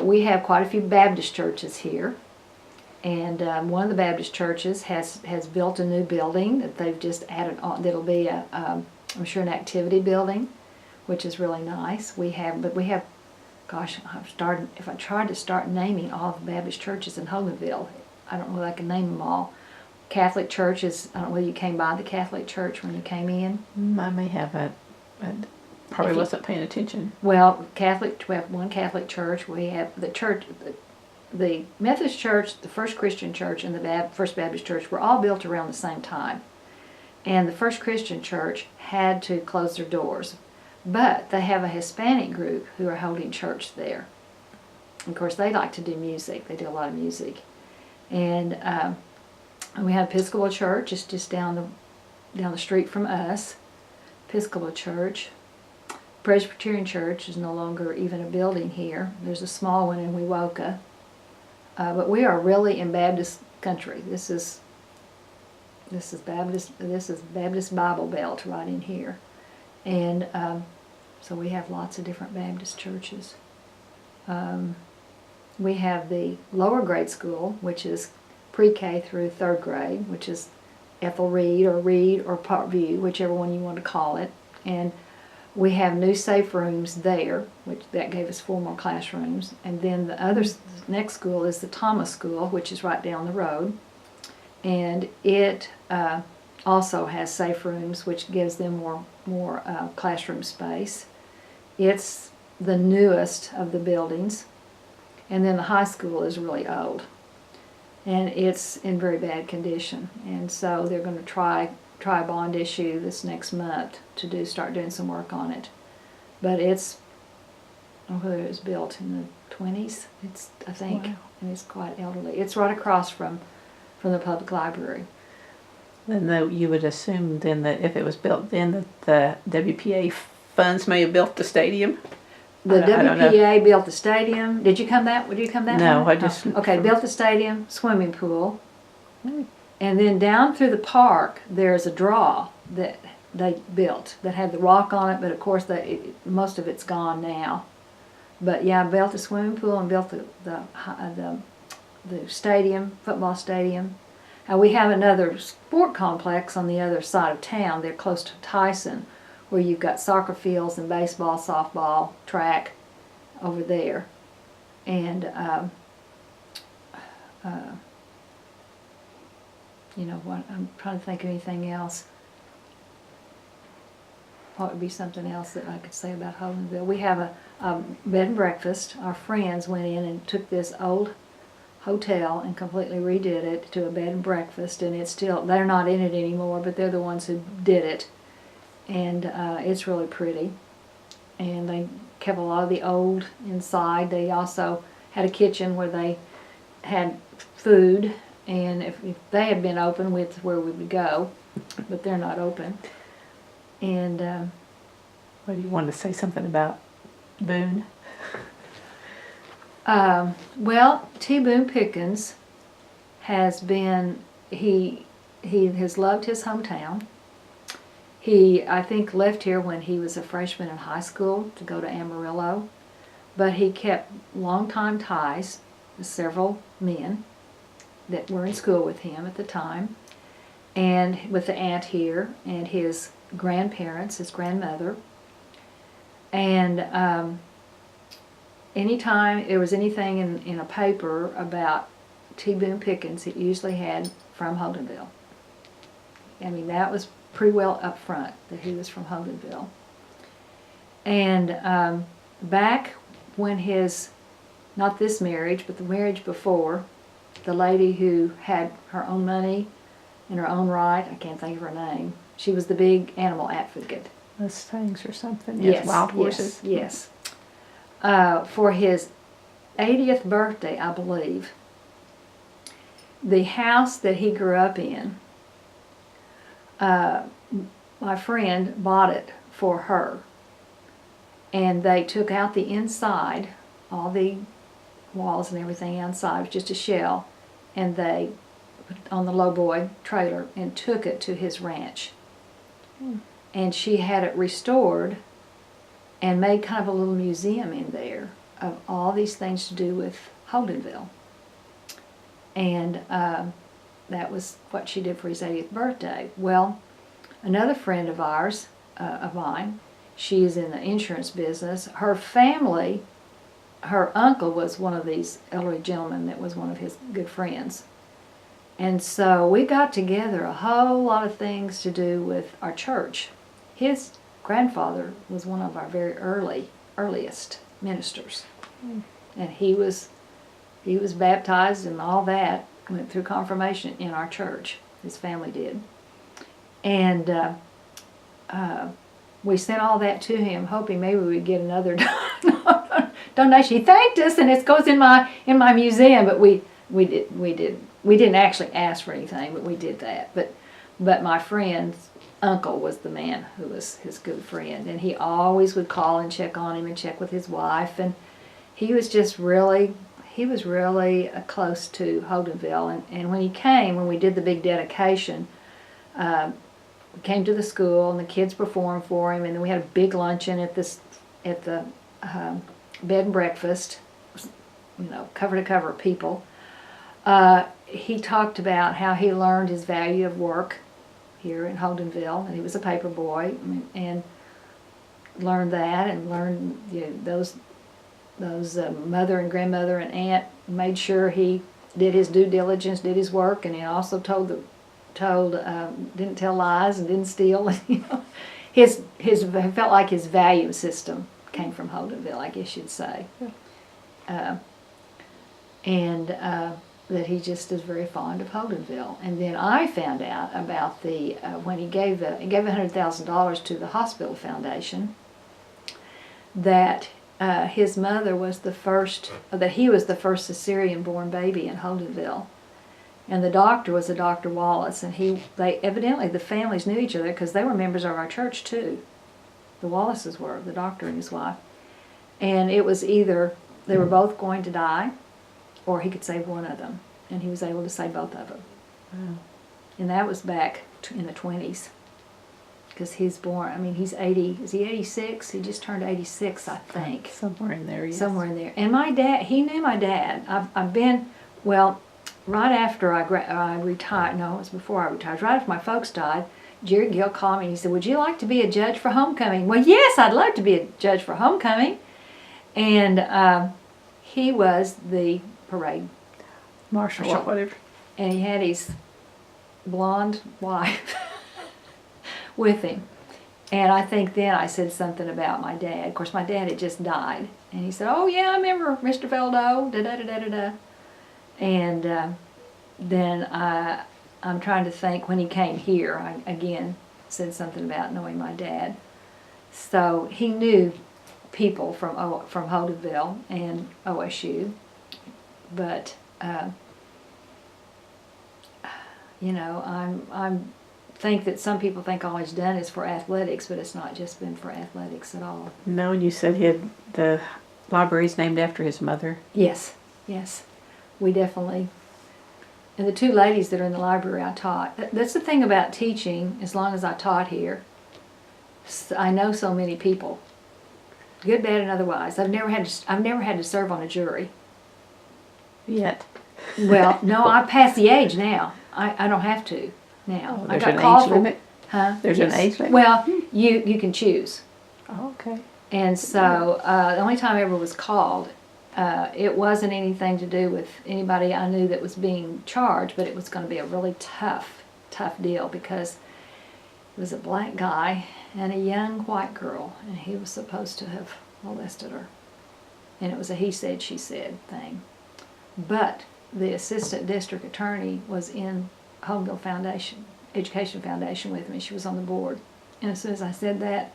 We have quite a few Baptist churches here, and one of the Baptist churches has built a new building that they've just added on. That'll be I'm sure an activity building, which is really nice. Gosh, if I tried to start naming all the Baptist churches in Holdenville, I don't know if I can name them all. Catholic churches, I don't know whether you came by the Catholic church when you came in. I may have it, but probably wasn't paying attention. Well, we have one Catholic church. We have the Methodist church, the First Christian church, and the First Baptist church were all built around the same time. And the First Christian church had to close their doors. But they have a Hispanic group who are holding church there. Of course, they like to do music. They do a lot of music. And we have Episcopal Church. It's just down the street from us. Episcopal Church. Presbyterian Church is no longer even a building here. There's a small one in Wewoka. But we are really in Baptist country. This is Baptist Bible Belt right in here. And so we have lots of different Baptist churches. We have the lower grade school, which is pre-K through 3rd grade, which is Ethel Reed or Parkview, whichever one you want to call it. And we have new safe rooms there, which that gave us 4 more classrooms. And then the next school is the Thomas School, which is right down the road. And it also has safe rooms, which gives them more classroom space. It's the newest of the buildings. And then the high school is really old. And it's in very bad condition. And so they're going to try a bond issue this next month to start doing some work on it. But I don't know whether it was built in the 20s, I think, wow. And it's quite elderly. It's right across from the public library. Then you would assume then that if it was built then that the WPA funds may have built the stadium. The I don't know. WPA built the stadium. Did you come that? Would you come that? No, way? I just okay. Built the stadium, swimming pool, Mm. and then down through the park there's a draw that they built that had the rock on it. But of course, most of it's gone now. But yeah, built the swimming pool and built the stadium, football stadium. We have another sport complex on the other side of town. They're close to Tyson, where you've got soccer fields and baseball, softball, track over there. And, you know what, I'm trying to think of anything else. What would be something else that I could say about Holdenville? We have a bed and breakfast. Our friends went in and took this old hotel and completely redid it to a bed and breakfast, and it's still, they're not in it anymore, but they're the ones who did it. And it's really pretty. And they kept a lot of the old inside. They also had a kitchen where they had food, and if they had been open, with where we would go, but they're not open. And what do you want to say something about Boone? Well, T. Boone Pickens has been, he has loved his hometown. He, I think, left here when he was a freshman in high school to go to Amarillo, but he kept longtime ties with several men that were in school with him at the time, and with the aunt here, and his grandparents, his grandmother. And anytime there was anything in a paper about T. Boone Pickens, it usually had from Holdenville. I mean, that was pretty well up front that he was from Holdenville. And back when his, not this marriage, but the marriage before, the lady who had her own money in her own right, I can't think of her name, she was the big animal advocate. Mustangs or something. Yes, Wild horses. Yes. For his 80th birthday, I believe, the house that he grew up in, my friend bought it for her. And they took out the inside, all the walls and everything outside, it was just a shell, and they put it on the lowboy trailer and took it to his ranch. And she had it restored and made kind of a little museum in there of all these things to do with Holdenville. And that was what she did for his 80th birthday. Well, another friend of ours, of mine, she is in the insurance business. Her family, her uncle was one of these elderly gentlemen that was one of his good friends. And so we got together a whole lot of things to do with our church. His grandfather was one of our very earliest ministers. And he was baptized and all that, went through confirmation in our church. His family did. And we sent all that to him, hoping maybe we'd get another donation. He thanked us, and it goes in my museum. But we didn't actually ask for anything, but we did that. But my friend's uncle was the man who was his good friend, and he always would call and check on him and check with his wife, and he was really close to Holdenville. And when he came, when we did the big dedication, we came to the school and the kids performed for him, and then we had a big luncheon at the bed and breakfast, cover to cover people. He talked about how he learned his value of work here in Holdenville, and he was a paper boy, and learned that, and learned those mother and grandmother and aunt made sure he did his due diligence, did his work, and he also didn't tell lies and didn't steal. His felt like his value system came from Holdenville, I guess you'd say. And that he just is very fond of Holdenville. And then I found out about when he gave $100,000 to the hospital foundation, that his mother was that he was the first cesarean-born baby in Holdenville. And the doctor was a Dr. Wallace, and they evidently, the families knew each other because they were members of our church too. The Wallaces were, the doctor and his wife. And it was either they were both going to die, or he could save one of them. And he was able to save both of them. Wow. And that was back in the 20s. Because he's born, I mean, he's 80, is he 86? He just turned 86, I think. Somewhere in there, yes. Somewhere in there. And my dad, he knew my dad. I've been, well, right after I retired, no, it was before I retired, right after my folks died, Jerry Gill called me and he said, would you like to be a judge for homecoming? Well, yes, I'd love to be a judge for homecoming. And he was the parade Marshal or whatever. and he had his blonde wife with him. And I think then I said something about my dad. Of course, my dad had just died. And he said, oh, yeah, I remember Mr. Feldo, da-da-da-da-da-da. And then I'm trying to think, when he came here, I again said something about knowing my dad. So he knew people from Holdenville and OSU. But, you know, I'm think that some people think all he's done is for athletics, but it's not just been for athletics at all. No, and you said the library's named after his mother. Yes, yes. We definitely, and the two ladies that are in the library I taught, that's the thing about teaching, as long as I taught here, I know so many people, good, bad, and otherwise. I've never had to serve on a jury. Yet. Well, no, I passed the age now. I don't have to now. Oh, I there's got an called age for, limit? Huh? There's an age limit? Well, you can choose. Oh, okay. And so the only time I ever was called, it wasn't anything to do with anybody I knew that was being charged, but it was going to be a really tough deal because it was a black guy and a young white girl, and he was supposed to have molested her. And it was a he said, she said thing. But the assistant district attorney was in Holdenville Foundation, Education Foundation with me. She was on the board. And as soon as I said that,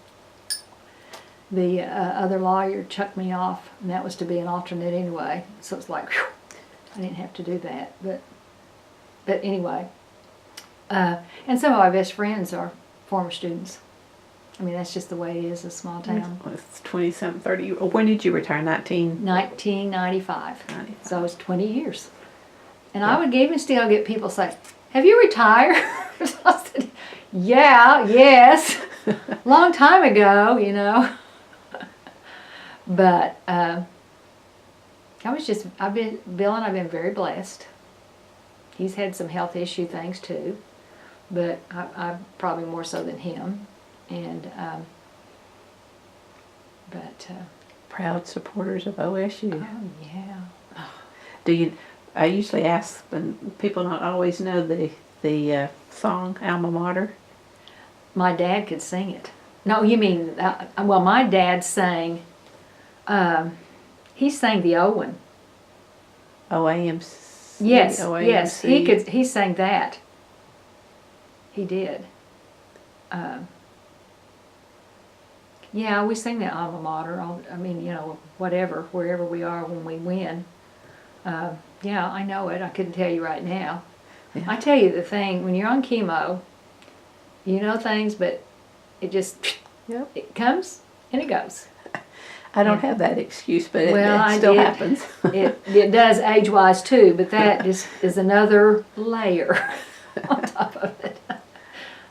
the other lawyer chucked me off, and that was to be an alternate anyway. So it's like, whew, I didn't have to do that. But anyway, and some of my best friends are former students. I mean, that's just the way it is in a small town. It's 20-something, 30. When did you retire? 1995. 95. So it was 20 years. And Yeah. I would even still get people say, have you retired? I said, yeah, yes. Long time ago, you know. But Bill and I've been very blessed. He's had some health issue things too, but I probably more so than him. And Proud supporters of OSU. oh yeah. Do you? I usually ask when people don't always know the song Alma Mater. My dad could sing it. No, you mean well? My dad sang. He sang the O one. OAMC. Yes, OAMC. yes, he could. He sang that. He did. Yeah, we sing that alma mater. I mean, you know, whatever, wherever we are when we win. Yeah, I know it. I couldn't tell you right now. Yeah. I tell you the thing, when you're on chemo, you know things, but it just, Yep. it comes and it goes. I don't have that excuse, but it I still did. happens. It does age-wise too, but that just is another layer on top of it,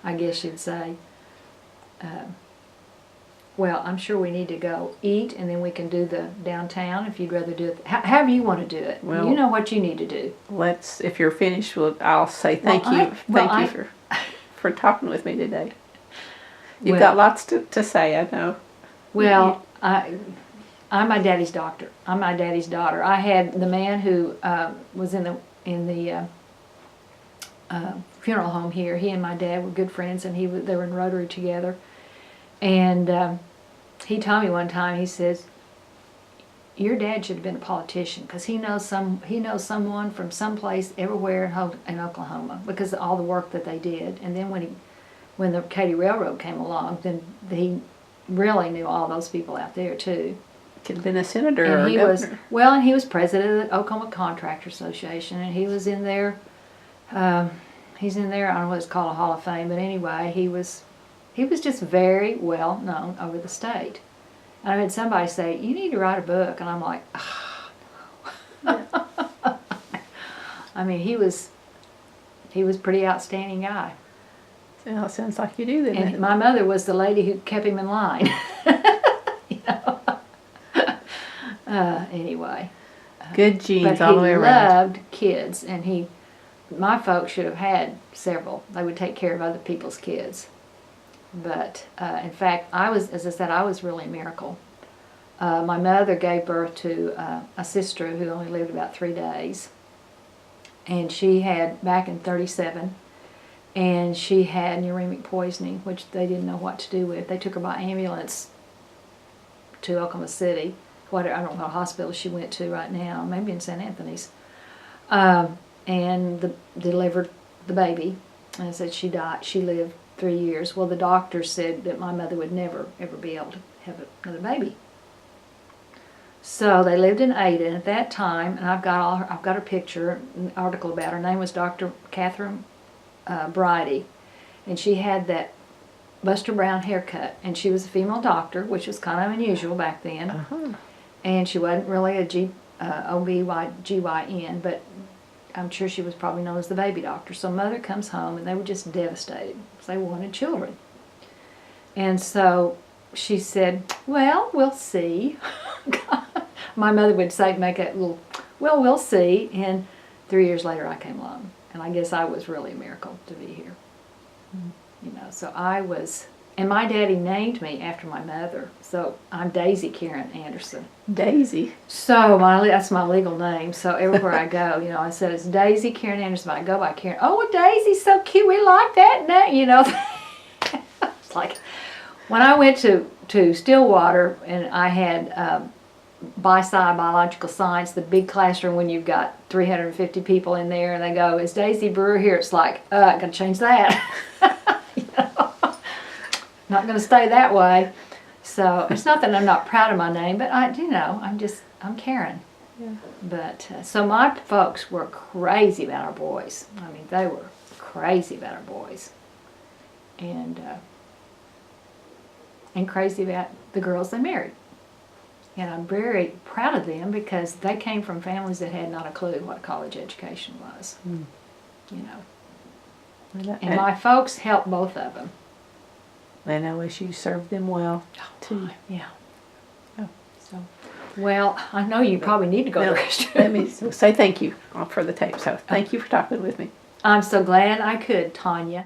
I guess you'd say. Well, I'm sure we need to go eat, and then we can do the downtown if you'd rather do it. However you want to do it. Well, you know what you need to do. If you're finished, I'll say thank you for talking with me today. You've got lots to say, I know. Well, I'm my daddy's doctor. I'm my daddy's daughter. I had the man who was in the funeral home here. He and my dad were good friends, and they were in Rotary together. And he told me one time, he says, your dad should have been a politician because he knows someone from someplace everywhere in Oklahoma because of all the work that they did. And then when the Katy Railroad came along, then he really knew all those people out there too. Could have been a senator And or a governor. And he was president of the Oklahoma Contractor Association, and he was in there He's in there, I don't know what it's called, a Hall of Fame, but anyway, he was just very well known over the state. And I had somebody say, "You need to write a book," and I'm like, no. I mean, he was a pretty outstanding guy. Well, it sounds like you do then. And my mother was the lady who kept him in line. You know? Anyway. Good genes But all the way he around. loved kids, and my folks should have had several. They would take care of other people's kids. But, in fact, as I said, I was really a miracle. My mother gave birth to a sister who only lived about 3 days. And she had, back in 1937, and she had neuremic poisoning, which they didn't know what to do with. They took her by ambulance to Oklahoma City. I don't know what hospital she went to right now, maybe in St. Anthony's. And delivered the baby. And said she died. She lived 3 years. Well, the doctor said that my mother would never, ever be able to have another baby. So they lived in Ada, and at that time, and I've got her picture, an article about her. Her name was Dr. Catherine Bridie, and she had that Buster Brown haircut, and she was a female doctor, which was kind of unusual back then. Uh-huh. And she wasn't really a OB-GYN, but I'm sure she was probably known as the baby doctor. So mother comes home, and they were just devastated because they wanted children. And so she said, "Well, we'll see." My mother would say, make a little, "Well, we'll see." And 3 years later, I came along. And I guess I was really a miracle to be here. Mm-hmm. You know, so I was, and my daddy named me after my mother. So I'm Daisy Karen Anderson. Daisy. So that's my legal name. So everywhere I go, you know, I said it's Daisy Karen Anderson. I go by Karen. "Oh, Daisy's so cute. We like that name." You know, it's like when I went to Stillwater, and I had biological science, the big classroom when you've got 350 people in there, and they go, "Is Daisy Brewer here?" It's like, I gotta change that. You know? Not gonna stay that way. So it's not that I'm not proud of my name, but I'm Karen. Yeah. But so my folks were crazy about our boys. I mean, they were crazy about our boys, and crazy about the girls they married. And I'm very proud of them because they came from families that had not a clue what college education was. Mm. You know. And my folks helped both of them. And OSU served them well, too. Yeah. Oh, so. Well, I know you probably need to go to the restroom. Let me say thank you for the tape. So thank you for talking with me. I'm so glad I could, Tanya.